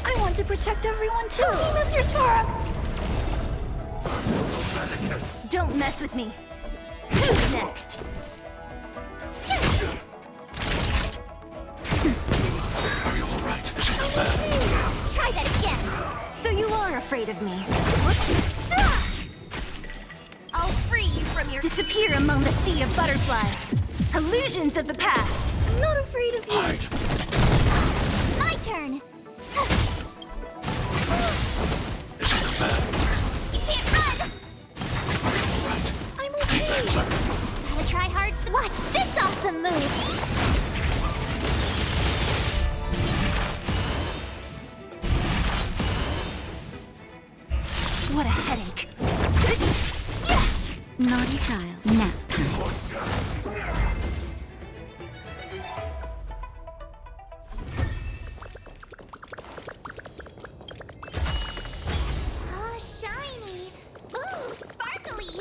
I want to protect everyone too. Mr. Sora. Don't mess with me. Who's next? Try that again. So you are afraid of me. I'll free you from your... Disappear among the sea of butterflies. Illusions of the past! I'm not afraid of you. My turn! It's a command. You can't run! I'm okay. Gotta try hard. Watch this awesome move! What a headache. Naughty child. Nap time. Oh, shiny! Ooh, sparkly!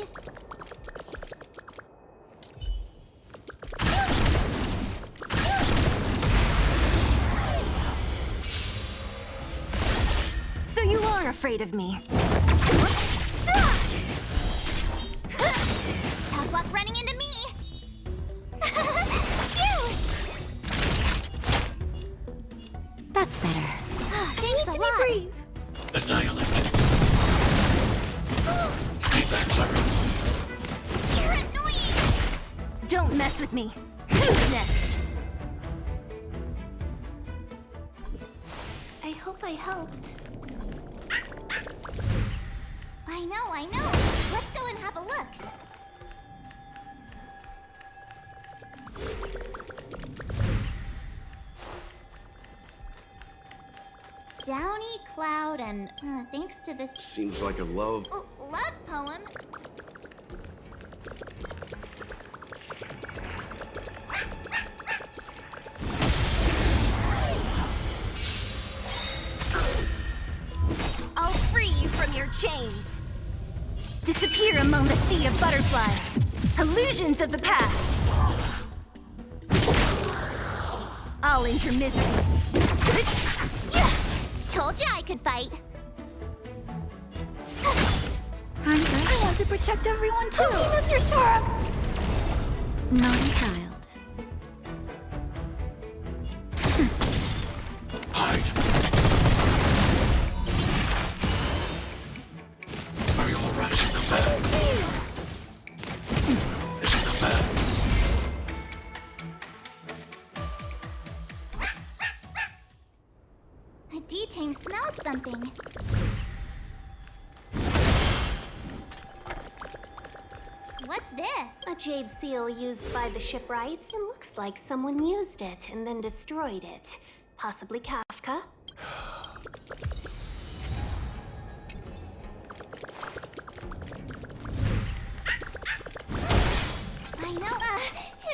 So you are afraid of me. Tough luck running into me! That's better. Thanks a lot! Annihilate. Stay back, Clara. You're annoying! Don't mess with me. Who's next? I hope I helped. I know. Let's go and have a look. Downy cloud and thanks to this Seems like a love. love poem. I'll free you from your chains. Disappear among the sea of butterflies. Illusions of the past. I'll end your misery. Told you I could fight. I want to protect everyone too. Mr. Sora. Naughty child. Hide. Are you alright? It's a command. It's a command. D-Tang smells something. What's this? A jade seal used by the shipwrights. It looks like someone used it and then destroyed it. Possibly Kafka. I know,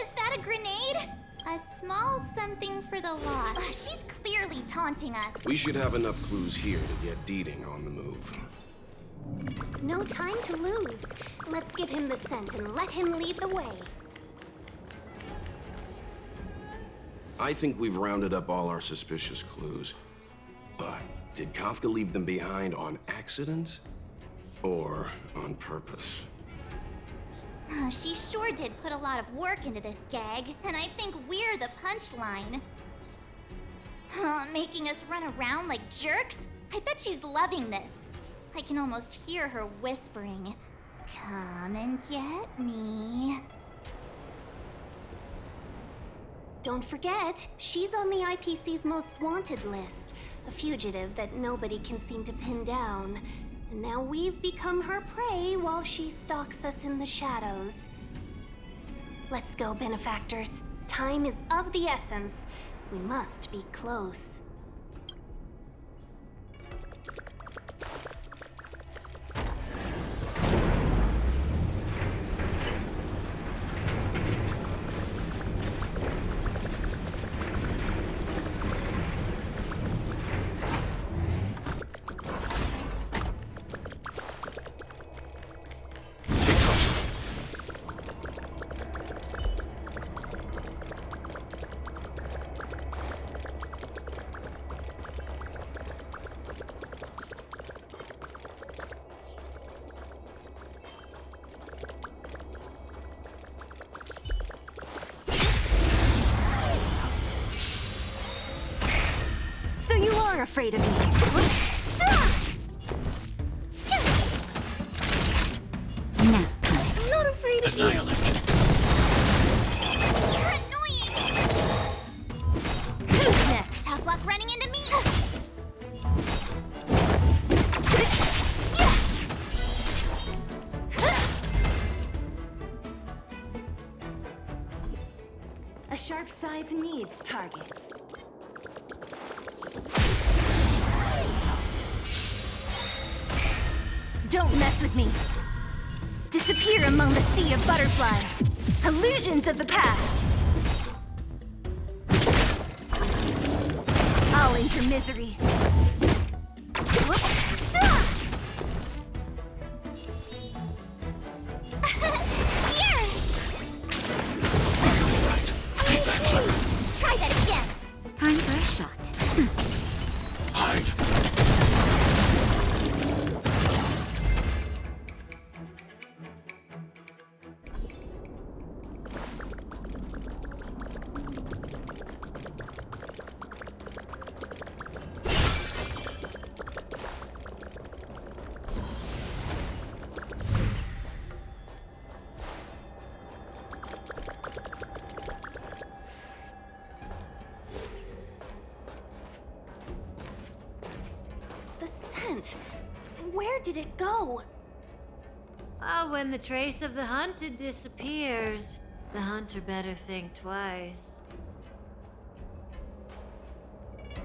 is that a grenade? A small something for the law. She's clearly taunting us. We should have enough clues here to get Deeding on the move. No time to lose. Let's give him the scent and let him lead the way. I think we've rounded up all our suspicious clues. But did Kafka leave them behind on accident? Or on purpose? She sure did put a lot of work into this gag, and I think we're the punchline. Making us run around like jerks? I bet she's loving this. I can almost hear her whispering, "Come and get me." Don't forget, she's on the IPC's most wanted list. A fugitive that nobody can seem to pin down. And now we've become her prey while she stalks us in the shadows. Let's go, benefactors. Time is of the essence. We must be close. So you are afraid of me. Nap time. I'm not afraid of you. Annihilate. A sharp scythe needs targets. Don't mess with me. Disappear among the sea of butterflies. Illusions of the past. I'll end your misery. Try that again. Time for a shot. The scent. Where did it go? Ah, when the trace of the hunted disappears, the hunter better think twice.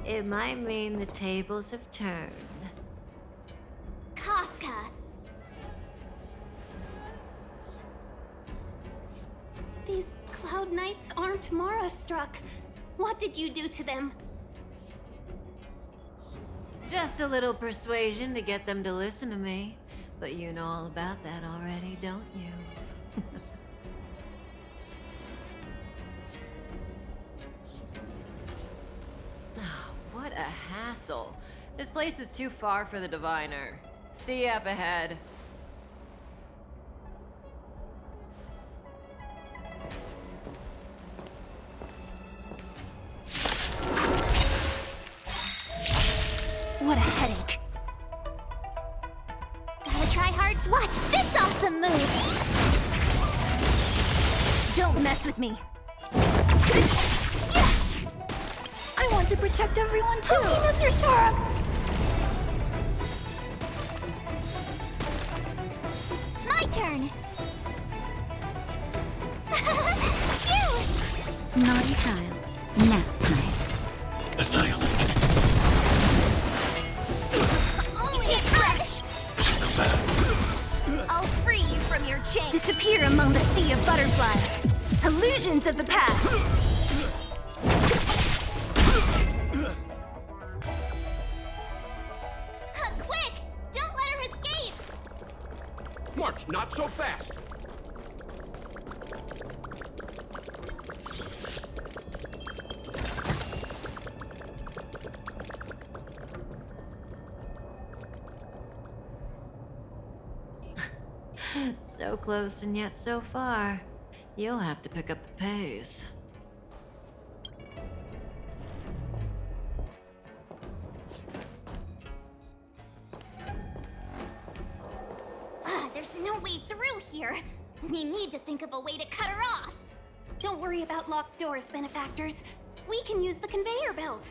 It might mean the tables have turned. Kafka. These Cloud Knights aren't Mara struck. What did you do to them? Just a little persuasion to get them to listen to me. But you know all about that already, don't you? What a hassle. This place is too far for the diviner. See you up ahead. What a headache. Gotta try hard. Watch this awesome move. Don't mess with me. I want to protect everyone too. Mr. Spark. My turn. Naughty child. Nap time. Only a crash. I'll free you from your chain. Disappear among the sea of butterflies. Illusions of the past. Quick! Don't let her escape! March, not so fast! So close and yet so far. You'll have to pick up the pace. There's no way through here. We need to think of a way to cut her off. Don't worry about locked doors, benefactors. We can use the conveyor belts.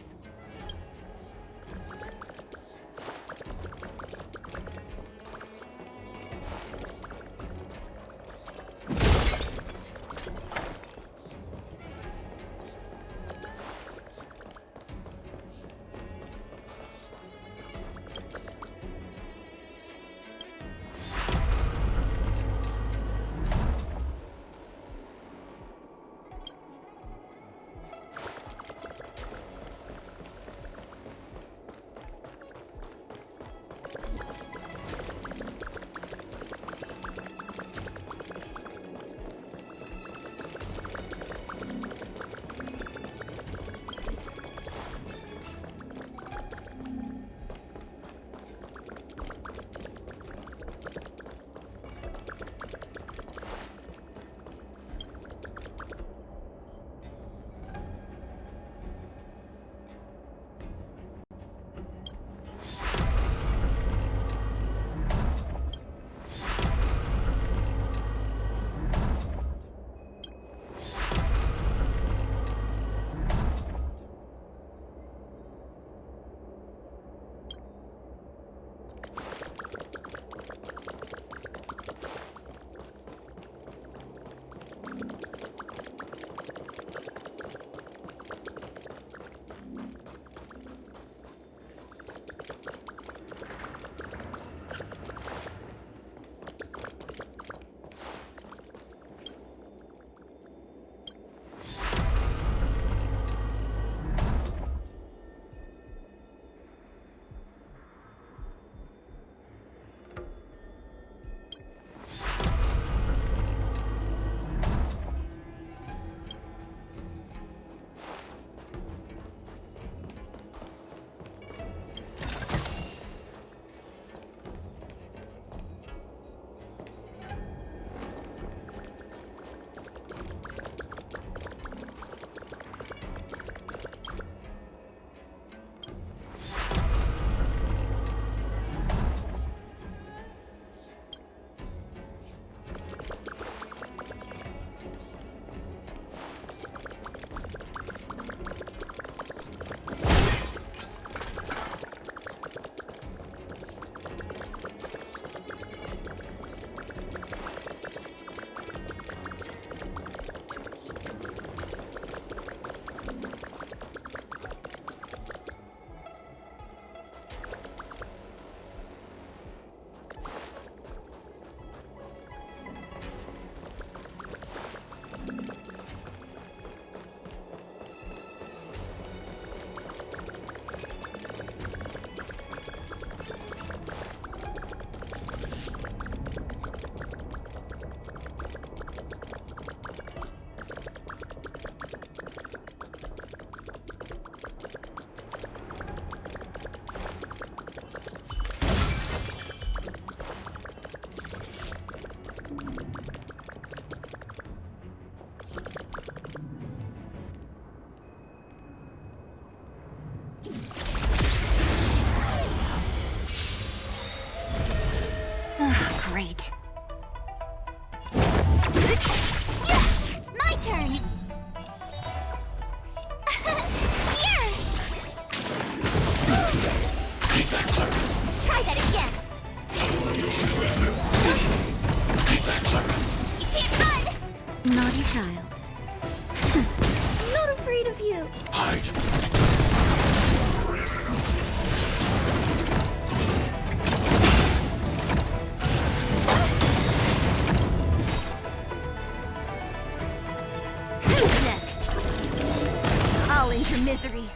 naughty child. I'm not afraid of you. Hide. Who's next? I'll end your misery.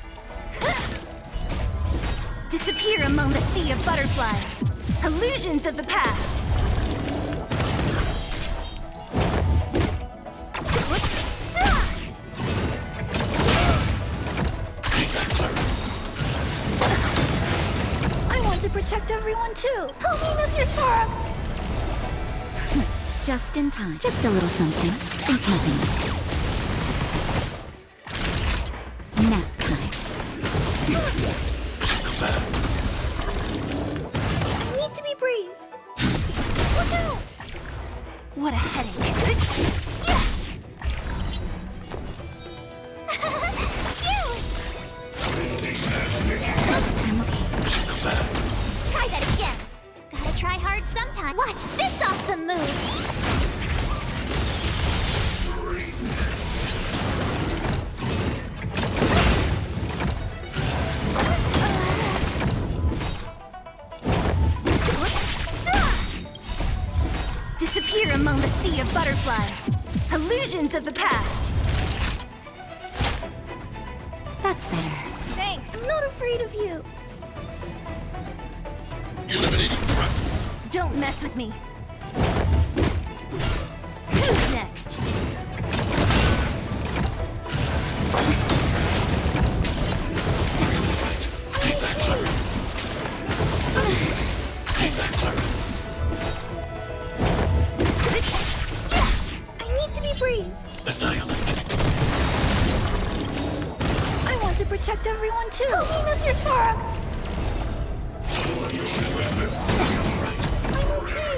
Disappear among the sea of butterflies. Illusions of the past. I want to protect everyone too. Help me, Mr. Sora. Just in time. Just a little something. Think nothing of it. Nap time. I need to be brave. Look out! What a headache. I'm okay. Try that again. Gotta try hard sometime. Watch this awesome move. Disappear among the sea of butterflies. Illusions of the past. That's better. Thanks. I'm not afraid of you. Eliminating threat. Don't mess with me. Who's next? Stay back, Clara. Stay back, Clara. I need to be brave. Annihilate. I want to protect everyone too. Help me, Mr. Sora. I'm okay.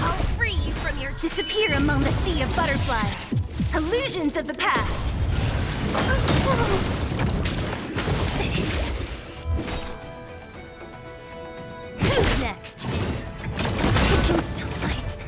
I'll free you from your disappear among the sea of butterflies. Illusions of the past. Who's next? I can still fight.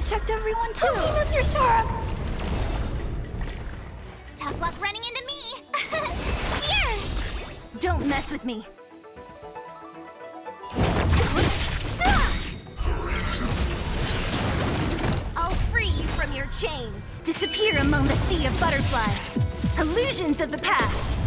protect everyone too. Oh, Mr. Star! Tough luck running into me. Here! Don't mess with me. I'll free you from your chains. Disappear among the sea of butterflies. Illusions of the past.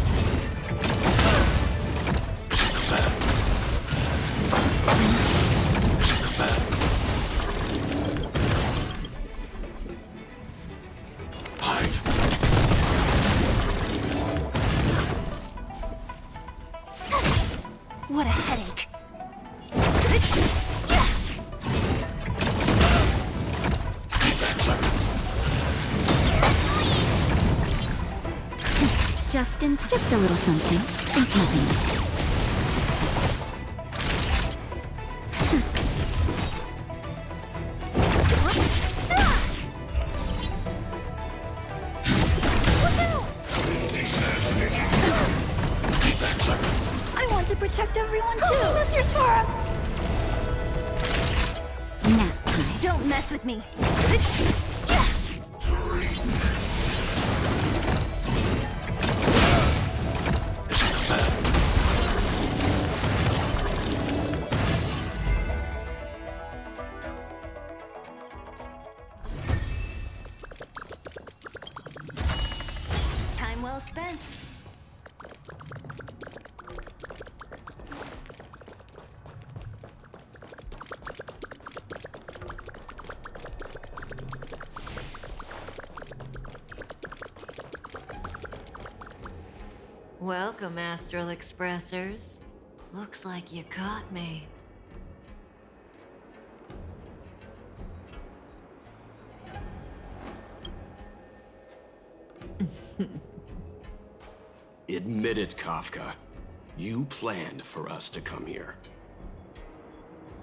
What a headache. Just in time. Just a little something. Think nothing. I want to protect everyone too. Oh, Mr. Star! Nap time. Don't mess with me. Time well spent. Welcome, Astral Expressors. Looks like you caught me. Admit it, Kafka. You planned for us to come here.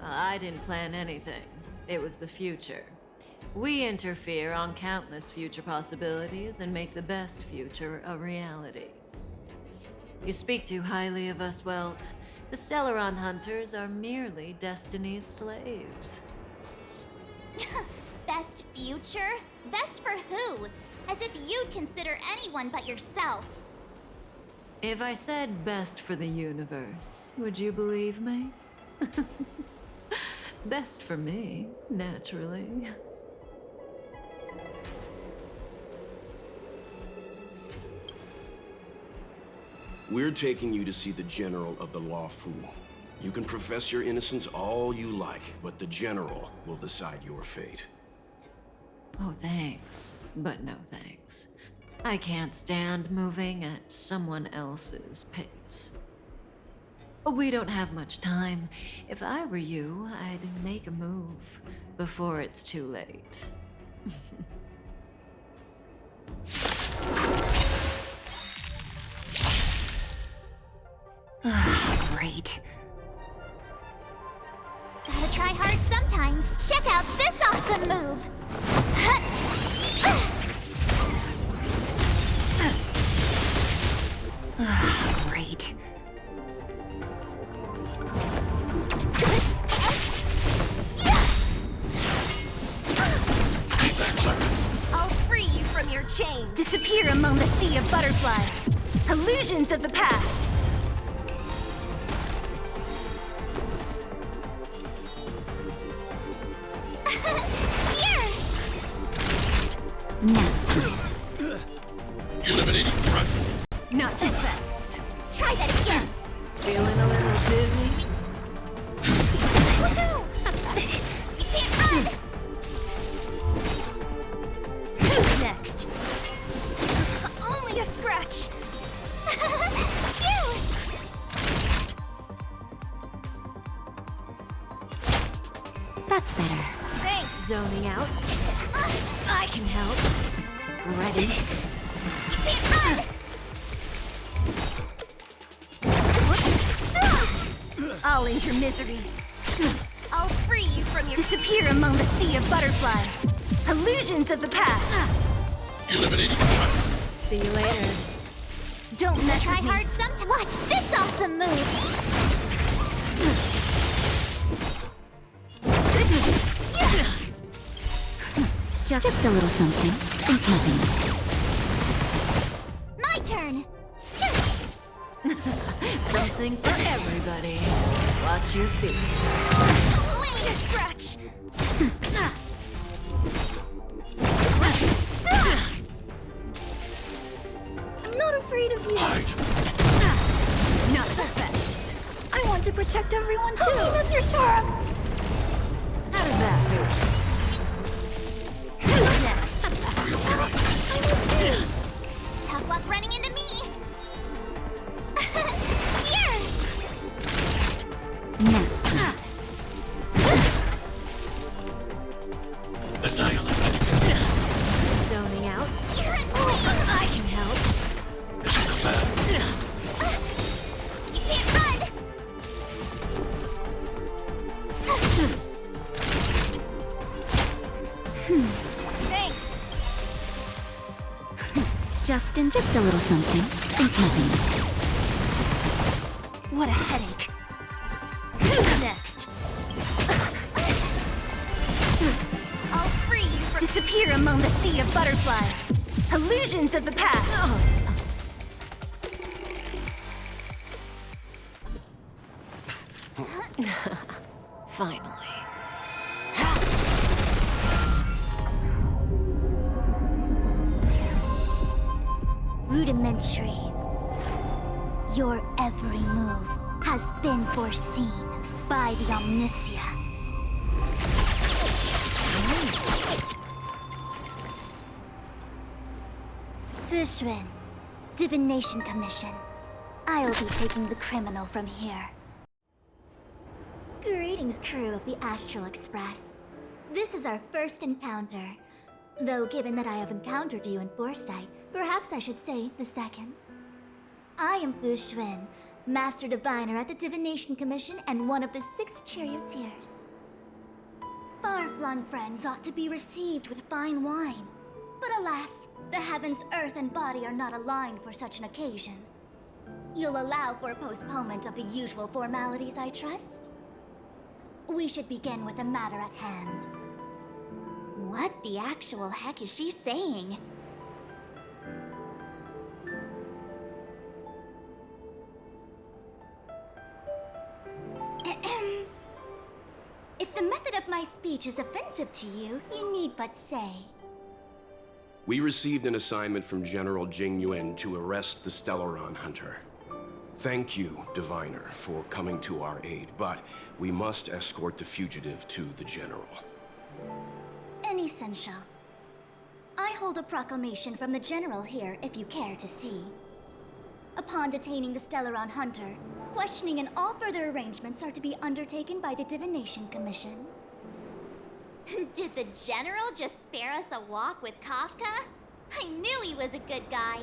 I didn't plan anything. It was the future. We interfere on countless future possibilities and make the best future a reality. You speak too highly of us, Welt. The Stellaron Hunters are merely Destiny's slaves. Best future? Best for who? As if you'd consider anyone but yourself. If I said best for the universe, would you believe me? Best for me, naturally. We're taking you to see the General of the Luofu. You can profess your innocence all you like, but the General will decide your fate. Oh, thanks. But no thanks. I can't stand moving at someone else's pace. We don't have much time. If I were you, I'd make a move before it's too late. Great. Gotta try hard sometimes. Check out this awesome move! Great. I'll free you from your chains. Disappear among the sea of butterflies. Illusions of the past. Here! Now. Eliminating threat. Not too fast. Try that again! Feeling a little dizzy? Woohoo! You can't run! Who's next? Only a scratch. You! That's better. Thanks. Zoning out. I can help. Ready? You can't run! I'll end your misery. I'll free you from your... Disappear among the sea of butterflies. Illusions of the past. Eliminating threat. See you later. Don't mess Try with me. hard sometimes. Watch this awesome move! Just a little something. Think nothing of it. My turn! Something for everybody. Watch your feet. Wait a scratch! I'm not afraid of you. Not so fast. I want to protect everyone too. That's your storm. How does that feel? Who's next? Tough luck running into me! Here! Now. Zoning out. I can help. You can't run! Thanks. Justin, just a little something. Think nothing of it. What a headache. Who's next? I'll free you from— Disappear among the sea of butterflies. Illusions of the past. Finally. Rudimentary. Your every move has been foreseen by the Omniscia. Fushun, Divination Commission. I'll be taking the criminal from here. Greetings, crew of the Astral Express. This is our first encounter. Though given that I have encountered you in foresight, perhaps I should say the second. I am Fushun, Master Diviner at the Divination Commission and one of the 6 charioteers. Far-flung friends ought to be received with fine wine. But alas, the heavens, earth, and body are not aligned for such an occasion. You'll allow for a postponement of the usual formalities, I trust? We should begin with the matter at hand. What the actual heck is she saying? If the method of my speech is offensive to you, you need but say. We received an assignment from General Jing Yuan to arrest the Stellaron Hunter. Thank you, Diviner, for coming to our aid, but we must escort the fugitive to the General. Essential. I hold a proclamation from the General here, if you care to see. Upon detaining the Stellaron Hunter, questioning and all further arrangements are to be undertaken by the Divination Commission. Did the General just spare us a walk with Kafka? I knew he was a good guy.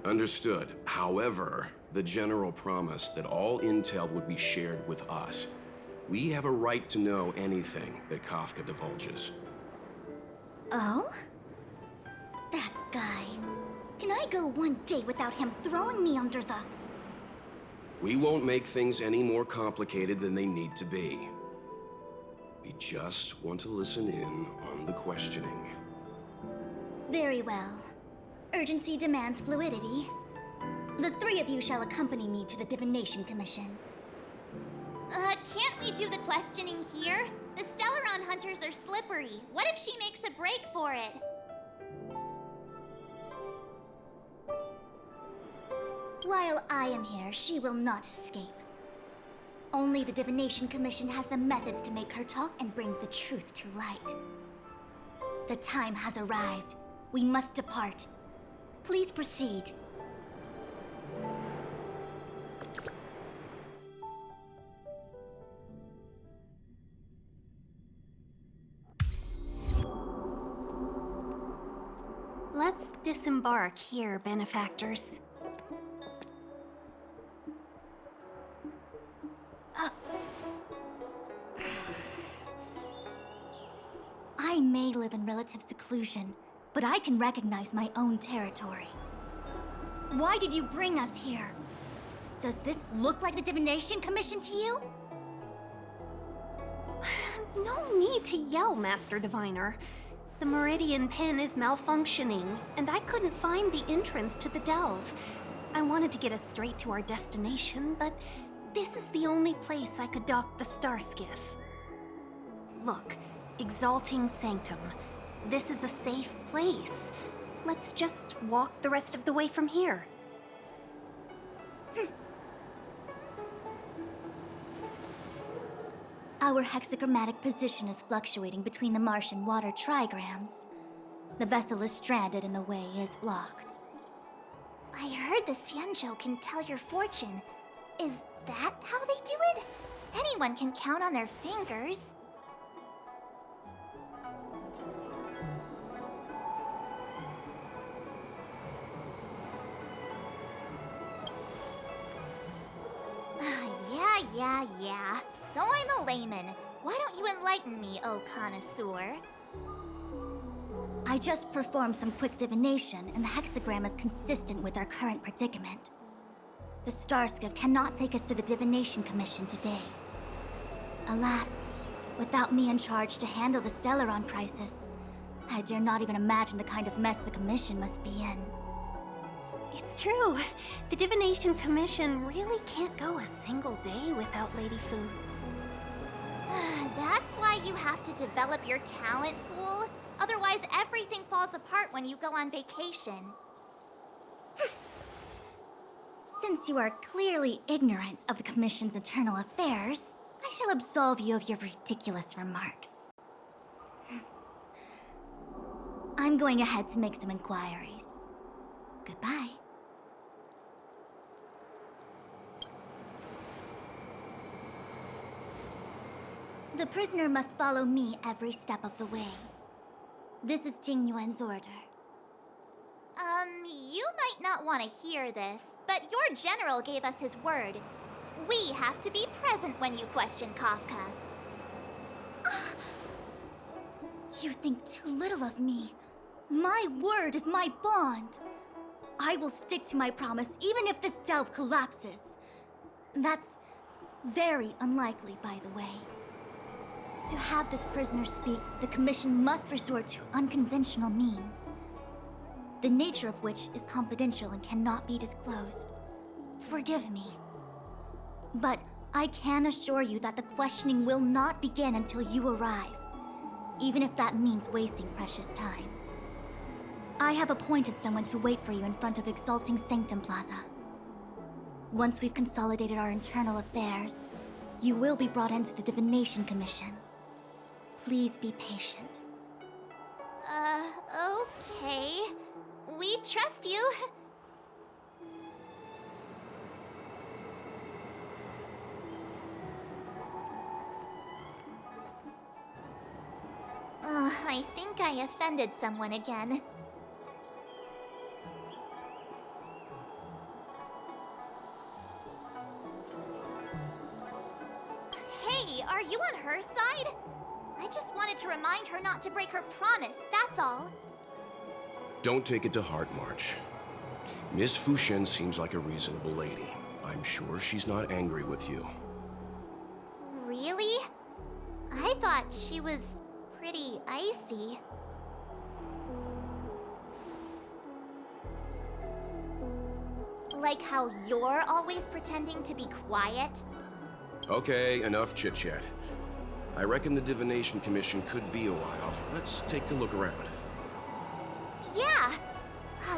Understood. However, the General promised that all intel would be shared with us. We have a right to know anything that Kafka divulges. Oh? That guy. Can I go one day without him throwing me under the... We won't make things any more complicated than they need to be. We just want to listen in on the questioning. Very well. Urgency demands fluidity. The 3 of you shall accompany me to the Divination Commission. Can't we do the questioning here? The Stellaron Hunters are slippery. What if she makes a break for it? While I am here, she will not escape. Only the Divination Commission has the methods to make her talk and bring the truth to light. The time has arrived. We must depart. Please proceed. Let's disembark here, benefactors. I may live in relative seclusion, but I can recognize my own territory. Why did you bring us here? Does this look like the Divination Commission to you? No need to yell, Master Diviner. The Meridian pin is malfunctioning, and I couldn't find the entrance to the delve. I wanted to get us straight to our destination, but this is the only place I could dock the star skiff. Look, Exalting Sanctum. This is a safe place. Let's just walk the rest of the way from here. Our hexagrammatic position is fluctuating between the marsh and water trigrams. The vessel is stranded and the way is blocked. I heard the Xianzhou can tell your fortune. Is that how they do it? Anyone can count on their fingers. Yeah. So I'm a layman. Why don't you enlighten me, oh connoisseur? I just performed some quick divination, and the hexagram is consistent with our current predicament. The Starskiff cannot take us to the Divination Commission today. Alas, without me in charge to handle the Stellaron crisis, I dare not even imagine the kind of mess the Commission must be in. It's true. The Divination Commission really can't go a single day without Lady Fu. That's why you have to develop your talent pool. Otherwise, everything falls apart when you go on vacation. Since you are clearly ignorant of the Commission's internal affairs, I shall absolve you of your ridiculous remarks. I'm going ahead to make some inquiries. Goodbye. The prisoner must follow me every step of the way. This is Jing Yuan's order. You might not want to hear this, but your general gave us his word. We have to be present when you question Kafka. You think too little of me. My word is my bond. I will stick to my promise even if this delve collapses. That's very unlikely, by the way. To have this prisoner speak, the Commission must resort to unconventional means, the nature of which is confidential and cannot be disclosed. Forgive me. But I can assure you that the questioning will not begin until you arrive, even if that means wasting precious time. I have appointed someone to wait for you in front of Exalting Sanctum Plaza. Once we've consolidated our internal affairs, you will be brought into the Divination Commission. Please be patient. Okay. We trust you. I think I offended someone again. Hey, are you on her side? I just wanted to remind her not to break her promise, that's all. Don't take it to heart, March. Miss Fushen seems like a reasonable lady. I'm sure she's not angry with you. Really? I thought she was pretty icy. Like how you're always pretending to be quiet? Okay, enough chit-chat. I reckon the Divination Commission could be a while. Let's take a look around. Yeah!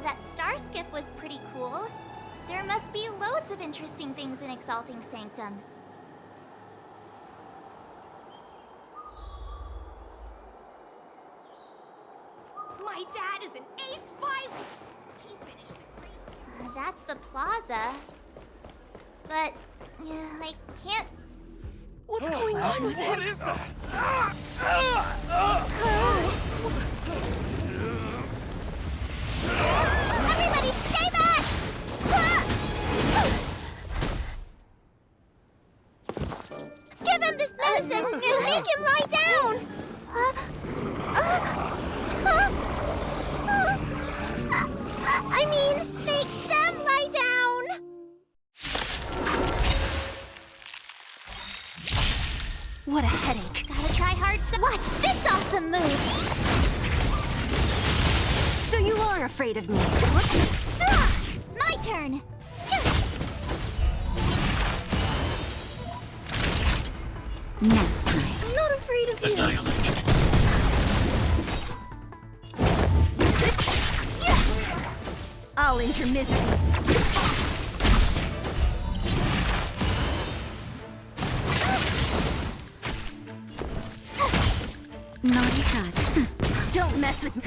That star skiff was pretty cool. There must be loads of interesting things in Exalting Sanctum. My dad is an ace pilot! He finished the crazy... That's the plaza. But, I can't... What's going on with him? What is that? Everybody stay back! Give him this medicine and make him lie down! I mean, make them lie down! What a headache. Gotta try hard. Watch this awesome move! you are afraid of me. My turn! Nap time. I'm not afraid of you. I'll end your misery. Naughty touch. Don't mess with me.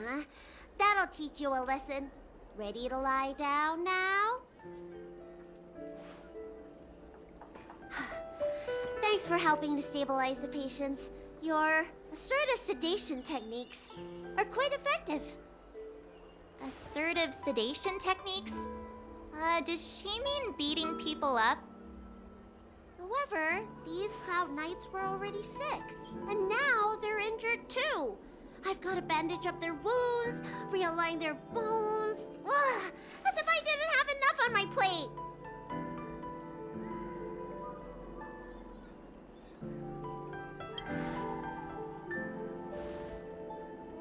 Huh? That'll teach you a lesson. Ready to lie down now? Thanks for helping to stabilize the patients. Your assertive sedation techniques are quite effective. Assertive sedation techniques? Does she mean beating people up? However, these Cloud Knights were already sick, and now they're injured too. I've got to bandage up their wounds, realign their bones. Ugh, as if I didn't have enough on my plate.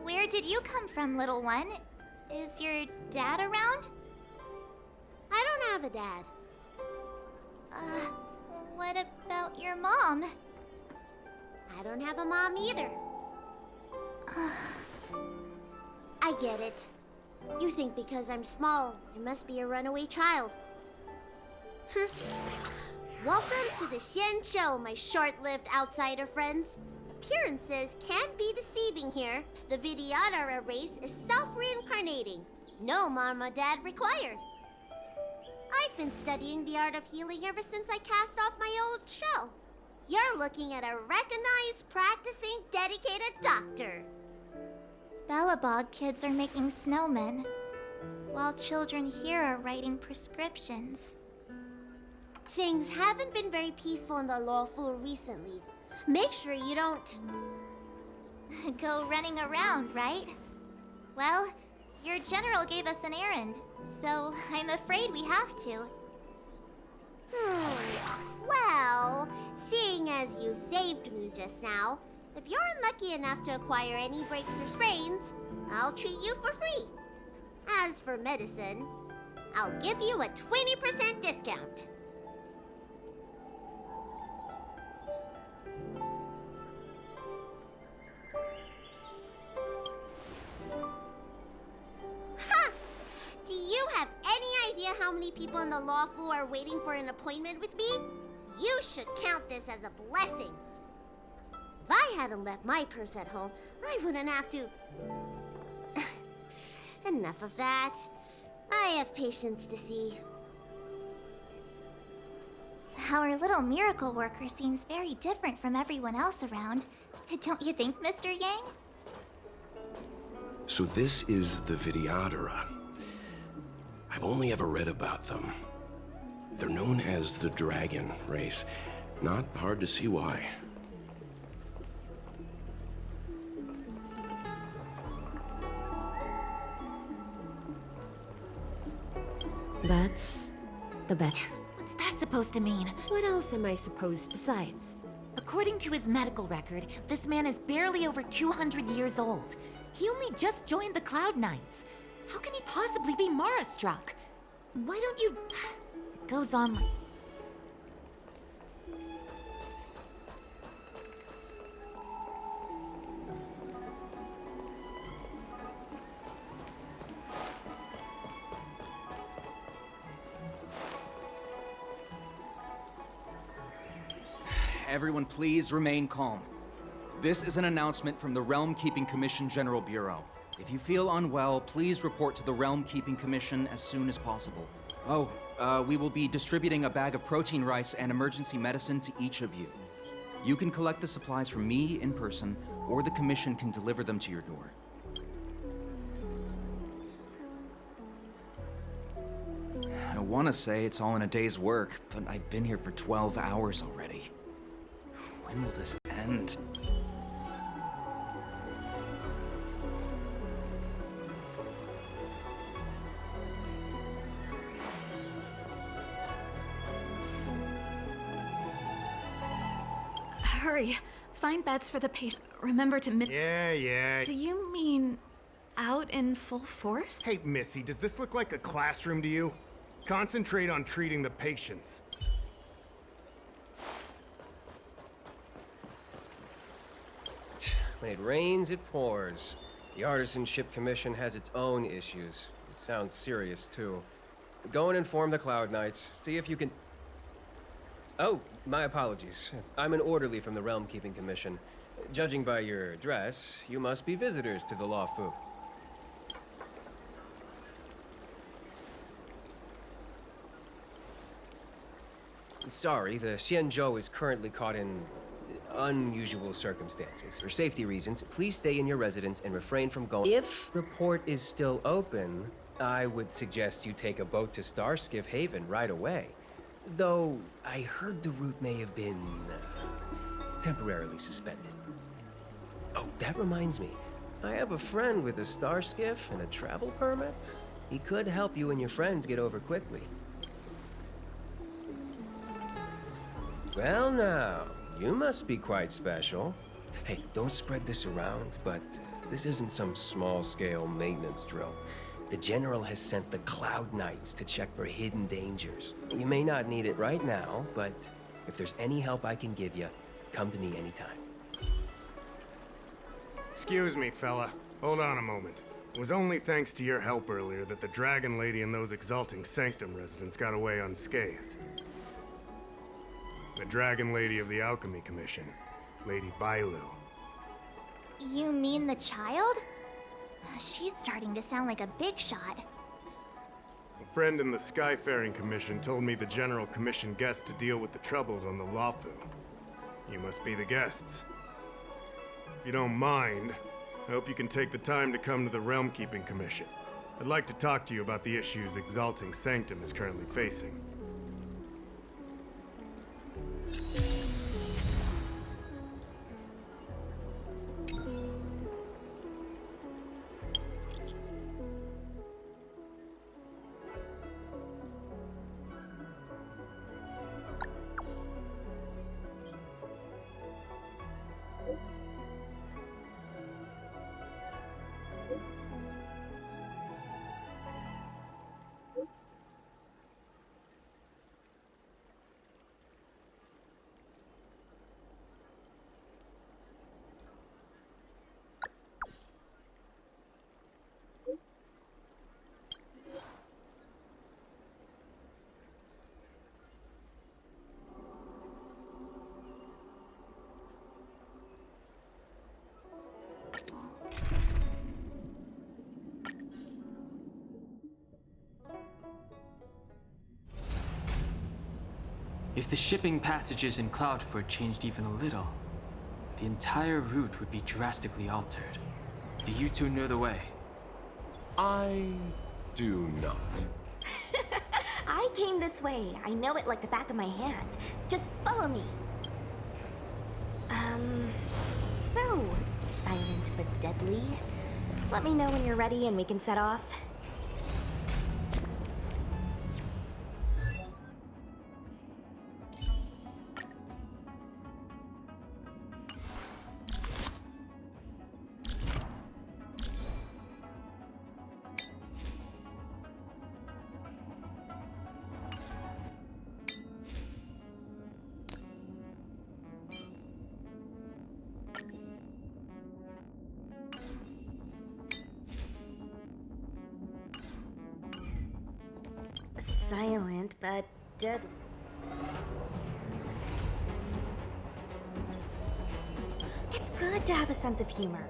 Where did you come from, little one? Is your dad around? I don't have a dad. What about your mom? I don't have a mom either. I get it. You think because I'm small, I must be a runaway child. Welcome to the Xianzhou, my short-lived outsider friends. Appearances can be deceiving here. The Vidyadhara race is self-reincarnating. No mom or dad required. I've been studying the art of healing ever since I cast off my old shell. You're looking at a recognized, practicing, dedicated doctor. Bellabog kids are making snowmen, while children here are writing prescriptions. Things haven't been very peaceful in the Luofu recently. Make sure you don't... Go running around, right? Well, your general gave us an errand, so I'm afraid we have to. Well, seeing as you saved me just now, if you're unlucky enough to acquire any breaks or sprains, I'll treat you for free. As for medicine, I'll give you a 20% discount. Ha! Do you have any idea how many people in the Luofu are waiting for an appointment with me? You should count this as a blessing. If I hadn't left my purse at home, I wouldn't have to... Enough of that. I have patients to see. Our little miracle worker seems very different from everyone else around. Don't you think, Mr. Yang? So this is the Vidyadhara. I've only ever read about them. They're known as the Dragon race. Not hard to see why. That's the bet. What's that supposed to mean? What else am I supposed besides? According to his medical record, this man is barely over 200 years old. He only just joined the Cloud Knights. How can he possibly be Mara-struck? Why don't you... It goes on like... Everyone please remain calm. This is an announcement from the Realm Keeping Commission General Bureau. If you feel unwell, please report to the Realm Keeping Commission as soon as possible. Oh, we will be distributing a bag of protein rice and emergency medicine to each of you. You can collect the supplies from me in person, or the Commission can deliver them to your door. I want to say it's all in a day's work, but I've been here for 12 hours already. When will this end? Hurry. Find beds for the patient. Remember to Yeah. Do you mean out in full force? Hey, Missy, does this look like a classroom to you? Concentrate on treating the patients. When it rains, it pours. The Artisanship Commission has its own issues. It sounds serious, too. Go and inform the Cloud Knights. See if you can... Oh, my apologies. I'm an orderly from the Realm Keeping Commission. Judging by your dress, you must be visitors to the Luofu. Sorry, the Xianzhou is currently caught in unusual circumstances. For safety reasons, please stay in your residence and refrain from going. If the port is still open, I would suggest you take a boat to Starskiff Haven right away. Though, I heard the route may have been temporarily suspended. Oh, that reminds me. I have a friend with a Starskiff and a travel permit. He could help you and your friends get over quickly. Well now, you must be quite special. Hey, don't spread this around, but this isn't some small-scale maintenance drill. The General has sent the Cloud Knights to check for hidden dangers. You may not need it right now, but if there's any help I can give you, come to me anytime. Excuse me, fella. Hold on a moment. It was only thanks to your help earlier that the Dragon Lady and those Exalting Sanctum residents got away unscathed. The Dragon Lady of the Alchemy Commission, Lady Bailu. You mean the child? She's starting to sound like a big shot. A friend in the Skyfaring Commission told me the General commissioned guests to deal with the troubles on the Luofu. You must be the guests. If you don't mind, I hope you can take the time to come to the Realm Keeping Commission. I'd like to talk to you about the issues Exalting Sanctum is currently facing. If the shipping passages in Cloudford changed even a little, the entire route would be drastically altered. Do you two know the way? I do not. I came this way. I know it like the back of my hand. Just follow me. So, silent but deadly. Let me know when you're ready and we can set off. Silent but deadly. It's good to have a sense of humor.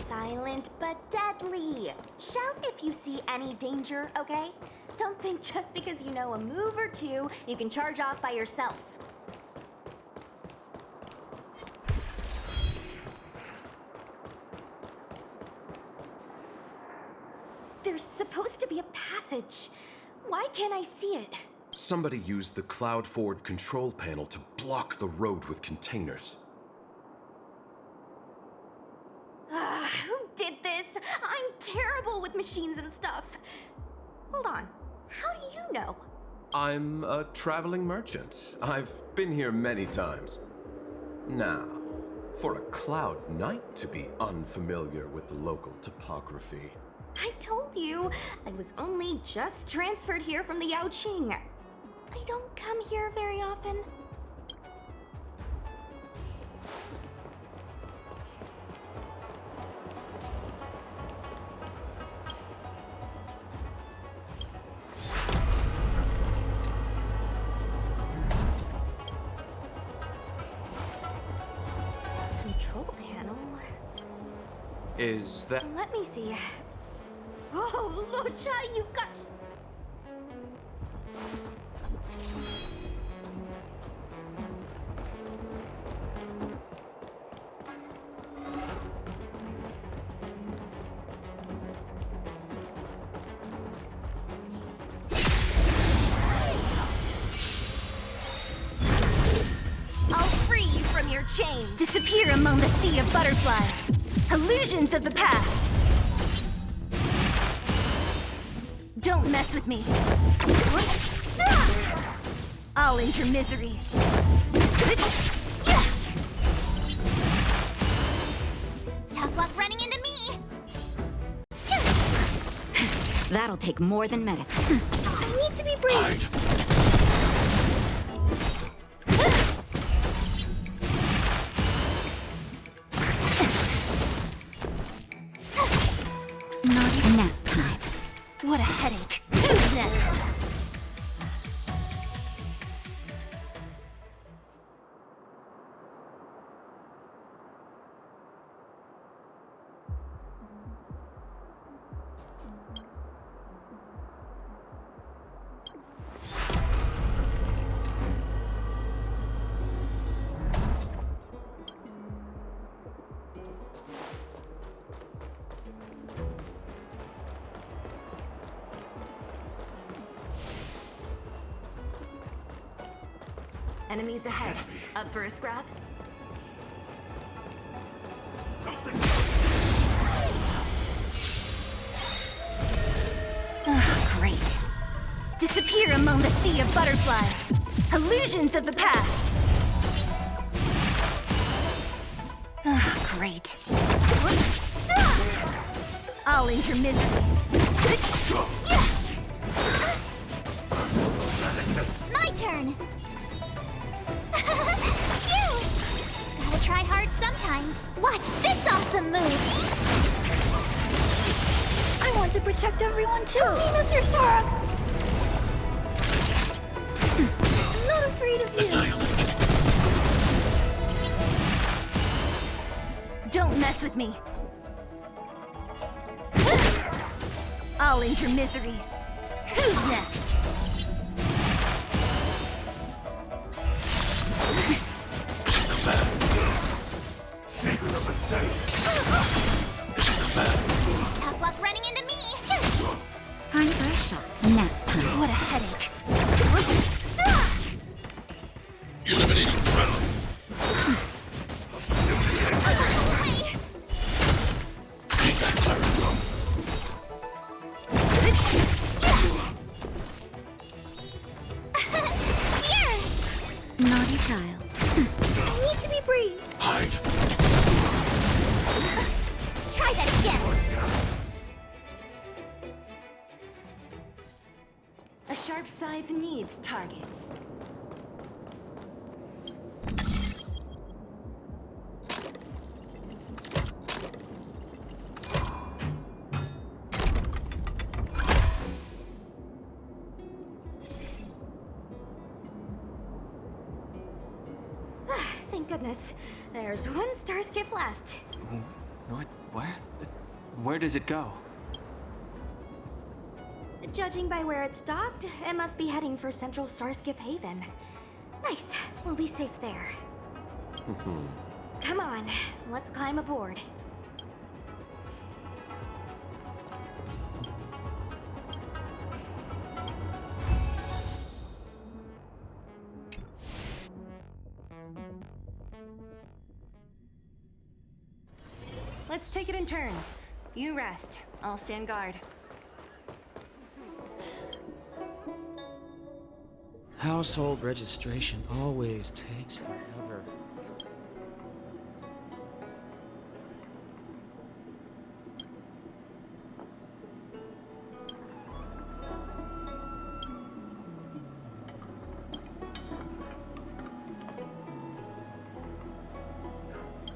Silent but deadly. Shout if you see any danger, okay? Don't think just because you know a move or two, you can charge off by yourself. There's supposed to be a passage. Why can't I see it? Somebody used the cloud forward control panel to block the road with containers. Who did this? I'm terrible with machines and stuff. Hold on. How do you know? I'm a traveling merchant. I've been here many times. Now, for a Cloud Knight to be unfamiliar with the local topography. I told you, I was only just transferred here from the Yaoqing. I don't come here very often. Control panel. Is that... Let me see. Whoa, Locha, you've got... I'll free you from your chain. Disappear among the sea of butterflies. Illusions of the past. Don't mess with me. I'll end your misery. Tough luck running into me! That'll take more than medicine. I need to be brave. Not nap time. What a headache. Who's next? Enemies ahead. Up for a scrap? Great. Disappear among the sea of butterflies. Illusions of the past. Great. I'll end your misery. My turn! Phew! Gotta try hard sometimes. Watch this awesome move! I want to protect everyone too. Mr. Stark. I'm not afraid of you. Don't mess with me. I'll end your misery. Who's next? Tough luck running into me! Time for a shot. Nap time. What a headache. Eliminating threat. Take that, Clara. Here! Naughty child. I need to be brave. Hide. Try that again! A sharp scythe needs targets. Thank goodness. There's one star skiff left. What? Where? Where does it go? Judging by where it's docked, it must be heading for Central Starskiff Haven. Nice. We'll be safe there. Come on, let's climb aboard. Let's take it in turns. You rest. I'll stand guard. Household registration always takes forever.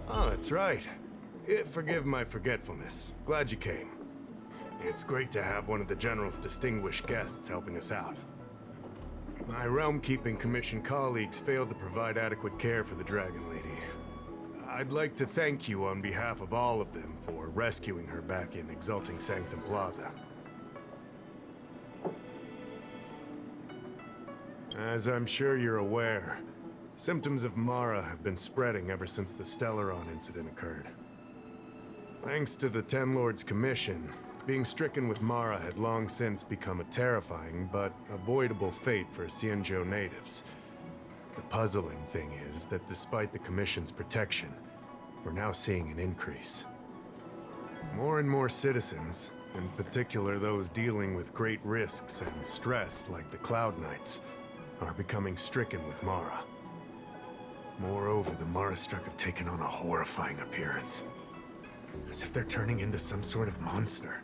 Oh, that's right. Forgive my forgetfulness. Glad you came. It's great to have one of the General's distinguished guests helping us out. My Realm-Keeping Commission colleagues failed to provide adequate care for the Dragon Lady. I'd like to thank you on behalf of all of them for rescuing her back in Exalting Sanctum Plaza. As I'm sure you're aware, symptoms of Mara have been spreading ever since the Stellaron incident occurred. Thanks to the Ten Lords Commission, being stricken with Mara had long since become a terrifying but avoidable fate for Xianzhou natives. The puzzling thing is that despite the Commission's protection, we're now seeing an increase. More and more citizens, in particular those dealing with great risks and stress like the Cloud Knights, are becoming stricken with Mara. Moreover, the Mara-struck have taken on a horrifying appearance, as if they're turning into some sort of monster.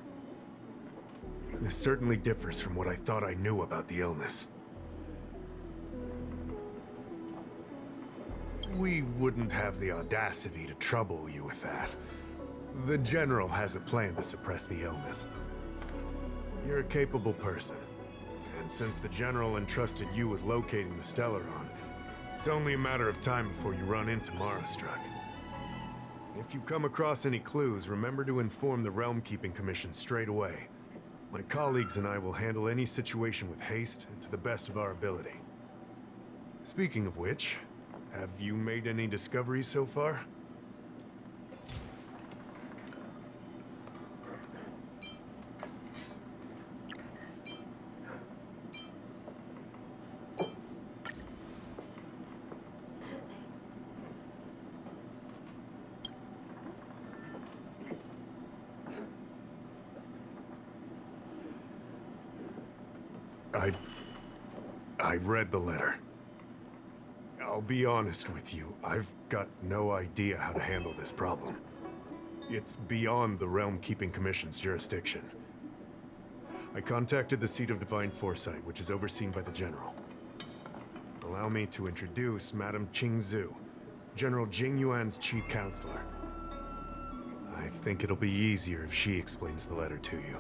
This certainly differs from what I thought I knew about the illness. We wouldn't have the audacity to trouble you with that. The General has a plan to suppress the illness. You're a capable person, and since the General entrusted you with locating the Stellaron, it's only a matter of time before you run into Mara-struck. If you come across any clues, remember to inform the Realm-Keeping Commission straight away. My colleagues and I will handle any situation with haste and to the best of our ability. Speaking of which, have you made any discoveries so far? I read the letter. I'll be honest with you, I've got no idea how to handle this problem. It's beyond the Realm-Keeping Commission's jurisdiction. I contacted the Seat of Divine Foresight, which is overseen by the General. Allow me to introduce Madame Qingzhu, General Jing Yuan's chief counselor. I think it'll be easier if she explains the letter to you.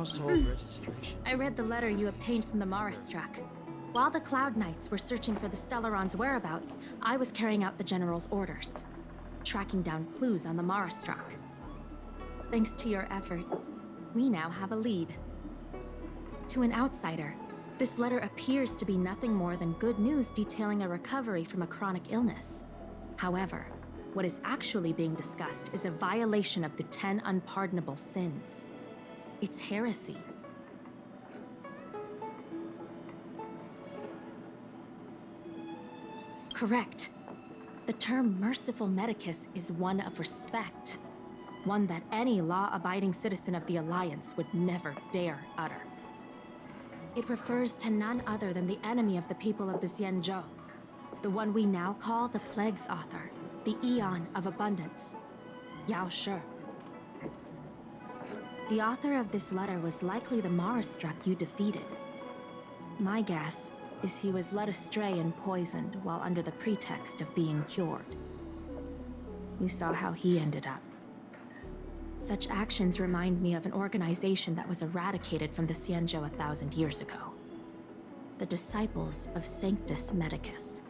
Household registration. I read the letter you obtained from the Marastruck. While the Cloud Knights were searching for the Stellaron's whereabouts, I was carrying out the General's orders, tracking down clues on the Marastruck. Thanks to your efforts, we now have a lead. To an outsider, this letter appears to be nothing more than good news detailing a recovery from a chronic illness. However, what is actually being discussed is a violation of the 10 unpardonable sins. It's heresy. Correct. The term merciful medicus is one of respect. One that any law-abiding citizen of the Alliance would never dare utter. It refers to none other than the enemy of the people of the Xianzhou, the one we now call the Plague's author, the Eon of Abundance, Yao Shi. The author of this letter was likely the Marastruck you defeated. My guess is he was led astray and poisoned while under the pretext of being cured. You saw how he ended up. Such actions remind me of an organization that was eradicated from the Xianzhou 1,000 years ago. The Disciples of Sanctus Medicus.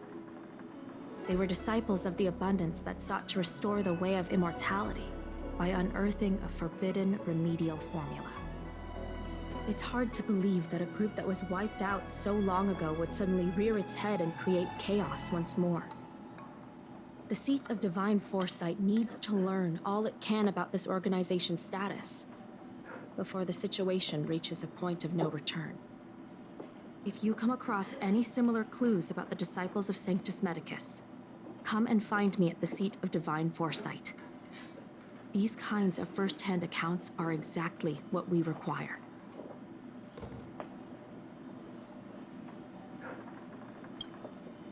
They were disciples of the Abundance that sought to restore the way of immortality by unearthing a forbidden remedial formula. It's hard to believe that a group that was wiped out so long ago would suddenly rear its head and create chaos once more. The Seat of Divine Foresight needs to learn all it can about this organization's status before the situation reaches a point of no return. If you come across any similar clues about the Disciples of Sanctus Medicus, come and find me at the Seat of Divine Foresight. These kinds of first-hand accounts are exactly what we require.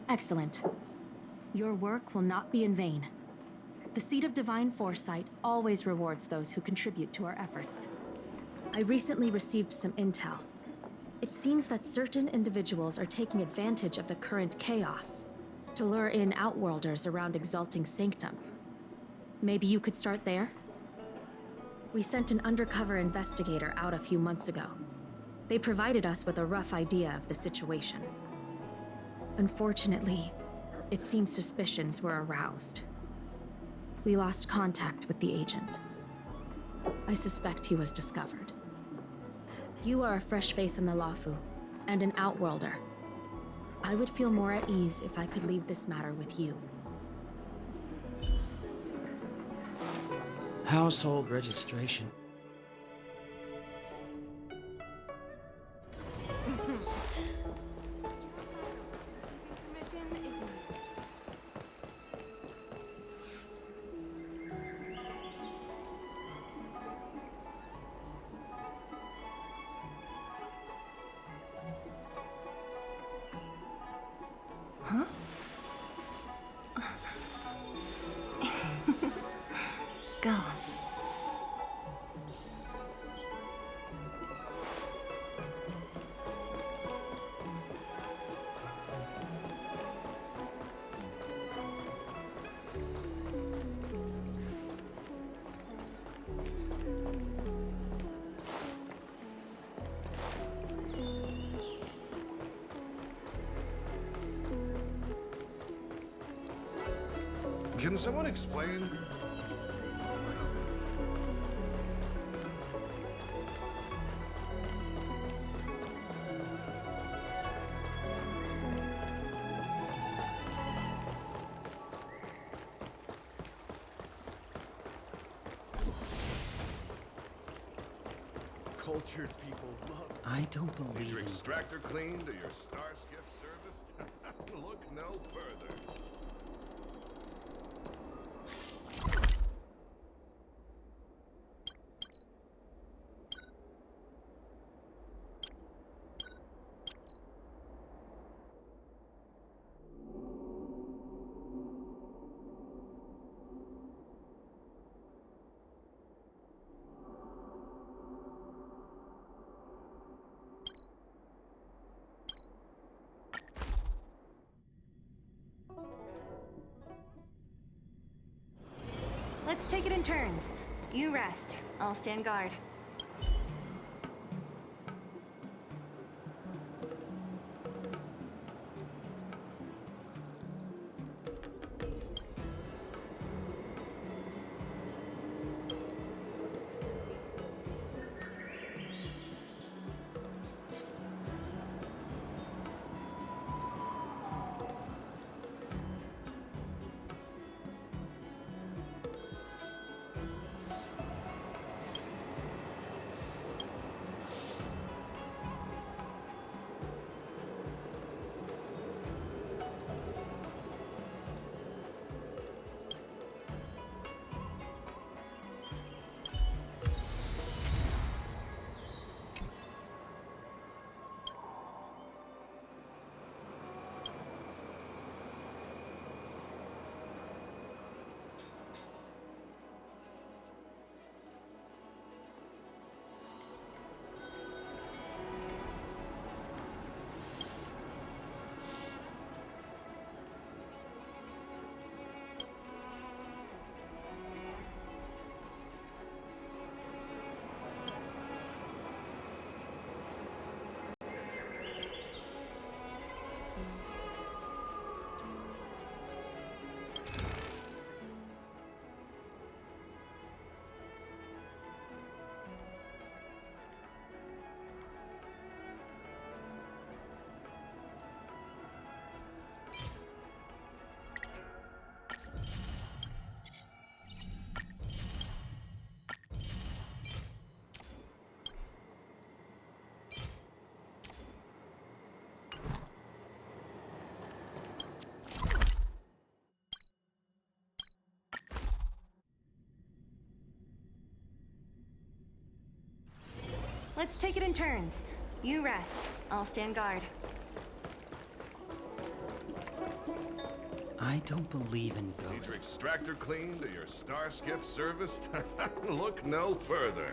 Excellent. Your work will not be in vain. The Seat of Divine Foresight always rewards those who contribute to our efforts. I recently received some intel. It seems that certain individuals are taking advantage of the current chaos to lure in Outworlders around Exalting Sanctum. Maybe you could start there? We sent an undercover investigator out a few months ago. They provided us with a rough idea of the situation. Unfortunately, it seems suspicions were aroused. We lost contact with the agent. I suspect he was discovered. You are a fresh face in the Luofu, and an Outworlder. I would feel more at ease if I could leave this matter with you. Household registration. Huh? Go. Can someone explain? Cultured people love. I don't believe. Is your extractor clean to your Starskip serviced? Look no further. Let's take it in turns. You rest. I'll stand guard. let's take it in turns. You rest. I'll stand guard. I don't believe in Need your ghosts. extractor cleaned or your star skiff serviced? Look no further.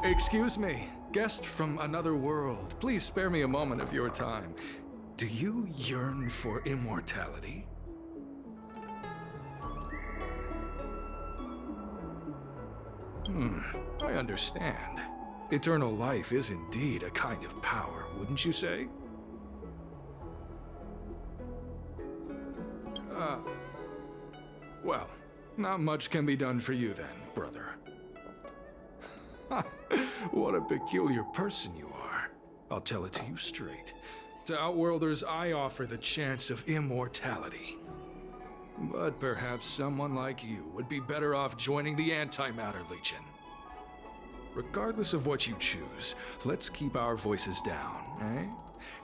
Excuse me, guest from another world. Please spare me a moment of your time. Do you yearn for immortality? I understand. Eternal life is indeed a kind of power, wouldn't you say? Well, not much can be done for you then, brother. What a peculiar person you are. I'll tell it to you straight. To Outworlders, I offer the chance of immortality. But perhaps someone like you would be better off joining the Antimatter Legion. Regardless of what you choose, let's keep our voices down, eh?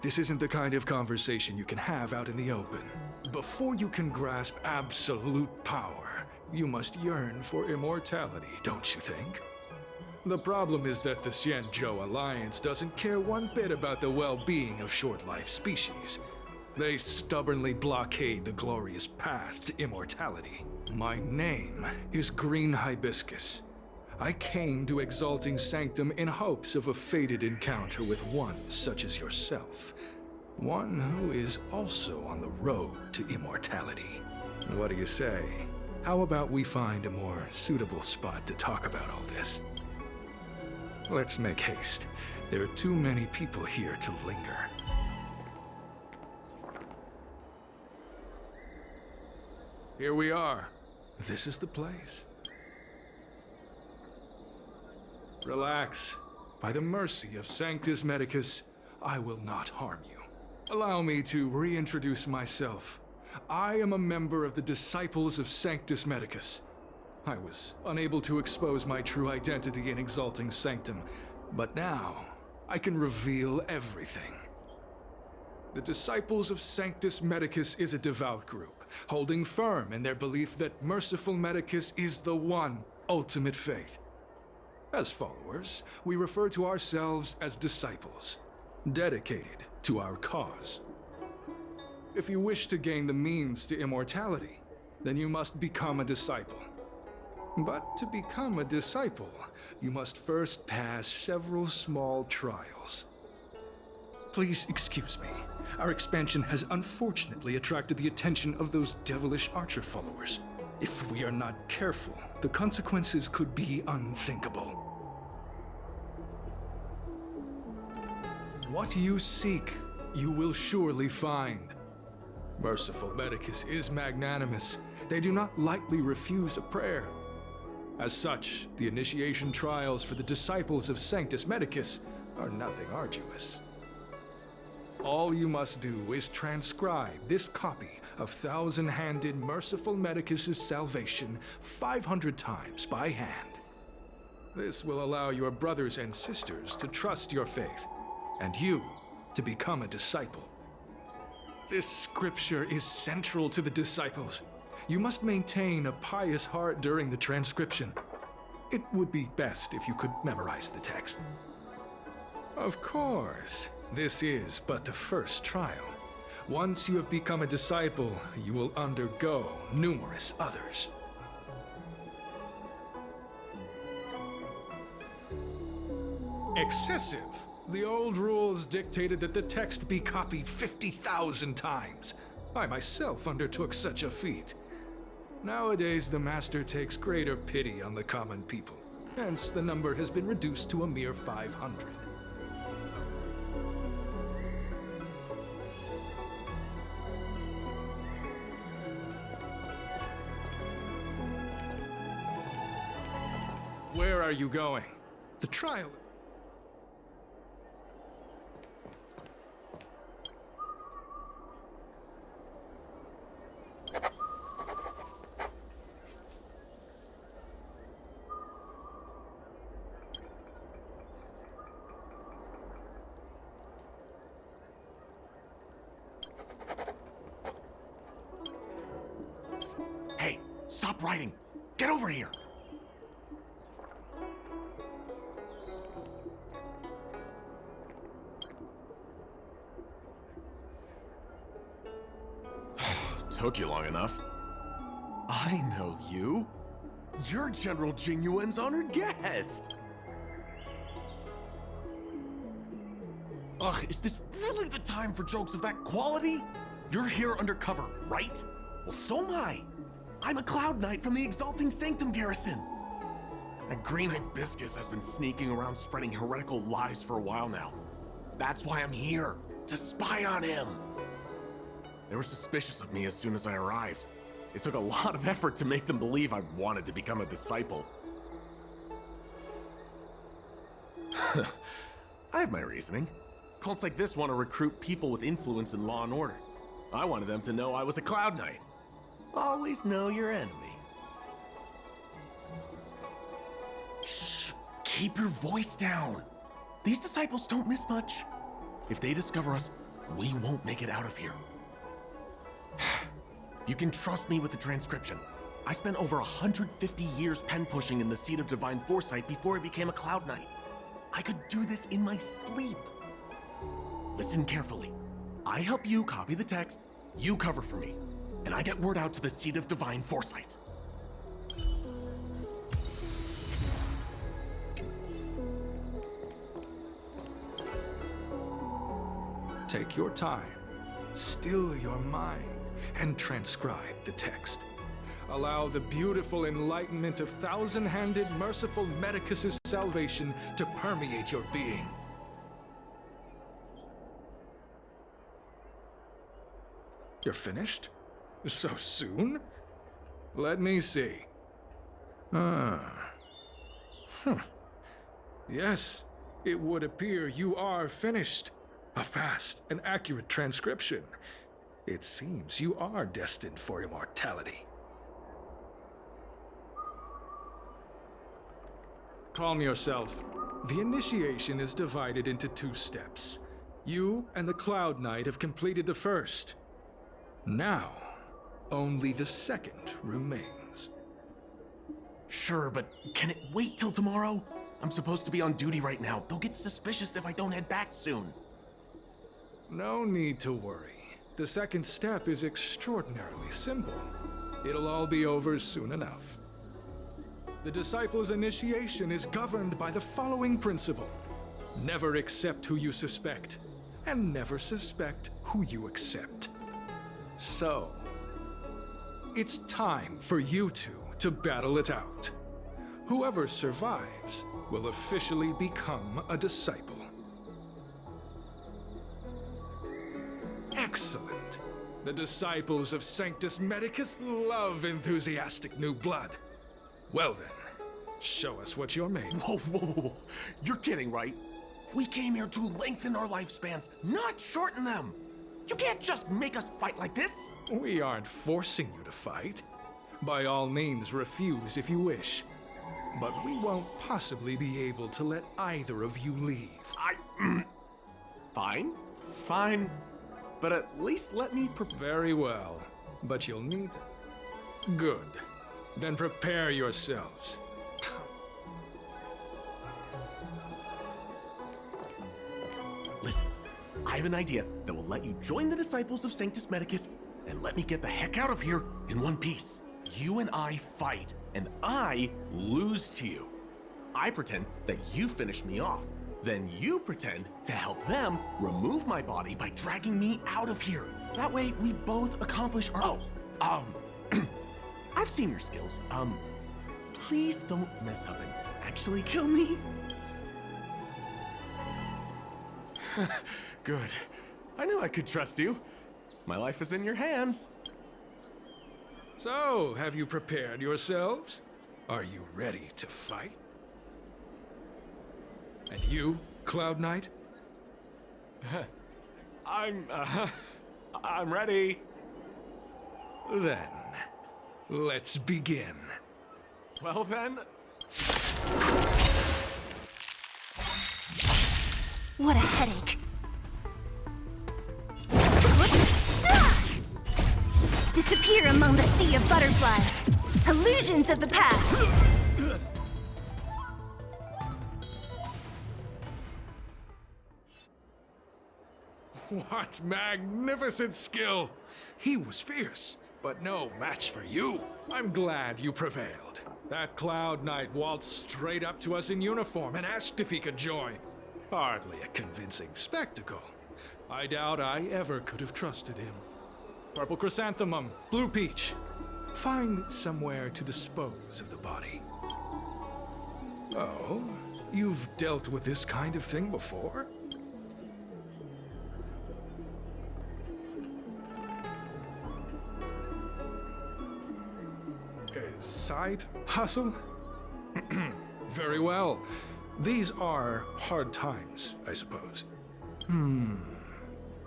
This isn't the kind of conversation you can have out in the open. Before you can grasp absolute power, you must yearn for immortality, don't you think? The problem is that the Xianzhou Alliance doesn't care one bit about the well-being of short-life species. They stubbornly blockade the glorious path to immortality. My name is Green Hibiscus. I came to Exalting Sanctum in hopes of a fated encounter with one such as yourself. One who is also on the road to immortality. What do you say? How about we find a more suitable spot to talk about all this? Let's make haste. There are too many people here to linger. Here we are. This is the place. Relax. By the mercy of Sanctus Medicus, I will not harm you. Allow me to reintroduce myself. I am a member of the Disciples of Sanctus Medicus. I was unable to expose my true identity in Exalting Sanctum, but now I can reveal everything. The Disciples of Sanctus Medicus is a devout group, holding firm in their belief that Merciful Medicus is the one ultimate faith. As followers, we refer to ourselves as disciples, dedicated to our cause. If you wish to gain the means to immortality, then you must become a disciple. But to become a disciple, you must first pass several small trials. Please excuse me. Our expansion has unfortunately attracted the attention of those devilish archer followers. If we are not careful, the consequences could be unthinkable. What you seek, you will surely find. Merciful Medicus is magnanimous. They do not lightly refuse a prayer. As such, the initiation trials for the Disciples of Sanctus Medicus are nothing arduous. All you must do is transcribe this copy of Thousand-Handed Merciful Medicus's Salvation 500 times by hand. This will allow your brothers and sisters to trust your faith, and you to become a disciple. This scripture is central to the disciples. You must maintain a pious heart during the transcription. It would be best if you could memorize the text. Of course, this is but the first trial. Once you have become a disciple, you will undergo numerous others. Excessive. The old rules dictated that the text be copied 50,000 times. I myself undertook such a feat. Nowadays, the Master takes greater pity on the common people. Hence, the number has been reduced to a mere 500. Where are you going? The trial... Stop writing! Get over here! Took you long enough. I know you. You're General Jingyuan's honored guest. Ugh, is this really the time for jokes of that quality? You're here undercover, right? Well, so am I. I'm a Cloud Knight from the Exalting Sanctum Garrison. That green hibiscus has been sneaking around spreading heretical lies for a while now. That's why I'm here, to spy on him. They were suspicious of me as soon as I arrived. It took a lot of effort to make them believe I wanted to become a disciple. I have my reasoning. Cults like this want to recruit people with influence in law and order. I wanted them to know I was a Cloud Knight. Always know your enemy. Shh! Keep your voice down. These disciples don't miss much. If they discover us, we won't make it out of here. You can trust me with the transcription. I spent over 150 years pen pushing in the Seat of Divine Foresight before I became a Cloud Knight. I could do this in my sleep. Listen carefully. I help you copy the text, you cover for me, and I get word out to the Seat of Divine Foresight. Take your time, still your mind, and transcribe the text. Allow the beautiful enlightenment of thousand-handed, merciful Medicus's salvation to permeate your being. You're finished? So soon? Let me see. Yes, it would appear you are finished. A fast and accurate transcription. It seems you are destined for immortality. Calm yourself. The initiation is divided into 2 steps. You and the Cloud Knight have completed the first. Now, only the second remains. Sure, but can it wait till tomorrow? I'm supposed to be on duty right now. They'll get suspicious if I don't head back soon. No need to worry. The second step is extraordinarily simple. It'll all be over soon enough. The disciple's initiation is governed by the following principle. Never accept who you suspect, and never suspect who you accept. So, it's time for you two to battle it out. Whoever survives will officially become a disciple. Excellent. The disciples of Sanctus Medicus love enthusiastic new blood. Well then, show us what you're made of. Whoa, whoa, whoa. You're kidding, right? We came here to lengthen our lifespans, not shorten them. You can't just make us fight like this. We aren't forcing you to fight. By all means, refuse if you wish. But we won't possibly be able to let either of you leave. Fine. But at least let me Very well. But you'll need... Good. Then prepare yourselves. Listen, I have an idea that will let you join the disciples of Sanctus Medicus and let me get the heck out of here in one piece. You and I fight, and I lose to you. I pretend that you finish me off. Then you pretend to help them remove my body by dragging me out of here. That way, we both accomplish our... I've seen your skills. Please don't mess up and actually kill me. Good. I knew I could trust you. My life is in your hands. So, have you prepared yourselves? Are you ready to fight? And you, Cloud Knight? I'm ready. Then, let's begin. Well then... What a headache. Disappear among the sea of butterflies. Illusions of the past! What magnificent skill! He was fierce, but no match for you. I'm glad you prevailed. That Cloud Knight waltzed straight up to us in uniform and asked if he could join. Hardly a convincing spectacle. I doubt I ever could have trusted him. Purple chrysanthemum, blue peach. Find somewhere to dispose of the body. Oh, you've dealt with this kind of thing before? Side hustle? Very well. These are hard times, I suppose.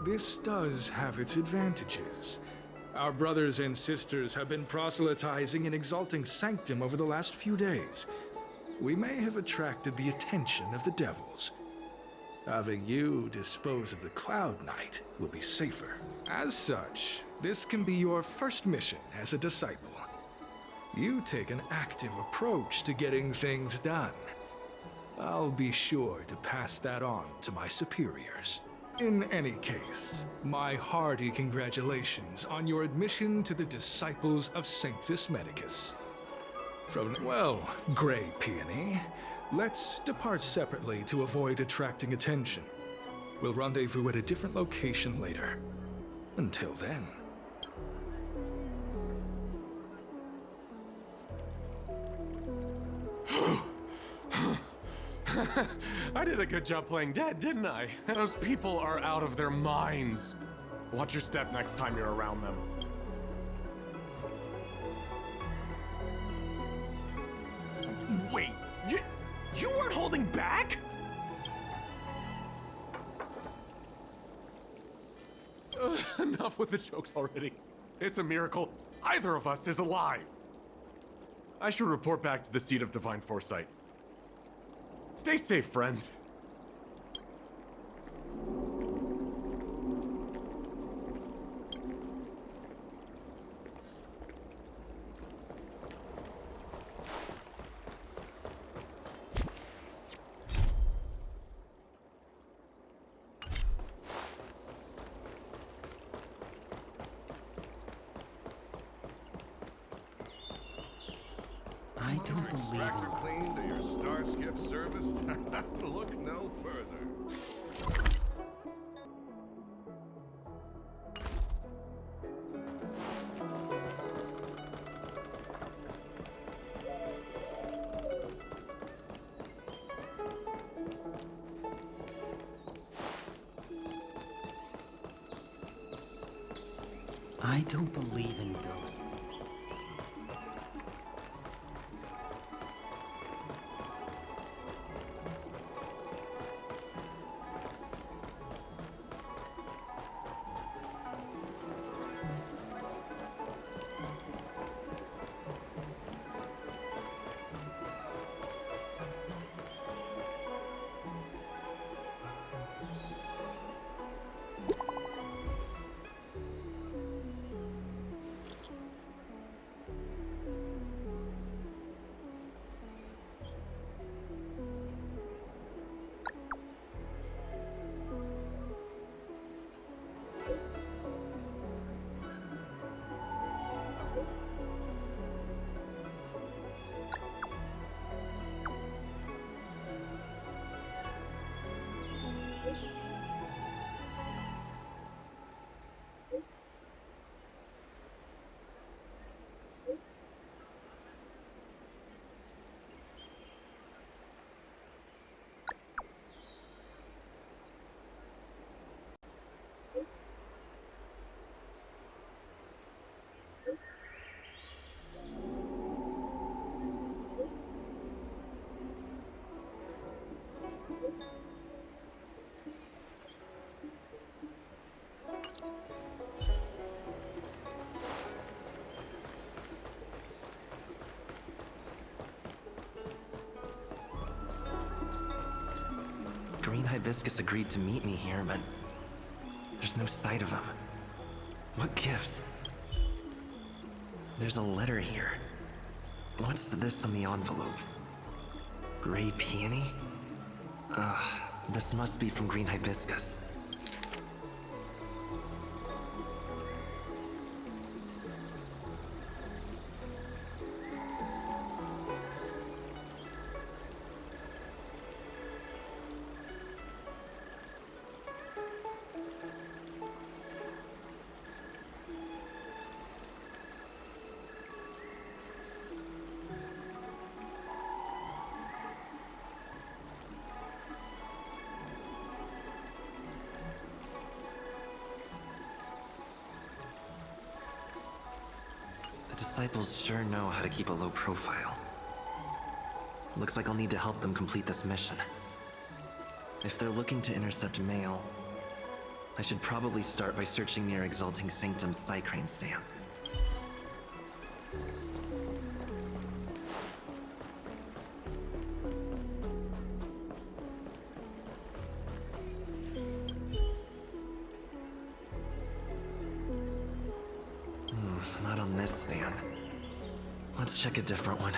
This does have its advantages. Our brothers and sisters have been proselytizing and exalting Sanctum over the last few days. We may have attracted the attention of the devils. Having you dispose of the Cloud Knight will be safer. As such, this can be your first mission as a disciple. You take an active approach to getting things done. I'll be sure to pass that on to my superiors. In any case, my hearty congratulations on your admission to the Disciples of Sanctus Medicus. Well, Grey Peony, let's depart separately to avoid attracting attention. We'll rendezvous at a different location later. Until then. I did a good job playing dead, didn't I? Those people are out of their minds. Watch your step next time you're around them. Wait, you weren't holding back? Enough with the jokes already. It's a miracle either of us is alive. I should report back to the seat of divine foresight. Stay safe, friend. I don't believe in clean to your star skiff service. Look no further. I don't believe in ghosts. Green Hibiscus agreed to meet me here, but there's no sight of him. What gives? There's a letter here. What's this on the envelope? Gray peony? Ugh, this must be from green hibiscus. The disciples sure know how to keep a low profile. Looks like I'll need to help them complete this mission. If they're looking to intercept mail, I should probably start by searching near Exalting Sanctum's Psycrane stands. Not on this stand. Let's check a different one.